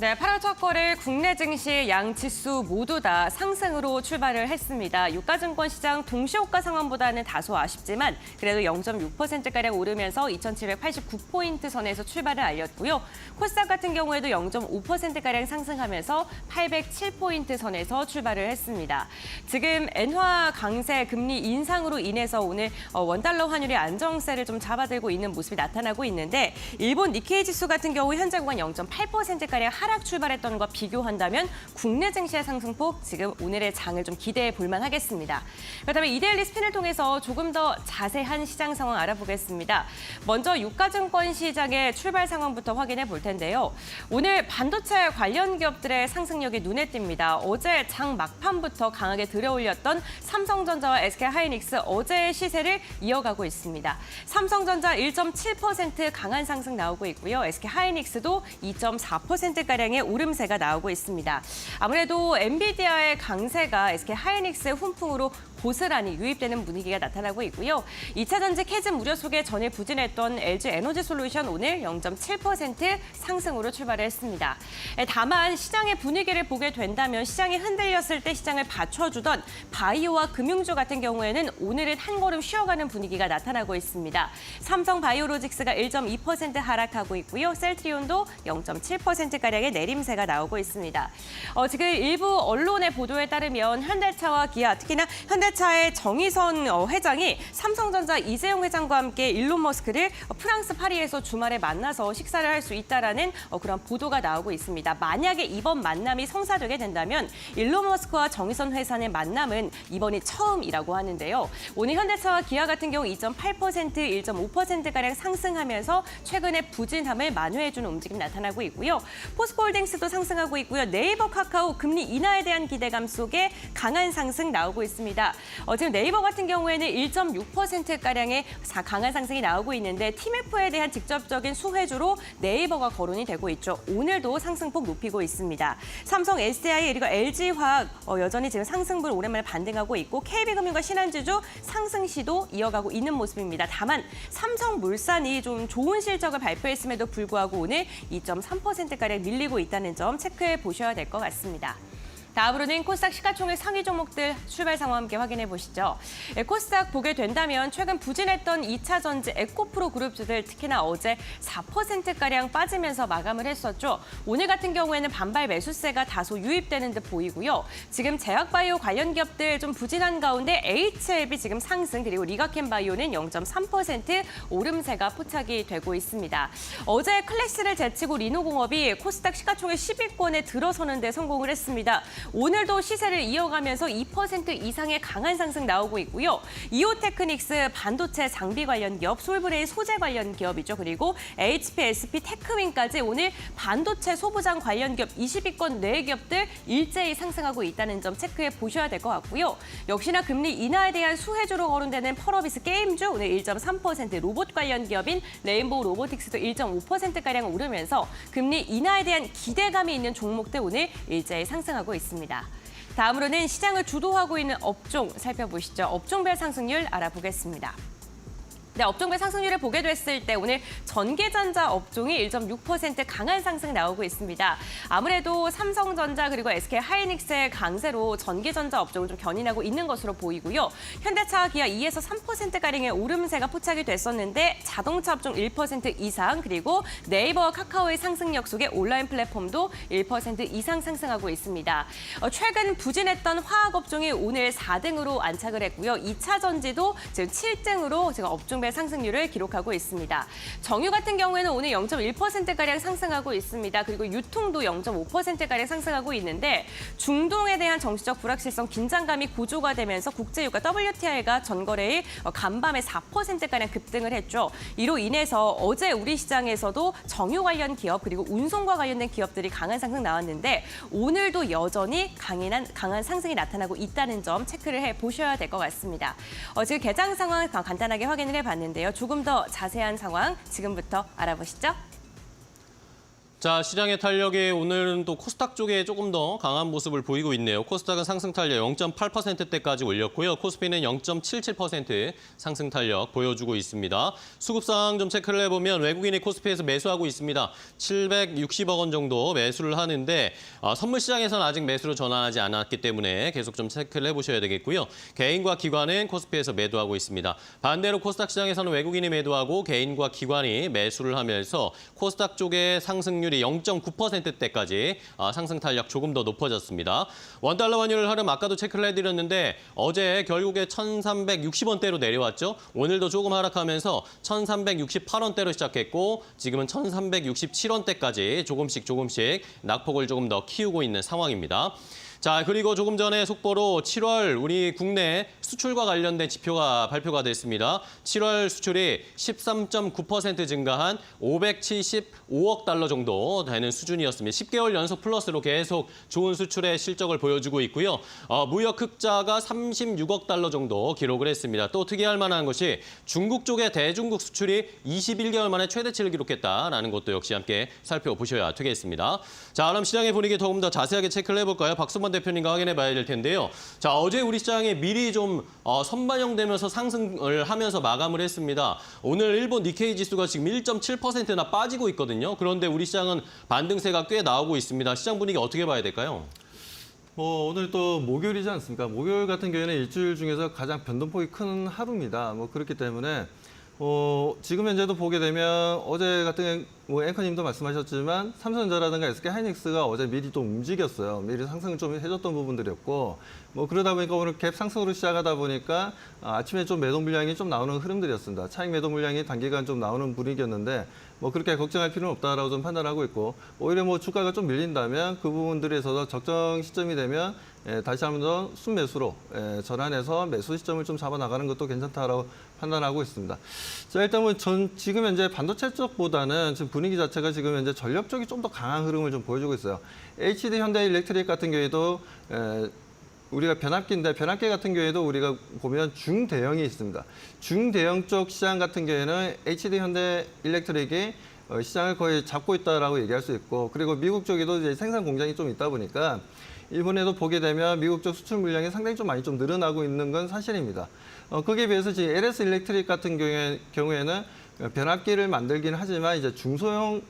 네, 8월 첫 거래일 국내 증시 양 지수 모두 다 상승으로 출발을 했습니다. 유가증권 시장 동시호가 상황보다는 다소 아쉽지만 그래도 0.6%가량 오르면서 2,789포인트 선에서 출발을 알렸고요. 코스닥 같은 경우에도 0.5%가량 상승하면서 807포인트 선에서 출발을 했습니다. 지금 엔화 강세 금리 인상으로 인해서 오늘 원달러 환율이 안정세를 좀 잡아들고 있는 모습이 나타나고 있는데 일본 니케이 지수 같은 경우 현재 구간 0.8%가량 하락 출발했던 것과 비교한다면 국내 증시의 상승폭 지금 오늘의 장을 좀 기대해 볼 만하겠습니다. 그렇다면 이데일리 스핀을 통해서 조금 더 자세한 시장 상황 알아보겠습니다. 먼저 유가증권 시장의 출발 상황부터 확인해 볼 텐데요. 오늘 반도체 관련 기업들의 상승력이 눈에 띕니다. 어제 장 막판부터 강하게 들어올렸던 삼성전자와 SK하이닉스 어제의 시세를 이어가고 있습니다. 삼성전자 1.7% 강한 상승 나오고 있고요. SK하이닉스도 2.4%가량의 오름세가 나오고 있습니다. 아무래도 엔비디아의 강세가 SK하이닉스의 훈풍으로 고스란히 유입되는 분위기가 나타나고 있고요. 2차 전지 캐즘 우려 속에 전일 부진했던 LG에너지솔루션 오늘 0.7% 상승으로 출발을 했습니다. 다만 시장의 분위기를 보게 된다면 시장이 흔들렸을 때 시장을 받쳐주던 바이오와 금융주 같은 경우에는 오늘은 한 걸음 쉬어가는 분위기가 나타나고 있습니다. 삼성 바이오로직스가 1.2% 하락하고 있고요. 셀트리온도 0.7%가량의 내림세가 나오고 있습니다. 지금 일부 언론의 보도에 따르면 현대차와 기아, 특히나 현대차의 정의선 회장이 삼성전자 이재용 회장과 함께 일론 머스크를 프랑스 파리에서 주말에 만나서 식사를 할 수 있다라는 그런 보도가 나오고 있습니다. 만약에 이번 만남이 성사되게 된다면 일론 머스크와 정의선 회장의 만남은 이번이 처음이라고 하는데요. 오늘 현대차와 기아 같은 경우 2.8%, 1.5%가량 상승하면서 최근에 부진함을 만회해주는 움직임이 나타나고 있고요. 포스코홀딩스도 상승하고 있고요. 네이버, 카카오 금리 인하에 대한 기대감 속에 강한 상승 나오고 있습니다. 지금 네이버 같은 경우에는 1.6%가량의 강한 상승이 나오고 있는데 TMF에 대한 직접적인 수혜주로 네이버가 거론이 되고 있죠. 오늘도 상승폭 높이고 있습니다. 삼성, SDI 그리고 LG화학 여전히 지금 상승분을 오랜만에 반등하고 있고 KB금융과 신한지주 상승 시도 이어가고 있는 모습입니다. 다만 삼성물산이 좀 좋은 실적을 발표했음에도 불구하고 오늘 2.3%가량 밀리고 있다는 점 체크해 보셔야 될 것 같습니다. 다음으로는 코스닥 시가총액 상위 종목들 출발 상황 함께 확인해 보시죠. 코스닥 보게 된다면 최근 부진했던 2차 전지 에코프로 그룹주들 특히나 어제 4%가량 빠지면서 마감을 했었죠. 오늘 같은 경우에는 반발 매수세가 다소 유입되는 듯 보이고요. 지금 제약바이오 관련 기업들 좀 부진한 가운데 HLB 지금 상승 그리고 리가켄바이오는 0.3% 오름세가 포착이 되고 있습니다. 어제 클래스를 제치고 리노공업이 코스닥 시가총액 10위권에 들어서는 데 성공을 했습니다. 오늘도 시세를 이어가면서 2% 이상의 강한 상승 나오고 있고요. 이오테크닉스 반도체 장비 관련 기업, 솔브레인 소재 관련 기업이죠. 그리고 HP, SP, 테크윈까지 오늘 반도체 소부장 관련 기업 20위권 4기업들 일제히 상승하고 있다는 점 체크해 보셔야 될 것 같고요. 역시나 금리 인하에 대한 수혜주로 거론되는 펄어비스 게임주 오늘 1.3% 로봇 관련 기업인 레인보우 로보틱스도 1.5%가량 오르면서 금리 인하에 대한 기대감이 있는 종목들 오늘 일제히 상승하고 있습니다. 다음으로는 시장을 주도하고 있는 업종 살펴보시죠. 업종별 상승률 알아보겠습니다. 네, 업종별 상승률을 보게 됐을 때 오늘 전기전자 업종이 1.6% 강한 상승 나오고 있습니다. 아무래도 삼성전자 그리고 SK하이닉스의 강세로 전기전자 업종을 좀 견인하고 있는 것으로 보이고요. 현대차, 기아 2에서 3%가량의 오름세가 포착이 됐었는데 자동차 업종 1% 이상 그리고 네이버와 카카오의 상승력 속에 온라인 플랫폼도 1% 이상 상승하고 있습니다. 최근 부진했던 화학 업종이 오늘 4등으로 안착을 했고요. 2차 전지도 지금 7등으로 지금 업종별 상승률을 기록하고 있습니다. 정유 같은 경우에는 오늘 0.1%가량 상승하고 있습니다. 그리고 유통도 0.5%가량 상승하고 있는데 중동에 대한 정치적 불확실성, 긴장감이 고조가 되면서 국제유가 WTI가 전거래일 간밤에 4%가량 급등을 했죠. 이로 인해서 어제 우리 시장에서도 정유 관련 기업 그리고 운송과 관련된 기업들이 강한 상승 나왔는데 오늘도 여전히 강한 상승이 나타나고 있다는 점 체크를 해보셔야 될 것 같습니다. 지금 개장 상황 간단하게 확인을 해봤는데요. 조금 더 자세한 상황 지금부터 알아보시죠. 자, 시장의 탄력이 오늘은 또 코스닥 쪽에 조금 더 강한 모습을 보이고 있네요. 코스닥은 상승 탄력 0.8%대까지 올렸고요. 코스피는 0.77% 상승 탄력 보여주고 있습니다. 수급상 좀 체크를 해보면 외국인이 코스피에서 매수하고 있습니다. 760억 원 정도 매수를 하는데 선물 시장에서는 아직 매수로 전환하지 않았기 때문에 계속 좀 체크를 해보셔야 되겠고요. 개인과 기관은 코스피에서 매도하고 있습니다. 반대로 코스닥 시장에서는 외국인이 매도하고 개인과 기관이 매수를 하면서 코스닥 쪽의 상승률 0.9%대까지 상승 탄력 조금 더 높아졌습니다. 원달러 환율 흐름 아까도 체크를 해드렸는데 어제 결국에 1,360원대로 내려왔죠. 오늘도 조금 하락하면서 1,368원대로 시작했고 지금은 1,367원대까지 조금씩 낙폭을 조금 더 키우고 있는 상황입니다. 자, 그리고 조금 전에 속보로 7월 우리 국내 수출과 관련된 지표가 발표가 됐습니다. 7월 수출이 13.9% 증가한 575억 달러 정도 되는 수준이었습니다. 10개월 연속 플러스로 계속 좋은 수출의 실적을 보여주고 있고요. 무역 흑자가 36억 달러 정도 기록을 했습니다. 또 특이할 만한 것이 중국 쪽의 대중국 수출이 21개월 만에 최대치를 기록했다라는 것도 역시 함께 살펴보셔야 되겠습니다. 자, 그럼 시장의 분위기 조금 더 자세하게 체크를 해볼까요? 박수만 대표님과 확인해 봐야 될 텐데요. 자, 어제 우리 시장이 미리 좀 선반영되면서 상승을 하면서 마감을 했습니다. 오늘 일본 니케이 지수가 지금 1.7%나 빠지고 있거든요. 그런데 우리 시장은 반등세가 꽤 나오고 있습니다. 시장 분위기 어떻게 봐야 될까요? 오늘 또 목요일이지 않습니까? 목요일 같은 경우에는 일주일 중에서 가장 변동폭이 큰 하루입니다. 그렇기 때문에 지금 현재도 보게 되면 어제 같은 앵커님도 말씀하셨지만 삼성전자라든가 SK하이닉스가 어제 미리 좀 움직였어요. 미리 상승을 좀 해줬던 부분들이었고 그러다 보니까 오늘 갭 상승으로 시작하다 보니까 아침에 좀 매도 물량이 좀 나오는 흐름들이었습니다. 차익 매도 물량이 단기간 좀 나오는 분위기였는데 그렇게 걱정할 필요는 없다라고 좀 판단하고 있고 오히려 주가가 좀 밀린다면 그 부분들에서 적정 시점이 되면 다시 한번 더 순매수로 전환해서 매수 시점을 좀 잡아나가는 것도 괜찮다라고 판단하고 있습니다. 자, 일단 지금 현재 반도체 쪽보다는 지금 분위기 자체가 지금 현재 전력 쪽이 좀 더 강한 흐름을 좀 보여주고 있어요. HD 현대일렉트릭 같은 경우에도 우리가 변압기인데 변압기 같은 경우에도 우리가 보면 중대형이 있습니다. 중대형 쪽 시장 같은 경우에는 HD 현대일렉트릭이 시장을 거의 잡고 있다라고 얘기할 수 있고 그리고 미국 쪽에도 이제 생산 공장이 좀 있다 보니까 일본에도 보게 되면 미국 쪽 수출 물량이 상당히 좀 많이 좀 늘어나고 있는 건 사실입니다. 거기에 비해서 지금 LS 일렉트릭 같은 경우에는 변압기를 만들긴 하지만 이제 중소형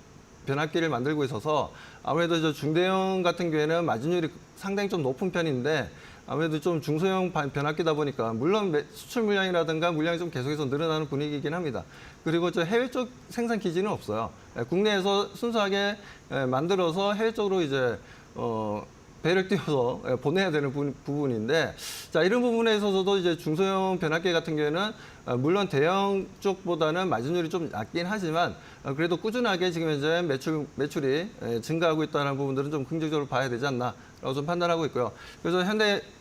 변압기를 만들고 있어서 아무래도 저 중대형 같은 경우에는 마진율이 상당히 좀 높은 편인데 아무래도 좀 중소형 변압기다 보니까 물론 수출 물량이라든가 물량이 좀 계속해서 늘어나는 분위기이긴 합니다. 그리고 저 해외 쪽 생산 기지는 없어요. 국내에서 순수하게 만들어서 해외 쪽으로 이제 배를 띄워서 보내야 되는 부분인데 자 이런 부분에 있어서도 이제 중소형 변압기 같은 경우에는 물론 대형 쪽보다는 마진율이 좀 낮긴 하지만 그래도 꾸준하게 지금 현재 매출이 증가하고 있다는 부분들은 좀 긍정적으로 봐야 되지 않나라고 좀 판단하고 있고요. 그래서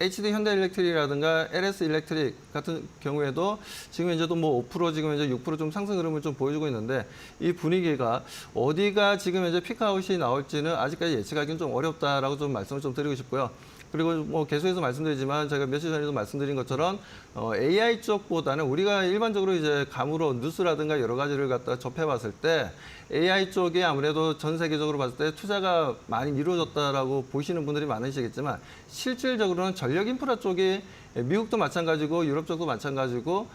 HD 현대일렉트릭이라든가 LS 일렉트릭 같은 경우에도 지금 현재도 5% 지금 현재 6% 좀 상승 흐름을 좀 보여주고 있는데 이 분위기가 어디가 지금 현재 피크아웃이 나올지는 아직까지 예측하기는 좀 어렵다라고 좀 말씀을 좀 드리고 싶고요. 그리고 계속해서 말씀드리지만 제가 며칠 전에도 말씀드린 것처럼 AI 쪽보다는 우리가 일반적으로 이제 감으로 뉴스라든가 여러 가지를 갖다 접해봤을 때 AI 쪽이 아무래도 전 세계적으로 봤을 때 투자가 많이 이루어졌다라고 보시는 분들이 많으시겠지만 실질적으로는 전력 인프라 쪽이 미국도 마찬가지고 유럽 쪽도 마찬가지고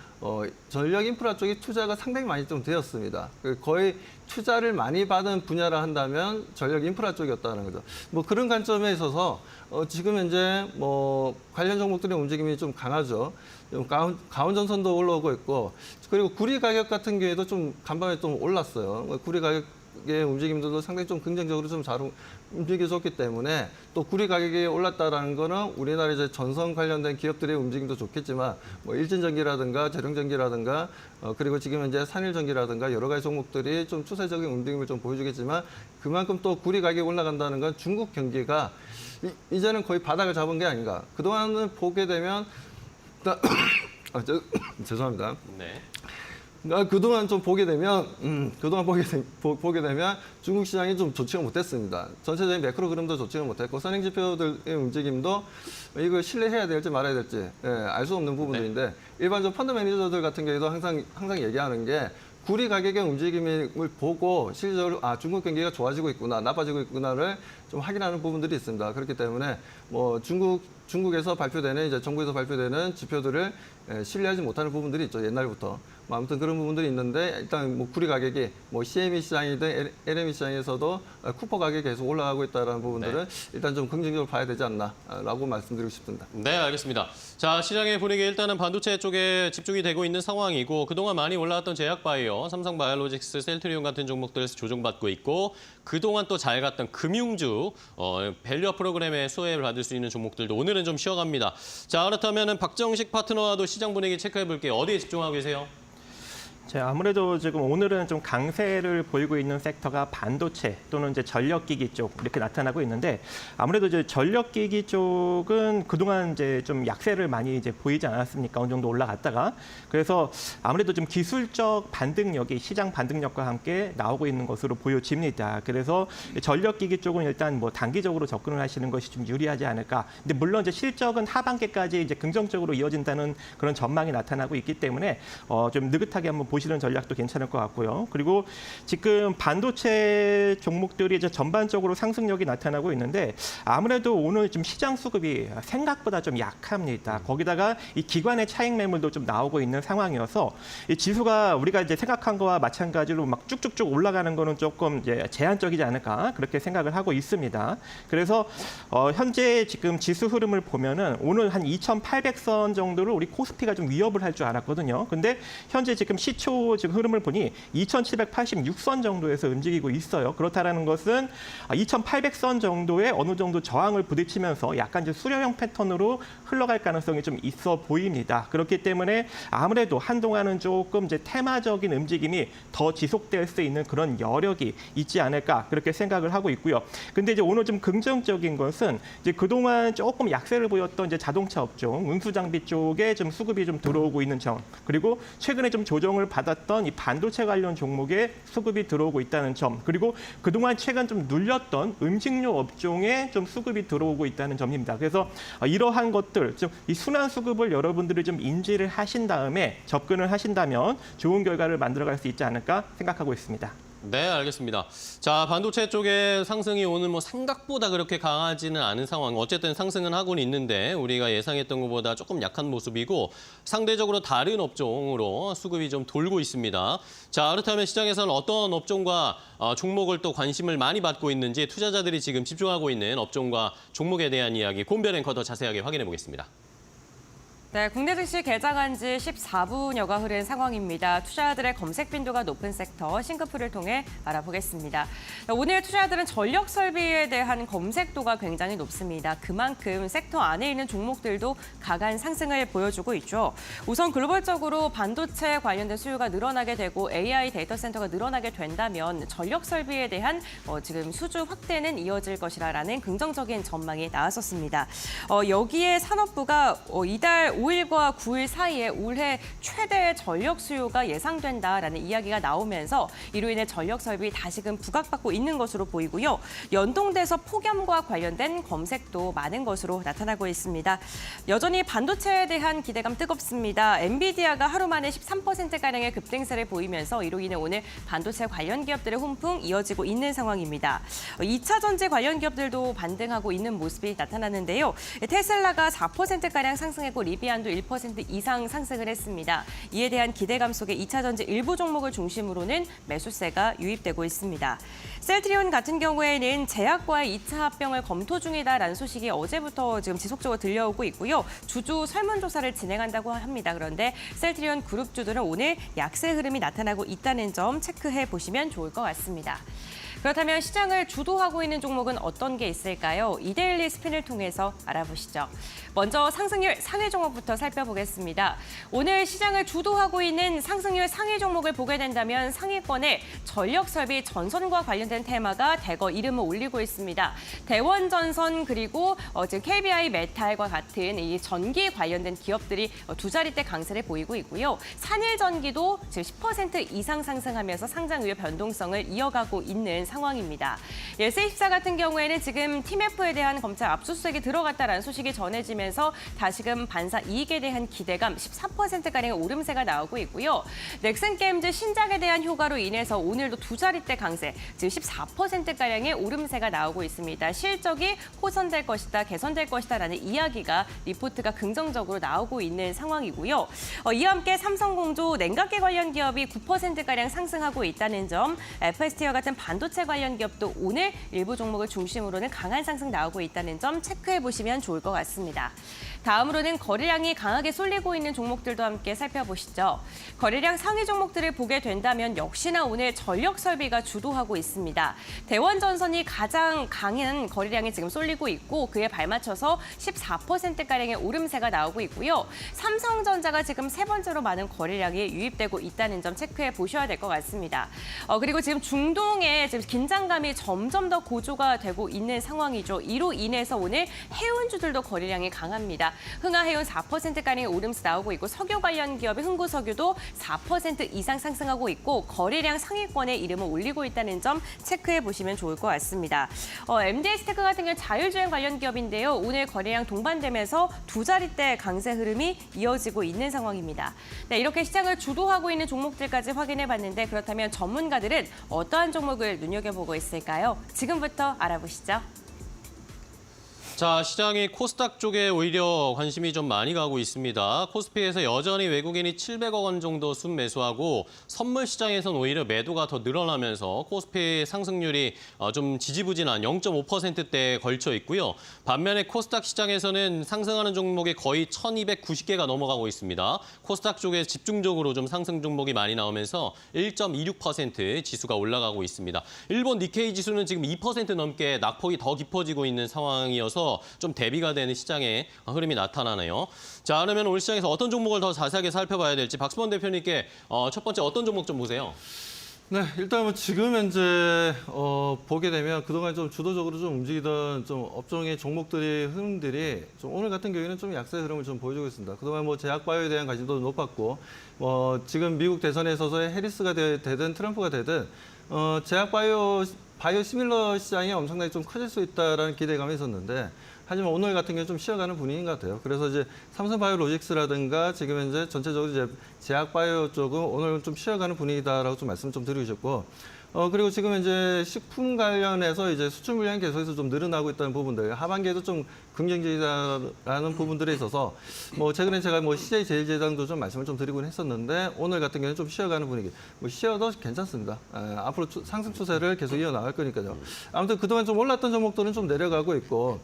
전력 인프라 쪽에 투자가 상당히 많이 좀 되었습니다. 거의 투자를 많이 받은 분야라 한다면 전력 인프라 쪽이었다는 거죠. 뭐 그런 관점에 있어서 지금 현재 뭐 관련 종목들의 움직임이 좀 강하죠. 가온전선도 올라오고 있고, 그리고 구리 가격 같은 경우에도 좀 간밤에 좀 올랐어요. 구리 가격의 움직임들도 상당히 좀 긍정적으로 좀 잘 움직여줬기 때문에, 또 구리 가격이 올랐다라는 거는 우리나라 이제 전선 관련된 기업들의 움직임도 좋겠지만, 뭐 일진전기라든가 재룡전기라든가 그리고 지금 현재 산일전기라든가 여러 가지 종목들이 좀 추세적인 움직임을 좀 보여주겠지만, 그만큼 또 구리 가격이 올라간다는 건 중국 경기가 이제는 거의 바닥을 잡은 게 아닌가. 그동안은 보게 되면 죄송합니다. 네. 그동안 좀 보게 되면 보게 되면 중국 시장이 좀 좋지가 못했습니다. 전체적인 매크로 그림도 좋지가 못했고, 선행 지표들의 움직임도 이걸 신뢰해야 될지 말아야 될지 알 수 없는 부분들인데, 일반적 펀드 매니저들 같은 경우에도 항상 얘기하는 게, 구리 가격의 움직임을 보고 실질적으로 중국 경기가 좋아지고 있구나, 나빠지고 있구나를 좀 확인하는 부분들이 있습니다. 그렇기 때문에 뭐 중국에서 발표되는, 이제 정부에서 발표되는 지표들을 신뢰하지 못하는 부분들이 있죠, 옛날부터. 뭐 아무튼 그런 부분들이 있는데, 일단 뭐 구리 가격이 뭐 CME 시장이든 LME 시장에서도 쿠퍼 가격이 계속 올라가고 있다는 부분들은 일단 좀 긍정적으로 봐야 되지 않나라고 말씀드리고 싶습니다. 네, 알겠습니다. 자, 시장의 분위기 일단은 반도체 쪽에 집중이 되고 있는 상황이고, 그동안 많이 올라왔던 제약바이오, 삼성바이오로직스, 셀트리온 같은 종목들에서 조정받고 있고, 그동안 또 잘 갔던 금융주, 밸류업 프로그램에 수혜를 받을 수 있는 종목들도 오늘은 좀 쉬어갑니다. 자, 그렇다면 박정식 파트너와도 시장 분위기 체크해 볼게요. 어디에 집중하고 계세요? 아무래도 지금 오늘은 좀 강세를 보이고 있는 섹터가 반도체 또는 이제 전력기기 쪽 이렇게 나타나고 있는데, 아무래도 이제 전력기기 쪽은 그동안 이제 좀 약세를 많이 이제 보이지 않았습니까? 어느 정도 올라갔다가. 그래서 아무래도 좀 기술적 반등력이 시장 반등력과 함께 나오고 있는 것으로 보여집니다. 그래서 전력기기 쪽은 일단 뭐 단기적으로 접근을 하시는 것이 좀 유리하지 않을까. 근데 물론 이제 실적은 하반기까지 이제 긍정적으로 이어진다는 그런 전망이 나타나고 있기 때문에 좀 느긋하게 한번 보시는 전략도 괜찮을 것 같고요. 그리고 지금 반도체 종목들이 이제 전반적으로 상승력이 나타나고 있는데, 아무래도 오늘 좀 시장 수급이 생각보다 좀 약합니다. 거기다가 이 기관의 차익 매물도 좀 나오고 있는 상황이어서 이 지수가 우리가 이제 생각한 거와 마찬가지로 막 쭉쭉쭉 올라가는 거는 조금 이제 제한적이지 않을까, 그렇게 생각을 하고 있습니다. 그래서 현재 지금 지수 흐름을 보면은 오늘 한 2,800선 정도를 우리 코스피가 좀 위협을 할 줄 알았거든요. 근데 현재 지금 시초 지금 흐름을 보니 2,786선 정도에서 움직이고 있어요. 그렇다라는 것은 2,800선 정도의 어느 정도 저항을 부딪히면서 약간 이제 수렴형 패턴으로 흘러갈 가능성이 좀 있어 보입니다. 그렇기 때문에 아무래도 한동안은 조금 이제 테마적인 움직임이 더 지속될 수 있는 그런 여력이 있지 않을까, 그렇게 생각을 하고 있고요. 근데 이제 오늘 좀 긍정적인 것은 이제 그동안 조금 약세를 보였던 이제 자동차 업종, 운수 장비 쪽에 좀 수급이 좀 들어오고 있는 점, 그리고 최근에 좀 조정을 받았던 이 반도체 관련 종목에 수급이 들어오고 있다는 점, 그리고 그동안 최근 좀 눌렸던 음식료 업종에 좀 수급이 들어오고 있다는 점입니다. 그래서 이러한 것들, 좀 이 순환 수급을 여러분들이 좀 인지를 하신 다음에 접근을 하신다면 좋은 결과를 만들어갈 수 있지 않을까 생각하고 있습니다. 네, 알겠습니다. 자, 반도체 쪽에 상승이 오늘 뭐 생각보다 그렇게 강하지는 않은 상황. 어쨌든 상승은 하고는 있는데 우리가 예상했던 것보다 조금 약한 모습이고, 상대적으로 다른 업종으로 수급이 좀 돌고 있습니다. 자, 그렇다면 시장에서는 어떤 업종과 종목을 또 관심을 많이 받고 있는지, 투자자들이 지금 집중하고 있는 업종과 종목에 대한 이야기 곰별 앵커 더 자세하게 확인해 보겠습니다. 네, 국내 증시 개장한 지 14분여가 흐른 상황입니다. 투자자들의 검색 빈도가 높은 섹터 싱크풀을 통해 알아보겠습니다. 오늘 투자자들은 전력 설비에 대한 검색도가 굉장히 높습니다. 그만큼 섹터 안에 있는 종목들도 강한 상승을 보여주고 있죠. 우선 글로벌적으로 반도체 관련된 수요가 늘어나게 되고 AI 데이터 센터가 늘어나게 된다면 전력 설비에 대한 지금 수주 확대는 이어질 것이라는 긍정적인 전망이 나왔었습니다. 여기에 산업부가 이달 5일과 9일 사이에 올해 최대 전력 수요가 예상된다라는 이야기가 나오면서 이로 인해 전력 설비 다시금 부각받고 있는 것으로 보이고요. 연동돼서 폭염과 관련된 검색도 많은 것으로 나타나고 있습니다. 여전히 반도체에 대한 기대감 뜨겁습니다. 엔비디아가 하루 만에 13%가량의 급등세를 보이면서 이로 인해 오늘 반도체 관련 기업들의 훈풍 이어지고 있는 상황입니다. 2차 전지 관련 기업들도 반등하고 있는 모습이 나타나는데요. 테슬라가 4%가량 상승했고 리비안도 1% 이상 상승을 했습니다. 이에 대한 기대감 속에 2차 전지 일부 종목을 중심으로는 매수세가 유입되고 있습니다. 셀트리온 같은 경우에는 제약과의 2차 합병을 검토 중이다라는 소식이 어제부터 지금 지속적으로 들려오고 있고요. 주주 설문조사를 진행한다고 합니다. 그런데 셀트리온 그룹주들은 오늘 약세 흐름이 나타나고 있다는 점 체크해 보시면 좋을 것 같습니다. 그렇다면 시장을 주도하고 있는 종목은 어떤 게 있을까요? 이데일리 스핀을 통해서 알아보시죠. 먼저 상승률 상위 종목부터 살펴보겠습니다. 오늘 시장을 주도하고 있는 상승률 상위 종목을 보게 된다면 상위권에 전력 설비 전선과 관련된 테마가 대거 이름을 올리고 있습니다. 대원전선 그리고 지금 KBI 메탈과 같은 이 전기 관련된 기업들이 두 자릿대 강세를 보이고 있고요. 산일전기도 지금 10% 이상 상승하면서 상장 이후 변동성을 이어가고 있는 상황입니다. SH사 같은 경우에는 지금 TMF에 대한 검찰 압수수색이 들어갔다라는 소식이 전해지면서 다시금 반사 이익에 대한 기대감 14%가량의 오름세가 나오고 있고요. 넥슨게임즈 신작에 대한 효과로 인해서 오늘도 두 자릿대 강세, 즉 14%가량의 오름세가 나오고 있습니다. 실적이 호선될 것이다, 개선될 것이다라는 이야기가 리포트가 긍정적으로 나오고 있는 상황이고요. 이와 함께 삼성공조 냉각기 관련 기업이 9%가량 상승하고 있다는 점, FST와 같은 반도체 관련 기업도 오늘 일부 종목을 중심으로는 강한 상승 나오고 있다는 점 체크해 보시면 좋을 것 같습니다. 다음으로는 거래량이 강하게 쏠리고 있는 종목들도 함께 살펴보시죠. 거래량 상위 종목들을 보게 된다면 역시나 오늘 전력 설비가 주도하고 있습니다. 대원전선이 가장 강한 거래량이 지금 쏠리고 있고 그에 발맞춰서 14%가량의 오름세가 나오고 있고요. 삼성전자가 지금 세 번째로 많은 거래량이 유입되고 있다는 점 체크해 보셔야 될 것 같습니다. 그리고 지금 중동에 지금 긴장감이 점점 더 고조가 되고 있는 상황이죠. 이로 인해서 오늘 해운주들도 거래량이 강합니다. 흥하해운 4%가량의 오름세 나오고 있고 석유 관련 기업의 흥구석유도 4% 이상 상승하고 있고 거래량 상위권에 이름을 올리고 있다는 점 체크해 보시면 좋을 것 같습니다. MD스테크 같은 경우는 자율주행 관련 기업인데요. 오늘 거래량 동반되면서 두 자릿대 강세 흐름이 이어지고 있는 상황입니다. 네, 이렇게 시장을 주도하고 있는 종목들까지 확인해 봤는데 그렇다면 전문가들은 어떠한 종목을 눈여겨보고 있을까요? 지금부터 알아보시죠. 자, 시장이 코스닥 쪽에 오히려 관심이 좀 많이 가고 있습니다. 코스피에서 여전히 외국인이 700억 원 정도 순매수하고 선물 시장에서는 오히려 매도가 더 늘어나면서 코스피 상승률이 좀 지지부진한 0.5%대에 걸쳐 있고요. 반면에 코스닥 시장에서는 상승하는 종목이 거의 1290개가 넘어가고 있습니다. 코스닥 쪽에 집중적으로 좀 상승 종목이 많이 나오면서 1.26% 지수가 올라가고 있습니다. 일본 니케이 지수는 지금 2% 넘게 낙폭이 더 깊어지고 있는 상황이어서 좀 대비가 되는 시장의 흐름이 나타나네요. 자, 그러면 올 시장에서 어떤 종목을 더 자세하게 살펴봐야 될지 박수범 대표님께 첫 번째 어떤 종목 좀 보세요? 네, 일단 뭐 지금 현재 보게 되면 그동안 좀 주도적으로 좀 움직이던 좀 업종의 종목들의 흐름들이 좀 오늘 같은 경우에는 좀 약세 흐름을 좀 보여주고 있습니다. 그동안 뭐 제약바이오에 대한 관심도 높았고 지금 미국 대선에 있어서의 해리스가 되든 트럼프가 되든 바이오시밀러 시장이 엄청나게 좀 커질 수 있다라는 기대감이 있었는데 하지만 오늘 같은 경우는 좀 쉬어가는 분위기인 것 같아요. 그래서 이제 삼성바이오로직스라든가 지금 현재 전체적으로 이제 제약바이오 쪽은 오늘 좀 쉬어가는 분위기다라고 좀 말씀 좀 드리고 싶고 그리고 지금 이제 식품 관련해서 이제 수출 물량이 계속해서 좀 늘어나고 있다는 부분들, 하반기에도 좀 긍정적이다라는 부분들에 있어서 최근에 제가 CJ 제일제당도 좀 말씀을 좀 드리곤 했었는데 오늘 같은 경우는 좀 쉬어가는 분위기. 쉬어도 괜찮습니다. 앞으로 상승 추세를 계속 이어나갈 거니까요. 아무튼 그동안 좀 올랐던 종목들은 좀 내려가고 있고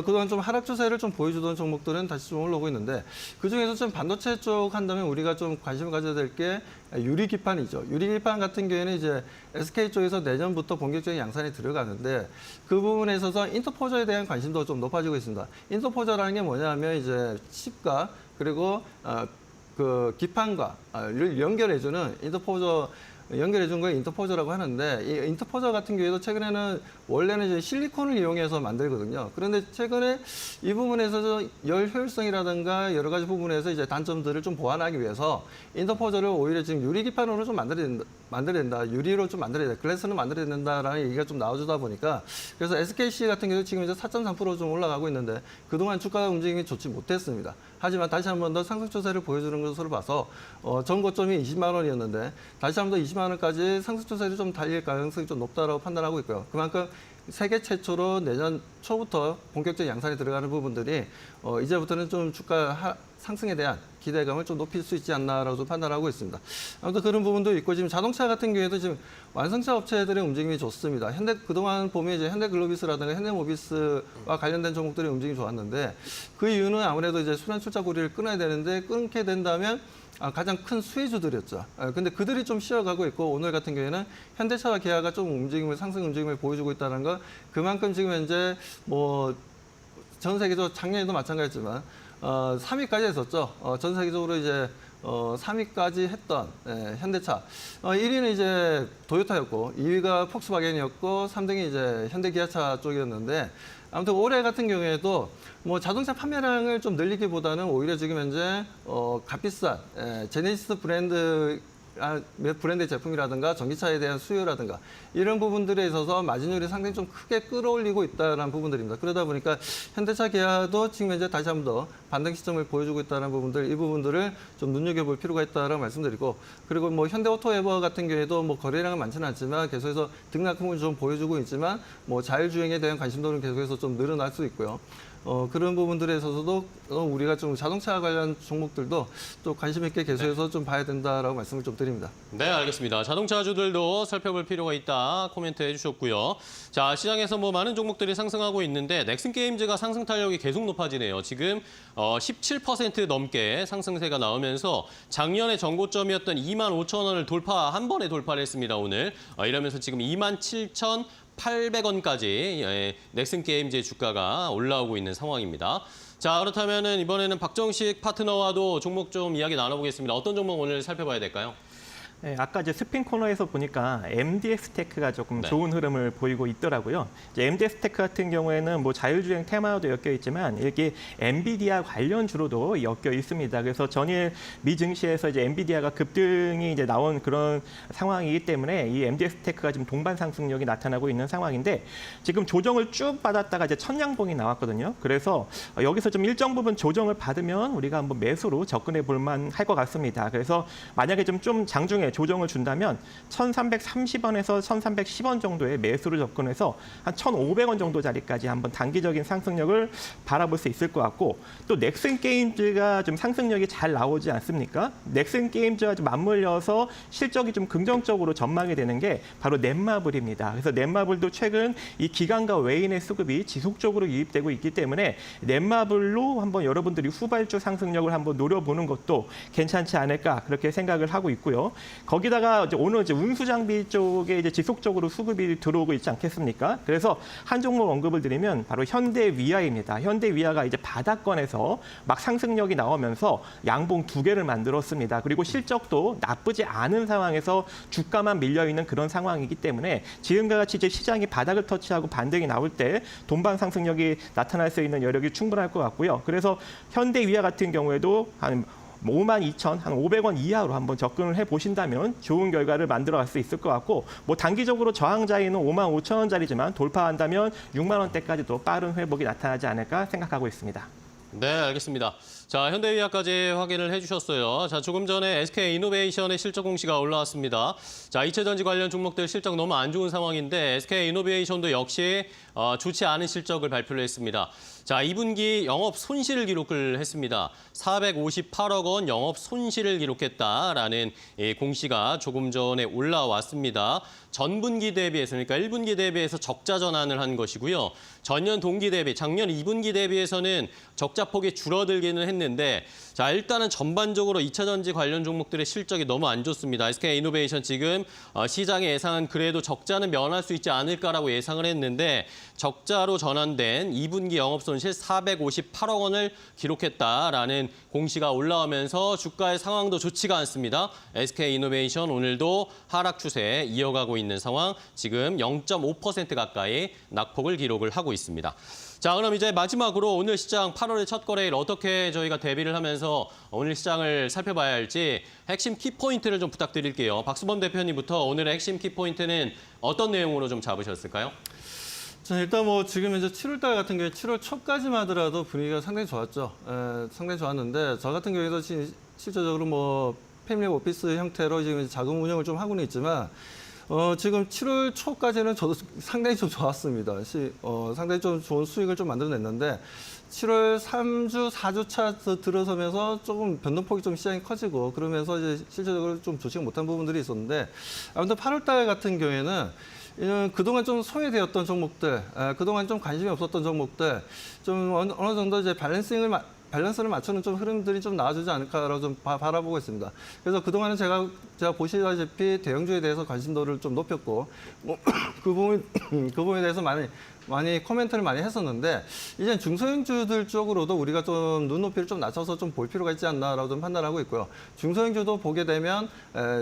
그동안 좀 하락 추세를 좀 보여주던 종목들은 다시 좀 올라오고 있는데 그중에서 좀 반도체 쪽 한다면 우리가 좀 관심을 가져야 될 게 유리기판이죠. 유리기판 같은 경우에는 이제 SK 쪽에서 내년부터 본격적인 양산이 들어가는데 그 부분에 있어서 인터포저에 대한 관심도 좀 높아지고 있습니다. 인터포저라는 게 뭐냐면 이제 칩과 그리고 그 기판과 를 연결해주는 인터포저 연결해 준 걸 인터포저라고 하는데 이 인터포저 같은 경우에도 최근에는 원래는 이제 실리콘을 이용해서 만들거든요. 그런데 최근에 이 부분에서 열 효율성이라든가 여러 가지 부분에서 이제 단점들을 좀 보완하기 위해서 인터포저를 오히려 지금 유리 기판으로 좀 만들어야 된다. 유리로 좀 만들어야 된다. 글래스는 만들어야 된다라는 얘기가 좀 나와주다 보니까 그래서 SKC 같은 경우 지금 이제 4.3% 좀 올라가고 있는데 그동안 주가 움직임이 좋지 못했습니다. 하지만 다시 한 번 더 상승 추세를 보여주는 것으로 봐서 전 고점이 20만 원이었는데 다시 한 번 더 20만 원까지 상승 추세를 좀 달릴 가능성이 좀 높다라고 판단하고 있고요. 그만큼 세계 최초로 내년 초부터 본격적인 양산에 들어가는 부분들이 이제부터는 좀 주가 상승에 대한 기대감을 좀 높일 수 있지 않나라고 판단하고 있습니다. 아무튼 그런 부분도 있고 지금 자동차 같은 경우에도 지금 완성차 업체들의 움직임이 좋습니다. 그동안 보면 이제 현대글로비스라든가 현대모비스와 관련된 종목들의 움직임이 좋았는데 그 이유는 아무래도 이제 수련 출자 고리를 끊어야 되는데 끊게 된다면 가장 큰 수혜주들이었죠. 근데 그들이 좀 쉬어가고 있고 오늘 같은 경우에는 현대차와 기아가 좀 상승 움직임을 보여주고 있다는 거 그만큼 지금 현재 뭐 전 세계적으로 작년에도 마찬가지지만 3위까지 했었죠. 전 세계적으로 이제 3위까지 했던 현대차. 1위는 이제 도요타였고 2위가 폭스바겐이었고 3등이 이제 현대기아차 쪽이었는데 아무튼 올해 같은 경우에도 뭐 자동차 판매량을 좀 늘리기보다는 오히려 지금 현재 값비싼 제네시스 브랜드의 제품이라든가 전기차에 대한 수요라든가 이런 부분들에 있어서 마진율이 상당히 좀 크게 끌어올리고 있다는 부분들입니다. 그러다 보니까 현대차 기아도 지금 현재 다시 한 번 더 반등 시점을 보여주고 있다는 부분들, 이 부분들을 좀 눈여겨볼 필요가 있다라고 말씀드리고 그리고 뭐 현대오토에버 같은 경우에도 뭐 거래량은 많지는 않지만 계속해서 등락폭을 좀 보여주고 있지만 뭐 자율주행에 대한 관심도는 계속해서 좀 늘어날 수 있고요. 그런 부분들에 있어서도 우리가 좀 자동차 관련 종목들도 또 관심 있게 계속해서 좀 봐야 된다라고 말씀을 좀 드립니다. 네, 알겠습니다. 자동차주들도 살펴볼 필요가 있다 코멘트 해주셨고요. 자, 시장에서 뭐 많은 종목들이 상승하고 있는데 넥슨게임즈가 상승 탄력이 계속 높아지네요. 지금 17% 넘게 상승세가 나오면서 작년에 전고점이었던 25,000원을 한 번에 돌파를 했습니다. 오늘 이러면서 지금 27,800원까지 넥슨게임즈의 주가가 올라오고 있는 상황입니다. 자, 그렇다면 이번에는 박정식 파트너와도 종목 좀 이야기 나눠보겠습니다. 어떤 종목 오늘 살펴봐야 될까요? 네, 아까 이제 스핀 코너에서 보니까 MDX-테크가 조금 좋은 흐름을 보이고 있더라고요. 이제 MDX-테크 같은 경우에는 뭐 자율주행 테마도 엮여 있지만 이렇게 엔비디아 관련주로도 엮여 있습니다. 그래서 전일 미 증시에서 이제 엔비디아가 급등이 이제 나온 그런 상황이기 때문에 이 MDX-테크가 지금 동반 상승력이 나타나고 있는 상황인데 지금 조정을 쭉 받았다가 이제 천양봉이 나왔거든요. 그래서 여기서 좀 일정 부분 조정을 받으면 우리가 한번 매수로 접근해 볼 만할 것 같습니다. 그래서 만약에 좀 장중에 조정을 준다면 1,330원에서 1,310원 정도의 매수로 접근해서 한 1,500원 정도 자리까지 한번 단기적인 상승력을 바라볼 수 있을 것 같고 또 넥슨게임즈가 좀 상승력이 잘 나오지 않습니까? 넥슨게임즈와 좀 맞물려서 실적이 좀 긍정적으로 전망이 되는 게 바로 넷마블입니다. 그래서 넷마블도 최근 이 기관과 외인의 수급이 지속적으로 유입되고 있기 때문에 넷마블로 한번 여러분들이 후발주 상승력을 한번 노려보는 것도 괜찮지 않을까 그렇게 생각을 하고 있고요. 거기다가 오늘 운수 장비 쪽에 이제 지속적으로 수급이 들어오고 있지 않겠습니까? 그래서 한 종목 언급을 드리면 바로 현대위아입니다. 현대위아가 이제 바닥권에서 막 상승력이 나오면서 양봉 2개를 만들었습니다. 그리고 실적도 나쁘지 않은 상황에서 주가만 밀려 있는 그런 상황이기 때문에 지금과 같이 이제 시장이 바닥을 터치하고 반등이 나올 때 동반 상승력이 나타날 수 있는 여력이 충분할 것 같고요. 그래서 현대위아 같은 경우에도 한 52,000, 한 500원 이하로 한번 접근을 해보신다면 좋은 결과를 만들어갈 수 있을 것 같고 뭐 단기적으로 저항자리는 55,000원짜리지만 돌파한다면 6만 원대까지도 빠른 회복이 나타나지 않을까 생각하고 있습니다. 네, 알겠습니다. 자, 현대위아까지 확인을 해주셨어요. 자, 조금 전에 SK이노베이션의 실적 공시가 올라왔습니다. 자, 이체전지 관련 종목들 실적 너무 안 좋은 상황인데 SK이노베이션도 역시 좋지 않은 실적을 발표를 했습니다. 자, 2분기 영업 손실을 기록을 했습니다. 458억 원 영업 손실을 기록했다라는 공시가 조금 전에 올라왔습니다. 전분기 대비해서, 그러니까 1분기 대비해서 적자 전환을 한 것이고요. 전년 동기 대비, 작년 2분기 대비해서는 적자폭이 줄어들기는 했는데 했는데 자, 일단은 전반적으로 2차 전지 관련 종목들의 실적이 너무 안 좋습니다. SK이노베이션 지금 시장의 예상은 그래도 적자는 면할 수 있지 않을까라고 예상을 했는데 적자로 전환된 2분기 영업손실 458억 원을 기록했다라는 공시가 올라오면서 주가의 상황도 좋지가 않습니다. SK이노베이션 오늘도 하락 추세 이어가고 있는 상황, 지금 0.5% 가까이 낙폭을 기록을 하고 있습니다. 자, 그럼 이제 마지막으로 오늘 시장 8월의 첫 거래일 어떻게 저희가 대비를 하면서 오늘 시장을 살펴봐야 할지 핵심 키포인트를 좀 부탁드릴게요. 박수범 대표님부터 오늘의 핵심 키포인트는 어떤 내용으로 좀 잡으셨을까요? 자, 일단 뭐 지금 이제 7월 달 같은 경우에 7월 초까지만 하더라도 분위기가 상당히 좋았죠. 상당히 좋았는데 저 같은 경우에도 실질적으로 뭐 패밀리 오피스 형태로 지금 자금 운영을 좀 하고는 있지만 지금 7월 초까지는 저도 상당히 좀 좋았습니다. 상당히 좀 좋은 수익을 좀 만들어냈는데 7월 3주, 4주차 들어서면서 조금 변동폭이 좀 시장이 커지고 그러면서 이제 실질적으로 좀 좋지 못한 부분들이 있었는데 아무튼 8월 달 같은 경우에는 그동안 좀 소외되었던 종목들, 그동안 좀 관심이 없었던 종목들, 좀 어느 정도 이제 밸런스를 맞추는 좀 흐름들이 좀 나와주지 않을까라고 좀 바라보고 있습니다. 그래서 그동안은 제가 보시다시피 대형주에 대해서 관심도를 좀 높였고, 그 부분에 대해서 많이 코멘트를 많이 했었는데, 이제 중소형주들 쪽으로도 우리가 좀 눈높이를 좀 낮춰서 좀 볼 필요가 있지 않나라고 좀 판단하고 있고요. 중소형주도 보게 되면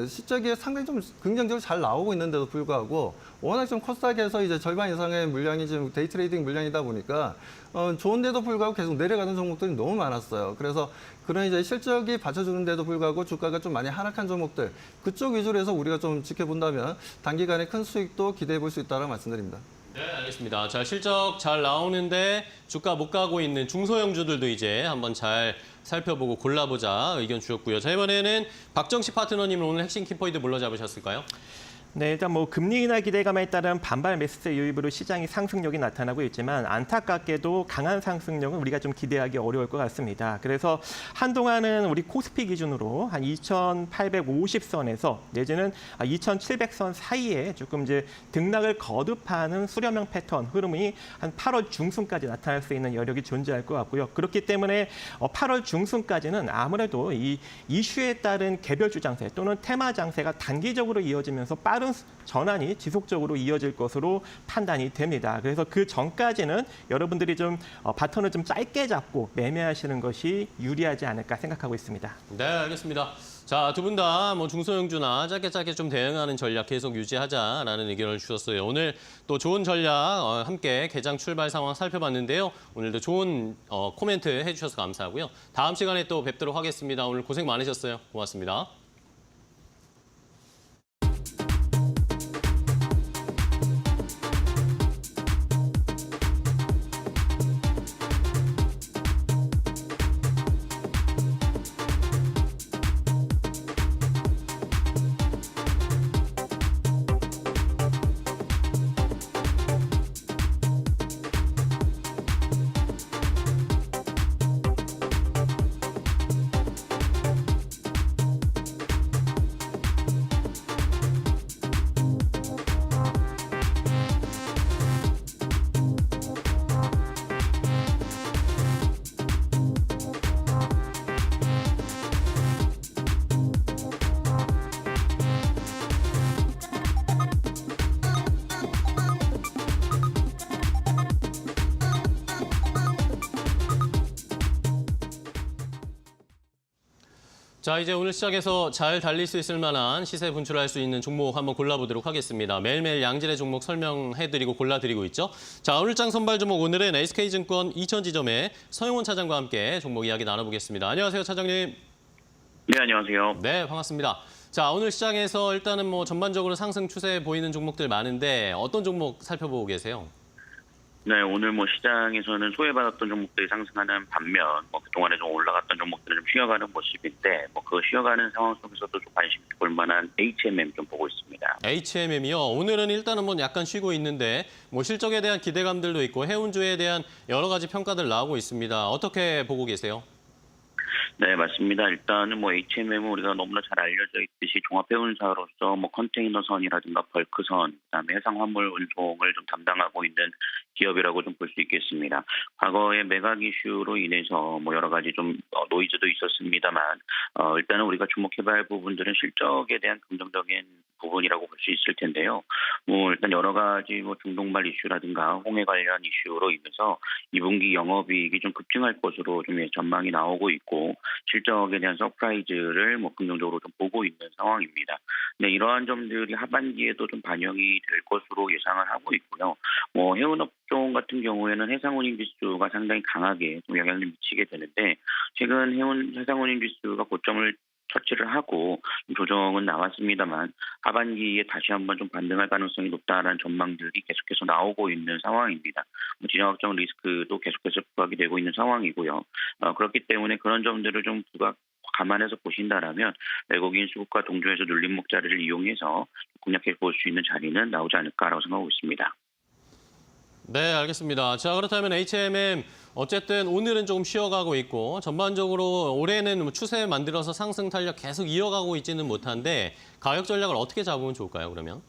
실적이 상당히 좀 긍정적으로 잘 나오고 있는데도 불구하고, 워낙 좀 코스닥에서 이제 절반 이상의 물량이 지금 데이 트레이딩 물량이다 보니까 좋은데도 불구하고 계속 내려가는 종목들이 너무 많았어요. 그래서 그런 이제 실적이 받쳐주는데도 불구하고 주가가 좀 많이 하락한 종목들, 그쪽 위주로 해서 우리가 좀 지켜본다면 단기간에 큰 수익도 기대해 볼 수 있다고 말씀드립니다. 네, 알겠습니다. 자, 실적 잘 나오는데 주가 못 가고 있는 중소형주들도 이제 한번 잘 살펴보고 골라보자 의견 주셨고요. 자, 이번에는 박정식 파트너님은 오늘 핵심 키포인트 뭘로 잡으셨을까요? 네, 일단 뭐 금리 인하 기대감에 따른 반발 매수세 유입으로 시장이 상승력이 나타나고 있지만 안타깝게도 강한 상승력은 우리가 좀 기대하기 어려울 것 같습니다. 그래서 한동안은 우리 코스피 기준으로 한 2,850선에서 내지는 2,700선 사이에 조금 이제 등락을 거듭하는 수렴형 패턴 흐름이 한 8월 중순까지 나타날 수 있는 여력이 존재할 것 같고요. 그렇기 때문에 8월 중순까지는 아무래도 이 이슈에 따른 개별주 장세 또는 테마 장세가 단기적으로 이어지면서 빠른 전환이 지속적으로 이어질 것으로 판단이 됩니다. 그래서 그 전까지는 여러분들이 좀 바톤을 좀 짧게 잡고 매매하시는 것이 유리하지 않을까 생각하고 있습니다. 네, 알겠습니다. 자, 두 분 다 뭐 중소형주나 짧게 좀 대응하는 전략 계속 유지하자라는 의견을 주셨어요. 오늘 또 좋은 전략 함께 개장 출발 상황 살펴봤는데요. 오늘도 좋은 코멘트 해주셔서 감사하고요. 다음 시간에 또 뵙도록 하겠습니다. 오늘 고생 많으셨어요. 고맙습니다. 자, 이제 오늘 시작해서 잘 달릴 수 있을 만한 시세 분출할 수 있는 종목 한번 골라보도록 하겠습니다. 매일매일 양질의 종목 설명해드리고 골라드리고 있죠. 자, 오늘장 선발 종목 오늘은 SK증권 이천지점의 서영원 차장과 함께 종목 이야기 나눠보겠습니다. 안녕하세요, 차장님. 네, 안녕하세요. 네, 반갑습니다. 자, 오늘 시장에서 일단은 뭐 전반적으로 상승 추세 보이는 종목들 많은데 어떤 종목 살펴보고 계세요? 네, 오늘 뭐 시장에서는 소외받았던 종목들이 상승하는 반면 뭐 그동안에 좀 올라갔던 종목들은 좀 쉬어가는 모습인데 뭐 그 쉬어가는 상황 속에서도 좀 관심 볼 만한 HMM 좀 보고 있습니다. HMM이요. 오늘은 일단은 뭐 약간 쉬고 있는데 뭐 실적에 대한 기대감들도 있고 해운주에 대한 여러 가지 평가들 나오고 있습니다. 어떻게 보고 계세요? 네, 맞습니다. 일단은 뭐 HMM은 우리가 너무나 잘 알려져 있듯이 종합해운사로서 뭐 컨테이너선이라든가 벌크선, 그다음에 해상 화물 운송을 좀 담당하고 있는 기업이라고 좀 볼 수 있겠습니다. 과거에 매각 이슈로 인해서 뭐 여러 가지 좀 노이즈도 있었습니다만 일단은 우리가 주목해봐야 할 부분들은 실적에 대한 긍정적인 부분이라고 볼 수 있을 텐데요. 뭐 일단 여러 가지 뭐 중동발 이슈라든가 홍해 관련 이슈로 인해서 2분기 영업이익이 좀 급증할 것으로 좀 전망이 나오고 있고 실적에 대한 서프라이즈를 뭐 긍정적으로 좀 보고 있는 상황입니다. 네, 이러한 점들이 하반기에도 좀 반영이 될 것으로 예상을 하고 있고요. 뭐 해운업종 같은 경우에는 해상운임 지수가 상당히 강하게 좀 영향을 미치게 되는데 최근 해상운임 지수가 고점을 터치를 하고 조정은 나왔습니다만 하반기에 다시 한번 좀 반등할 가능성이 높다라는 전망들이 계속해서 나오고 있는 상황입니다. 진영 확정 리스크도 계속해서 부각이 되고 있는 상황이고요. 그렇기 때문에 그런 점들을 좀 감안해서 보신다라면 외국인 수급과 동조해서 눌림목 자리를 이용해서 공략해 볼 수 있는 자리는 나오지 않을까라고 생각하고 있습니다. 네, 알겠습니다. 자, 그렇다면 HMM 어쨌든 오늘은 조금 쉬어가고 있고 전반적으로 올해는 추세 만들어서 상승 탄력 계속 이어가고 있지는 못한데 가격 전략을 어떻게 잡으면 좋을까요, 그러면?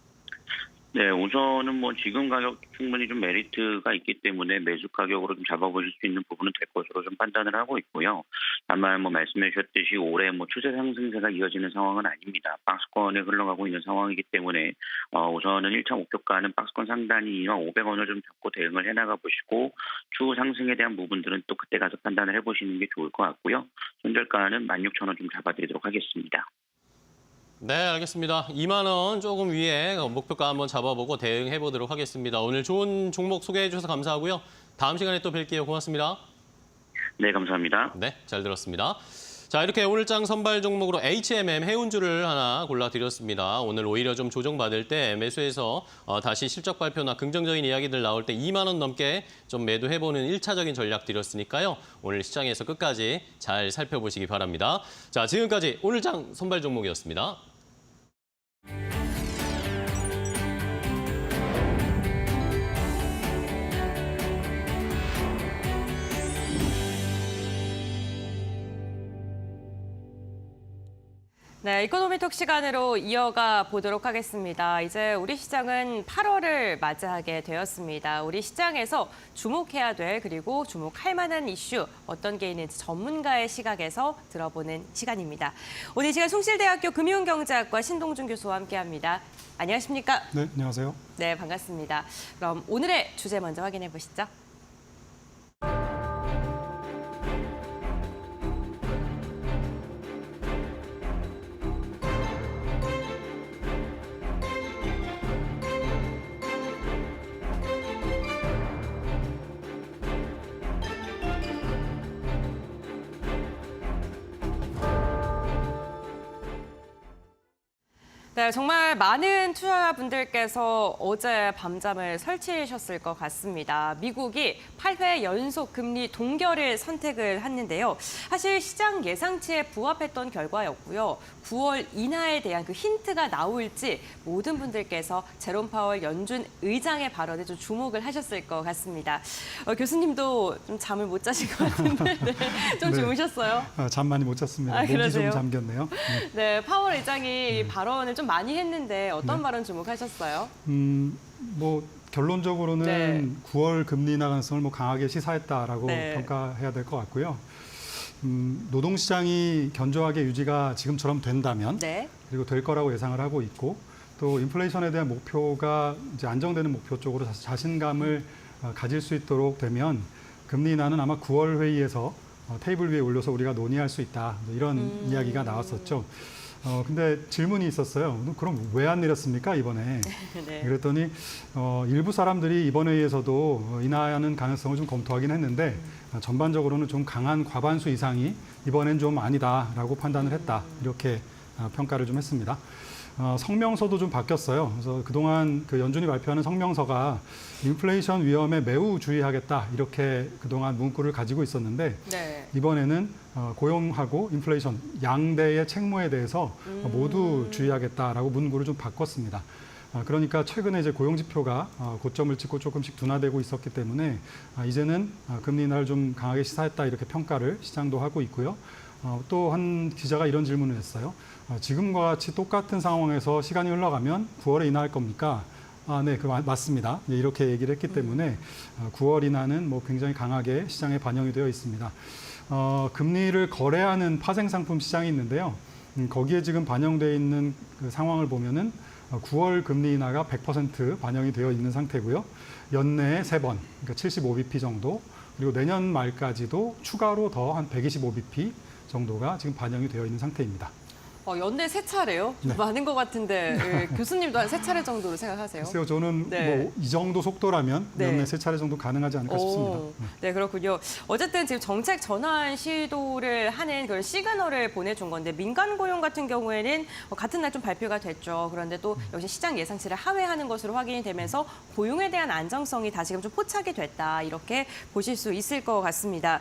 네, 우선은 뭐 지금 가격 충분히 좀 메리트가 있기 때문에 매수 가격으로 좀 잡아보실 수 있는 부분은 될 것으로 좀 판단을 하고 있고요. 다만 뭐 말씀해 주셨듯이 올해 뭐 추세 상승세가 이어지는 상황은 아닙니다. 박스권에 흘러가고 있는 상황이기 때문에 우선은 1차 목표가는 박스권 상단이 2,500원을 좀 잡고 대응을 해나가 보시고 추후 상승에 대한 부분들은 또 그때 가서 판단을 해보시는 게 좋을 것 같고요. 손절가는 16,000원 좀 잡아드리도록 하겠습니다. 네, 알겠습니다. 2만 원 조금 위에 목표가 한번 잡아보고 대응해 보도록 하겠습니다. 오늘 좋은 종목 소개해 주셔서 감사하고요. 다음 시간에 또 뵐게요. 고맙습니다. 네, 감사합니다. 네, 잘 들었습니다. 자, 이렇게 오늘장 선발 종목으로 HMM 해운주를 하나 골라드렸습니다. 오늘 오히려 좀 조정받을 때 매수해서 다시 실적 발표나 긍정적인 이야기들 나올 때 2만 원 넘게 좀 매도해보는 1차적인 전략 드렸으니까요. 오늘 시장에서 끝까지 잘 살펴보시기 바랍니다. 자, 지금까지 오늘장 선발 종목이었습니다. 네, 이코노미톡 시간으로 이어가 보도록 하겠습니다. 이제 우리 시장은 8월을 맞이하게 되었습니다. 우리 시장에서 주목해야 될 그리고 주목할 만한 이슈 어떤 게 있는지 전문가의 시각에서 들어보는 시간입니다. 오늘 이 시간 숭실대학교 금융경제학과 신동준 교수와 함께합니다. 안녕하십니까? 네, 안녕하세요. 네, 반갑습니다. 그럼 오늘의 주제 먼저 확인해 보시죠. 네, 정말 많은 투자자분들께서 어제 밤잠을 설치셨을 것 같습니다. 미국이 8회 연속 금리 동결을 선택을 했는데요. 사실 시장 예상치에 부합했던 결과였고요. 9월 인하에 대한 그 힌트가 나올지 모든 분들께서 제롬 파월 연준 의장의 발언에 좀 주목을 하셨을 것 같습니다. 교수님도 좀 잠을 못 자신 것 같은데 좀 네. 주무셨어요? 잠 많이 못 잤습니다. 목이 그러세요? 좀 잠겼네요. 네, 파월 의장이 발언을 좀 많이 했는데 어떤 발언 주목하셨어요? 뭐 결론적으로는 네. 9월 금리 인하 가능성을 뭐 강하게 시사했다라고 네. 평가해야 될 것 같고요. 노동시장이 견조하게 유지가 지금처럼 된다면 네. 그리고 될 거라고 예상을 하고 있고 또 인플레이션에 대한 목표가 이제 안정되는 목표 쪽으로 자신감을 가질 수 있도록 되면 금리 인하는 아마 9월 회의에서 테이블 위에 올려서 우리가 논의할 수 있다 이런 이야기가 나왔었죠. 근데 질문이 있었어요. 그럼 왜 안 내렸습니까 이번에? 네. 그랬더니 일부 사람들이 이번 회의에서도 인하하는 가능성을 좀 검토하긴 했는데 전반적으로는 좀 강한 과반수 이상이 이번엔 좀 아니다라고 판단을 했다 이렇게 평가를 좀 했습니다. 성명서도 좀 바뀌었어요. 그래서 그동안 그 연준이 발표하는 성명서가 인플레이션 위험에 매우 주의하겠다 이렇게 그동안 문구를 가지고 있었는데 네. 이번에는 고용하고 인플레이션 양대의 책무에 대해서 모두 주의하겠다라고 문구를 좀 바꿨습니다. 그러니까 최근에 이제 고용 지표가 고점을 찍고 조금씩 둔화되고 있었기 때문에 이제는 금리 인하를 좀 강하게 시사했다 이렇게 평가를 시장도 하고 있고요. 또 한 기자가 이런 질문을 했어요. 지금과 같이 똑같은 상황에서 시간이 흘러가면 9월에 인하할 겁니까? 네, 맞습니다. 이렇게 얘기를 했기 때문에 9월 인하는 뭐 굉장히 강하게 시장에 반영이 되어 있습니다. 금리를 거래하는 파생상품 시장이 있는데요. 거기에 지금 반영되어 있는 그 상황을 보면은 9월 금리 인하가 100% 반영이 되어 있는 상태고요. 연내에 3번, 그러니까 75bp 정도, 그리고 내년 말까지도 추가로 더 한 125bp 정도가 지금 반영이 되어 있는 상태입니다. 연내 3차례요? 네. 많은 것 같은데 교수님도 한 3차례 정도로 생각하세요? 글쎄요, 저는 네. 뭐 이 정도 속도라면 네. 연내 3차례 정도 가능하지 않을까 싶습니다. 네, 그렇군요. 어쨌든 지금 정책 전환 시도를 하는 그런 시그널을 보내준 건데 민간 고용 같은 경우에는 같은 날 좀 발표가 됐죠. 그런데 또 역시 시장 예상치를 하회하는 것으로 확인이 되면서 고용에 대한 안정성이 다시금 좀 포착이 됐다. 이렇게 보실 수 있을 것 같습니다.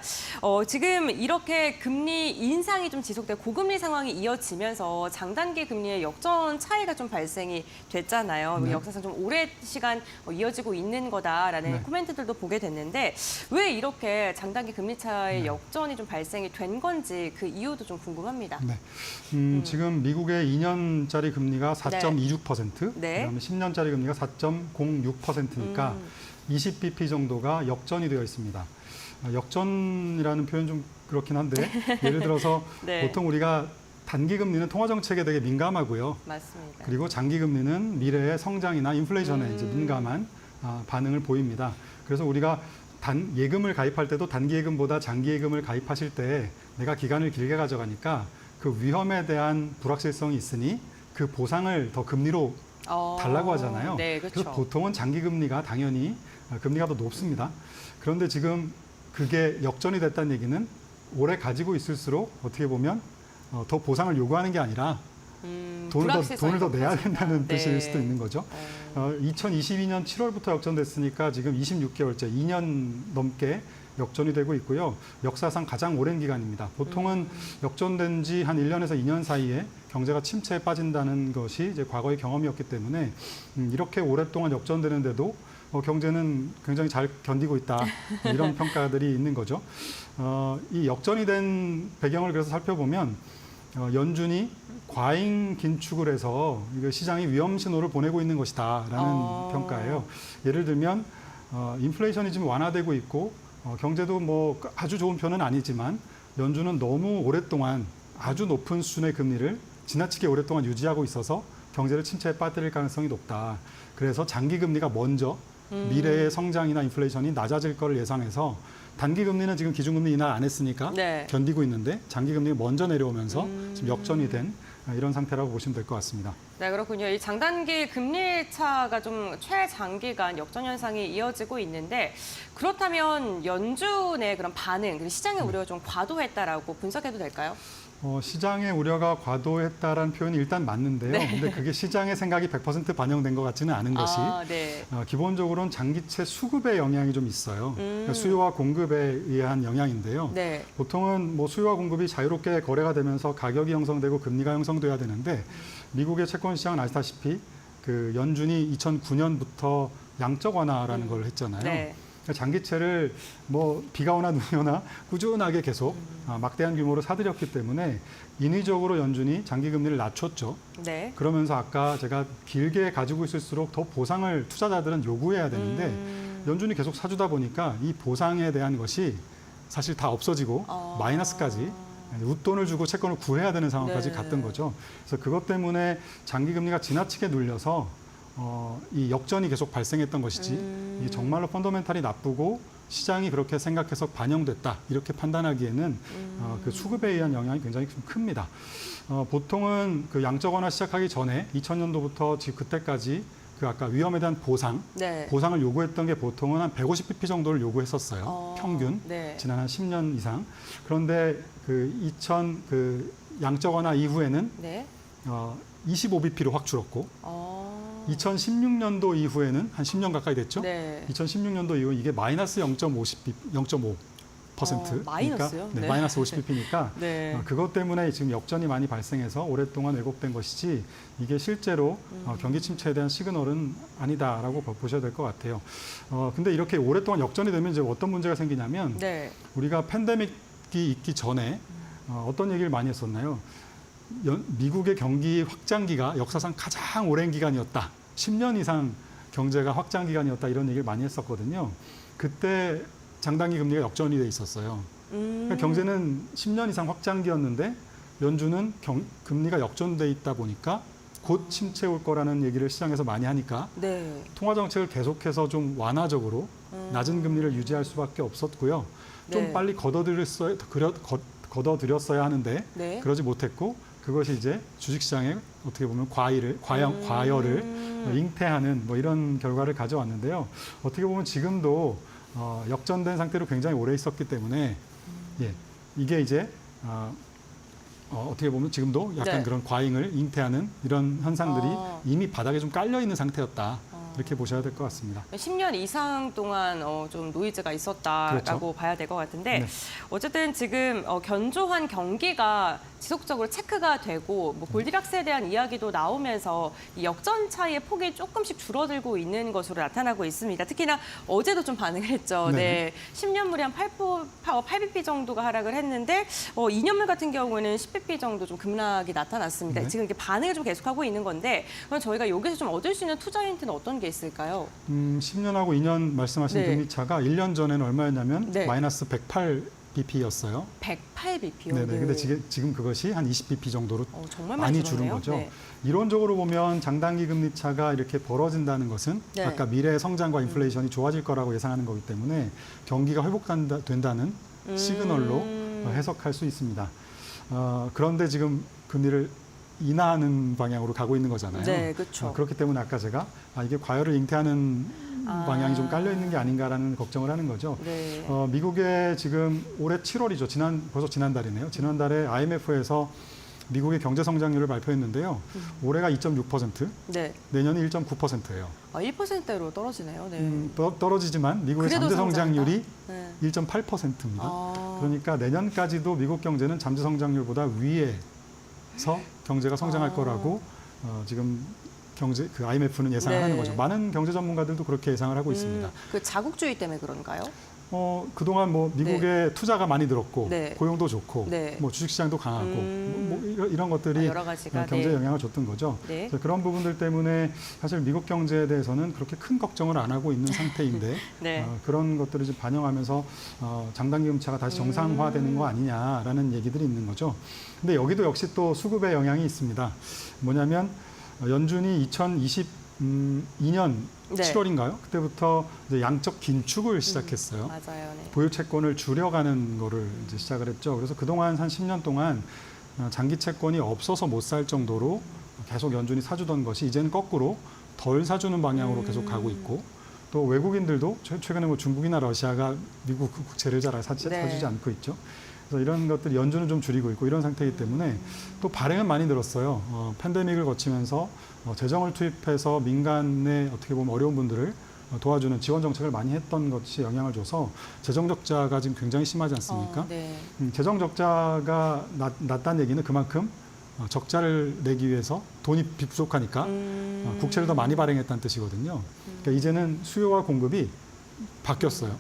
지금 이렇게 금리 인상이 좀 지속되고 고금리 상황이 이어지면서 장단기 금리의 역전 차이가 좀 발생이 됐잖아요. 네. 역사상 좀 오랜 시간 이어지고 있는 거다라는 네. 코멘트들도 보게 됐는데 왜 이렇게 장단기 금리 차의 역전이 좀 발생이 된 건지 그 이유도 좀 궁금합니다. 네. 지금 미국의 2년짜리 금리가 4.26%, 네. 그다음에 10년짜리 금리가 4.06%니까 20bp 정도가 역전이 되어 있습니다. 역전이라는 표현 좀 그렇긴 한데 예를 들어서 네. 보통 우리가 단기 금리는 통화 정책에 되게 민감하고요. 맞습니다. 그리고 장기 금리는 미래의 성장이나 인플레이션에 이제 민감한 반응을 보입니다. 그래서 우리가 예금을 가입할 때도 단기 예금보다 장기 예금을 가입하실 때 내가 기간을 길게 가져가니까 그 위험에 대한 불확실성이 있으니 그 보상을 더 금리로 달라고 하잖아요. 네, 그렇죠. 그래서 보통은 장기 금리가 당연히 금리가 더 높습니다. 그런데 지금 그게 역전이 됐다는 얘기는 오래 가지고 있을수록 어떻게 보면 더 보상을 요구하는 게 아니라 돈을 더 내야 된다는 뜻일 네. 수도 있는 거죠. 2022년 7월부터 역전됐으니까 지금 26개월째, 2년 넘게 역전이 되고 있고요. 역사상 가장 오랜 기간입니다. 보통은 역전된 지 한 1년에서 2년 사이에 경제가 침체에 빠진다는 것이 이제 과거의 경험이었기 때문에 이렇게 오랫동안 역전되는데도 경제는 굉장히 잘 견디고 있다. 이런 평가들이 있는 거죠. 이 역전이 된 배경을 그래서 살펴보면 연준이 과잉 긴축을 해서 시장이 위험 신호를 보내고 있는 것이다라는 평가예요. 예를 들면 인플레이션이 지금 완화되고 있고 경제도 뭐 아주 좋은 편은 아니지만 연준은 너무 오랫동안 아주 높은 수준의 금리를 지나치게 오랫동안 유지하고 있어서 경제를 침체에 빠뜨릴 가능성이 높다. 그래서 장기 금리가 먼저 미래의 성장이나 인플레이션이 낮아질 거를 예상해서 단기 금리는 지금 기준금리 인하 안 했으니까 네. 견디고 있는데 장기 금리가 먼저 내려오면서 지금 역전이 된 이런 상태라고 보시면 될 것 같습니다. 네, 그렇군요. 이 장단기 금리 차가 좀 최장기간 역전 현상이 이어지고 있는데 그렇다면 연준의 그런 반응, 그리고 시장의 우려가 좀 과도했다라고 분석해도 될까요? 시장의 우려가 과도했다라는 표현이 일단 맞는데요. 네. 근데 그게 시장의 생각이 100% 반영된 것 같지는 않은 것이 네. 기본적으로는 장기채 수급의 영향이 좀 있어요. 그러니까 수요와 공급에 의한 영향인데요. 네. 보통은 뭐 수요와 공급이 자유롭게 거래가 되면서 가격이 형성되고 금리가 형성돼야 되는데 미국의 채권 시장은 아시다시피 그 연준이 2009년부터 양적 완화라는 걸 했잖아요. 네. 장기채를 뭐 비가 오나 눈이 오나 꾸준하게 계속 막대한 규모로 사들였기 때문에 인위적으로 연준이 장기 금리를 낮췄죠. 네. 그러면서 아까 제가 길게 가지고 있을수록 더 보상을 투자자들은 요구해야 되는데 연준이 계속 사주다 보니까 이 보상에 대한 것이 사실 다 없어지고 마이너스까지 웃돈을 주고 채권을 구해야 되는 상황까지 네. 갔던 거죠. 그래서 그것 때문에 장기 금리가 지나치게 눌려서 이 역전이 계속 발생했던 것이지 이게 정말로 펀더멘탈이 나쁘고 시장이 그렇게 생각해서 반영됐다 이렇게 판단하기에는 그 수급에 의한 영향이 굉장히 좀 큽니다. 보통은 그 양적 완화 시작하기 전에 2000년도부터 지금 그때까지 그 아까 위험에 대한 네. 보상을 요구했던 게 보통은 한 150bp 정도를 요구했었어요. 평균 네. 지난 한 10년 이상. 그런데 그 양적 완화 이후에는 네. 25bp로 확 줄었고 2016년도 이후에는 한 10년 가까이 됐죠. 네. 2016년도 이후 이게 마이너스 0.5%. 마이너스요? 네, 네. 마이너스 50bp니까 네. 그것 때문에 지금 역전이 많이 발생해서 오랫동안 왜곡된 것이지 이게 실제로 경기 침체에 대한 시그널은 아니다라고 보셔야 될 것 같아요. 근데 이렇게 오랫동안 역전이 되면 이제 어떤 문제가 생기냐면 네. 우리가 팬데믹이 있기 전에 어떤 얘기를 많이 했었나요? 미국의 경기 확장기가 역사상 가장 오랜 기간이었다. 10년 이상 경제가 확장 기간이었다. 이런 얘기를 많이 했었거든요. 그때 장단기 금리가 역전이 돼 있었어요. 그러니까 경제는 10년 이상 확장기였는데 연준은 금리가 역전돼 있다 보니까 곧 침체 올 거라는 얘기를 시장에서 많이 하니까 네. 통화 정책을 계속해서 좀 완화적으로 낮은 금리를 유지할 수밖에 없었고요. 좀 네. 빨리 걷어들였어야 하는데 네. 그러지 못했고 그것이 이제 주식시장에 어떻게 보면 과열을 잉태하는 뭐 이런 결과를 가져왔는데요. 어떻게 보면 지금도 역전된 상태로 굉장히 오래 있었기 때문에 예, 이게 이제 어떻게 보면 지금도 약간 네. 그런 과잉을 잉태하는 이런 현상들이 이미 바닥에 좀 깔려 있는 상태였다. 이렇게 보셔야 될 것 같습니다. 10년 이상 동안 좀 노이즈가 있었다라고 그렇죠. 봐야 될 것 같은데 네. 어쨌든 지금 견조한 경기가 지속적으로 체크가 되고 뭐 골디락스에 대한 이야기도 나오면서 이 역전 차이의 폭이 조금씩 줄어들고 있는 것으로 나타나고 있습니다. 특히나 어제도 좀 반응을 했죠. 네. 10년물이 한 8bp 정도가 하락을 했는데 2년물 같은 경우는 10bp 정도 좀 급락이 나타났습니다. 네. 지금 이렇게 반응을 좀 계속하고 있는 건데 그럼 저희가 여기서 좀 얻을 수 있는 투자 힌트는 어떤 게 있을까요? 10년하고 2년 말씀하신 네. 금리 차가 1년 전에는 얼마였냐면 네. 마이너스 108bp였어요. 108bp요. 네네. 근데 지금 그것이 한 20bp 정도로 정말 많이 많이 줄은 줄었네요. 거죠. 네. 이론적으로 보면 장단기 금리 차가 이렇게 벌어진다는 것은 네. 아까 미래의 성장과 인플레이션이 좋아질 거라고 예상하는 거기 때문에 경기가 회복된다는 시그널로 해석할 수 있습니다. 그런데 지금 금리를 인하하는 방향으로 가고 있는 거잖아요. 네, 그렇죠. 그렇기 때문에 아까 제가 이게 과열을 잉태하는 방향이 좀 깔려 있는 게 아닌가라는 걱정을 하는 거죠. 네. 미국의 지금 올해 7월이죠. 벌써 지난달이네요. 지난달에 IMF에서 미국의 경제 성장률을 발표했는데요. 올해가 2.6%, 네. 내년이 1.9%예요. 1%대로 떨어지네요. 네. 떨어지지만 미국의 그래도 잠재 성장률이 네. 1.8%입니다. 그러니까 내년까지도 미국 경제는 잠재 성장률보다 위에서 경제가 성장할 거라고 지금 IMF는 예상을 네. 하는 거죠. 많은 경제 전문가들도 그렇게 예상을 하고 있습니다. 그 자국주의 때문에 그런가요? 그동안 뭐 미국의 투자가 많이 늘었고 네. 고용도 좋고 네. 뭐 주식시장도 강하고 뭐 이런 것들이 여러 가지가, 경제에 네. 영향을 줬던 거죠. 네. 그래서 그런 부분들 때문에 사실 미국 경제에 대해서는 그렇게 큰 걱정을 안 하고 있는 상태인데 네. 그런 것들을 좀 반영하면서 장단기 금리차가 다시 정상화되는 거 아니냐라는 얘기들이 있는 거죠. 근데 여기도 역시 또 수급의 영향이 있습니다. 뭐냐면 연준이 2022년 네. 7월인가요? 그때부터 이제 양적 긴축을 시작했어요. 맞아요. 네. 보유 채권을 줄여가는 거를 이제 시작을 했죠. 그래서 그동안 한 10년 동안 장기 채권이 없어서 못 살 정도로 계속 연준이 사주던 것이 이제는 거꾸로 덜 사주는 방향으로 계속 가고 있고 또 외국인들도 최근에 뭐 중국이나 러시아가 미국 국채를 잘 사주지 않고 있죠. 그래서 이런 것들이 연준은 좀 줄이고 있고 이런 상태이기 때문에 또 발행은 많이 늘었어요. 팬데믹을 거치면서 재정을 투입해서 민간의 어떻게 보면 어려운 분들을 도와주는 지원 정책을 많이 했던 것이 영향을 줘서 재정 적자가 지금 굉장히 심하지 않습니까? 네. 재정 적자가 낮다는 얘기는 그만큼 적자를 내기 위해서 돈이 부족하니까 국채를 더 많이 발행했다는 뜻이거든요. 그러니까 이제는 수요와 공급이 바뀌었어요.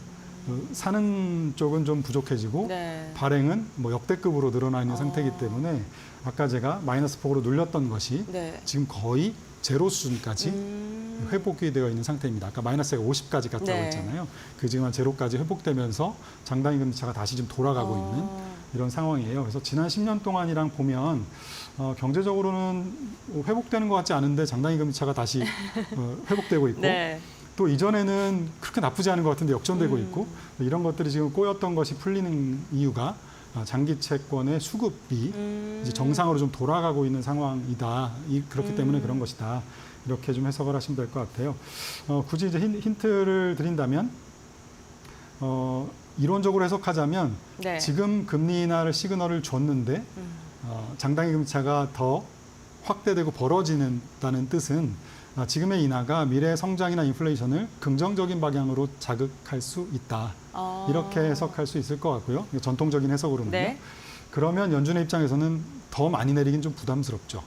사는 쪽은 좀 부족해지고 네. 발행은 뭐 역대급으로 늘어나 있는 상태이기 때문에 아까 제가 마이너스 폭으로 눌렸던 것이 네. 지금 거의 제로 수준까지 회복이 되어 있는 상태입니다. 아까 마이너스가 50까지 갔다고 네. 했잖아요. 그 지금 한 제로까지 회복되면서 장단기 금리차가 다시 좀 돌아가고 있는 이런 상황이에요. 그래서 지난 10년 동안이랑 보면 경제적으로는 회복되는 것 같지 않은데 장단기 금리차가 다시 회복되고 있고 네. 또 이전에는 그렇게 나쁘지 않은 것 같은데 역전되고 있고 이런 것들이 지금 꼬였던 것이 풀리는 이유가 장기 채권의 수급이 이제 정상으로 좀 돌아가고 있는 상황이다. 그렇기 때문에 그런 것이다. 이렇게 좀 해석을 하시면 될 것 같아요. 굳이 이제 힌트를 드린다면 이론적으로 해석하자면 네. 지금 금리 인하를 시그널을 줬는데 장단기 금리차가 더 확대되고 벌어지는다는 뜻은 지금의 인하가 미래의 성장이나 인플레이션을 긍정적인 방향으로 자극할 수 있다. 이렇게 해석할 수 있을 것 같고요. 전통적인 해석으로는요. 네. 그러면 연준의 입장에서는 더 많이 내리긴 좀 부담스럽죠.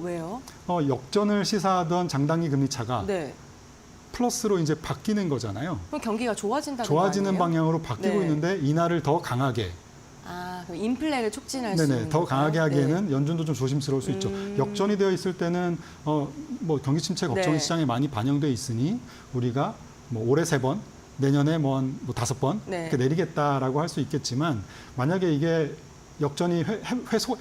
왜요? 역전을 시사하던 장단기 금리 차가 네. 플러스로 이제 바뀌는 거잖아요. 그럼 경기가 좋아진다는 좋아지는 거 아니에요? 방향으로 바뀌고 네. 있는데 인하를 더 강하게 그럼 인플레를 촉진할 수 네네, 있는 더 건가요? 강하게 하기에는 네. 연준도 좀 조심스러울 수 있죠. 역전이 되어 있을 때는 뭐 경기 침체 걱정이 네. 시장에 많이 반영돼 있으니 우리가 뭐 올해 3번, 내년에 뭐 5번 네. 이렇게 내리겠다라고 할 수 있겠지만 만약에 이게 역전이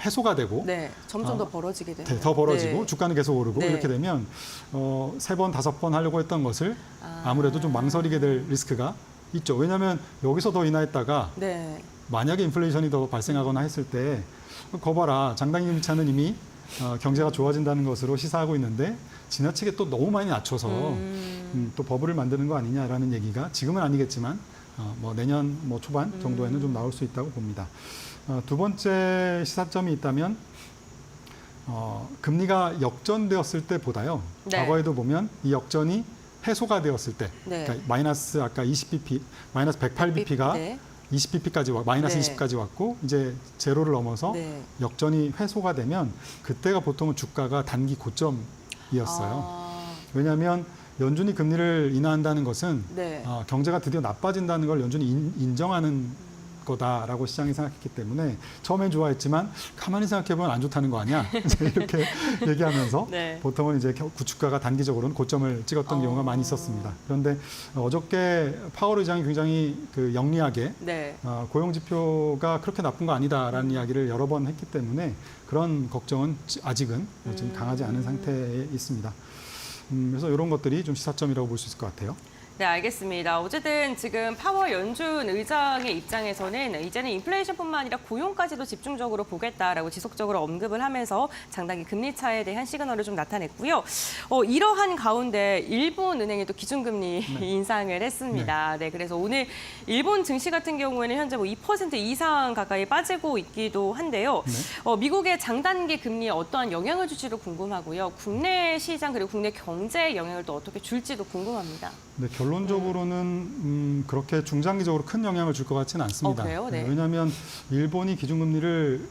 해소가 되고 네, 점점 더 벌어지게 되면 더 벌어지고 네. 주가는 계속 오르고 네. 이렇게 되면 3번, 5번 하려고 했던 것을 아무래도 좀 망설이게 될 리스크가 있죠. 왜냐하면 여기서 더 인하했다가 네. 만약에 인플레이션이 더 발생하거나 했을 때 거봐라 장단기 금리차는 이미 경제가 좋아진다는 것으로 시사하고 있는데 지나치게 또 너무 많이 낮춰서 또 버블을 만드는 거 아니냐라는 얘기가 지금은 아니겠지만 뭐 내년 뭐 초반 정도에는 좀 나올 수 있다고 봅니다. 두 번째 시사점이 있다면 금리가 역전되었을 때보다요. 네. 과거에도 보면 이 역전이 해소가 되었을 때, 네. 그러니까 마이너스 아까 20bp, 마이너스 108bp가 네. 20bp까지 마이너스 네. 20까지 왔고 이제 제로를 넘어서 네. 역전이 회소가 되면 그때가 보통은 주가가 단기 고점이었어요. 왜냐하면 연준이 금리를 인하한다는 것은 네. 경제가 드디어 나빠진다는 걸 연준이 인정하는 거다라고 시장이 생각했기 때문에 처음엔 좋아했지만 가만히 생각해보면 안 좋다는 거 아니야? 이렇게 얘기하면서 네. 보통은 이제 주가가 단기적으로는 고점을 찍었던 경우가 많이 있었습니다. 그런데 어저께 파월 의장이 굉장히 영리하게 네. 고용 지표가 그렇게 나쁜 거 아니다라는 이야기를 여러 번 했기 때문에 그런 걱정은 아직은 좀 강하지 않은 상태에 있습니다. 그래서 이런 것들이 좀 시사점이라고 볼 수 있을 것 같아요. 네, 알겠습니다. 어쨌든 지금 파월 연준 의장의 입장에서는 이제는 인플레이션뿐만 아니라 고용까지도 집중적으로 보겠다라고 지속적으로 언급을 하면서 장단기 금리 차에 대한 시그널을 좀 나타냈고요. 이러한 가운데 일본은행이 또 기준금리 인상을 했습니다. 네, 그래서 오늘 일본 증시 같은 경우에는 현재 뭐 2% 이상 가까이 빠지고 있기도 한데요. 미국의 장단기 금리에 어떠한 영향을 줄지도 궁금하고요. 국내 시장 그리고 국내 경제에 영향을 또 어떻게 줄지도 궁금합니다. 네, 결론적으로는 그렇게 중장기적으로 큰 영향을 줄 것 같지는 않습니다. 그래요? 네. 왜냐하면 일본이 기준금리를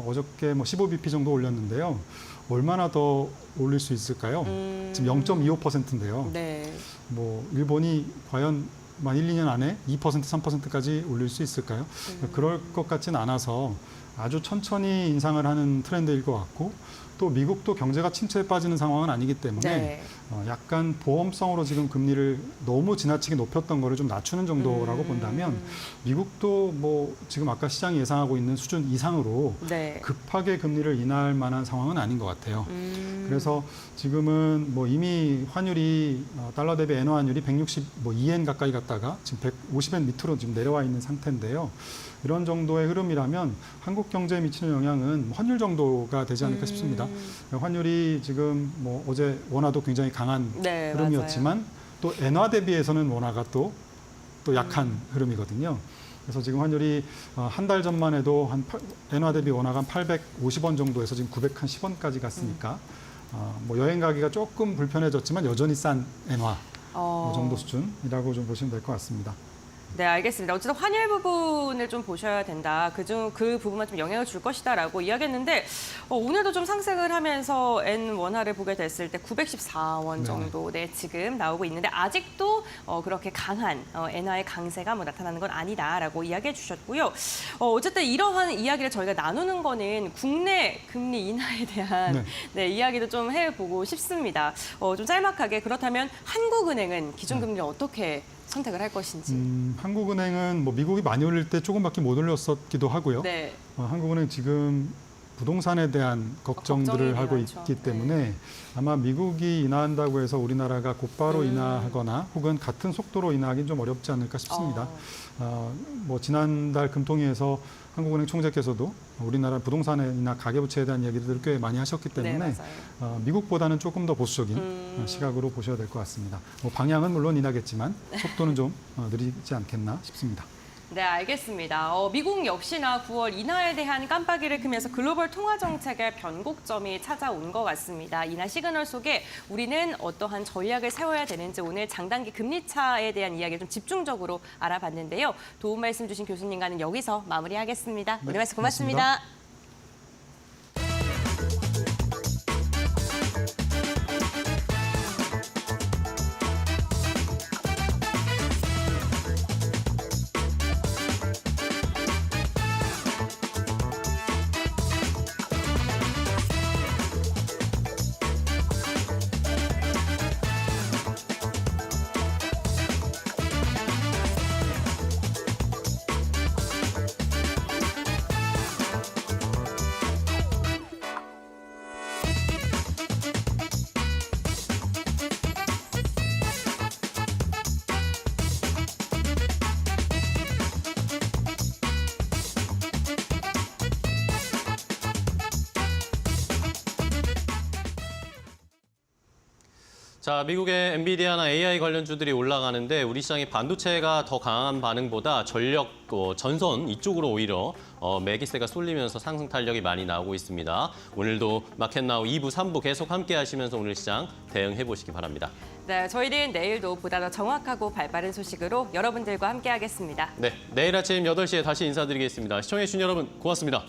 어저께 뭐 15bp 정도 올렸는데요. 얼마나 더 올릴 수 있을까요? 지금 0.25%인데요. 네. 뭐 일본이 과연 만 1, 2년 안에 2%, 3%까지 올릴 수 있을까요? 그럴 것 같지는 않아서 아주 천천히 인상을 하는 트렌드일 것 같고 또 미국도 경제가 침체에 빠지는 상황은 아니기 때문에 네. 약간 보험성으로 지금 금리를 너무 지나치게 높였던 거를 좀 낮추는 정도라고 본다면 미국도 뭐 지금 아까 시장이 예상하고 있는 수준 이상으로 네. 급하게 금리를 인하할 만한 상황은 아닌 것 같아요. 그래서 지금은 뭐 이미 환율이 달러 대비 엔화 환율이 162엔 가까이 갔다가 지금 150엔 밑으로 지금 내려와 있는 상태인데요. 이런 정도의 흐름이라면 한국 경제에 미치는 영향은 환율 정도가 되지 않을까 싶습니다. 환율이 지금 뭐 어제 원화도 굉장히 강한 네, 흐름이었지만 또 엔화 대비해서는 원화가 또 약한 흐름이거든요. 그래서 지금 환율이 한 달 전만 해도 엔화 대비 원화가 한 850원 정도에서 지금 910원까지 갔으니까 뭐 여행 가기가 조금 불편해졌지만 여전히 싼 엔화 정도 수준이라고 좀 보시면 될 것 같습니다. 네, 알겠습니다. 어쨌든 환율 부분을 좀 보셔야 된다. 그 부분만 좀 영향을 줄 것이다라고 이야기했는데 오늘도 좀 상승을 하면서 엔 원화를 보게 됐을 때 914원 정도 지금 나오고 있는데 아직도 그렇게 강한 엔화의 강세가 뭐 나타나는 건 아니다라고 이야기해 주셨고요. 어쨌든 이러한 이야기를 저희가 나누는 거는 국내 금리 인하에 대한 이야기도 좀 해보고 싶습니다. 좀 짤막하게 그렇다면 한국은행은 기준금리를 어떻게 선택을 할 것인지. 한국은행은 뭐 미국이 많이 올릴 때 조금밖에 못 올렸었기도 하고요. 네. 한국은행 지금 부동산에 대한 걱정들을 하고 있기 때문에 아마 미국이 인하한다고 해서 우리나라가 곧바로 인하하거나 혹은 같은 속도로 인하하기는 좀 어렵지 않을까 싶습니다. 뭐 지난달 금통위에서 한국은행 총재께서도 우리나라 부동산이나 가계부채에 대한 얘기들을 꽤 많이 하셨기 때문에 미국보다는 조금 더 보수적인 시각으로 보셔야 될 것 같습니다. 뭐 방향은 물론 인하겠지만 속도는 좀 느리지 않겠나 싶습니다. 네, 알겠습니다. 미국 역시나 9월 인하에 대한 깜빡이를 켜면서 글로벌 통화 정책의 변곡점이 찾아온 것 같습니다. 인하 시그널 속에 우리는 어떠한 전략을 세워야 되는지 오늘 장단기 금리 차에 대한 이야기를 좀 집중적으로 알아봤는데요. 도움 말씀 주신 교수님과는 여기서 마무리하겠습니다. 오늘 말씀 고맙습니다. 자, 미국의 엔비디아나 AI 관련주들이 올라가는데 우리 시장의 반도체가 더 강한 반응보다 전력, 전선 이쪽으로 오히려 매기세가 쏠리면서 상승 탄력이 많이 나오고 있습니다. 오늘도 마켓나우 2부, 3부 계속 함께 하시면서 오늘 시장 대응해 보시기 바랍니다. 네, 저희는 내일도 보다 더 정확하고 발빠른 소식으로 여러분들과 함께하겠습니다. 네, 내일 아침 8시에 다시 인사드리겠습니다. 시청해주신 여러분 고맙습니다.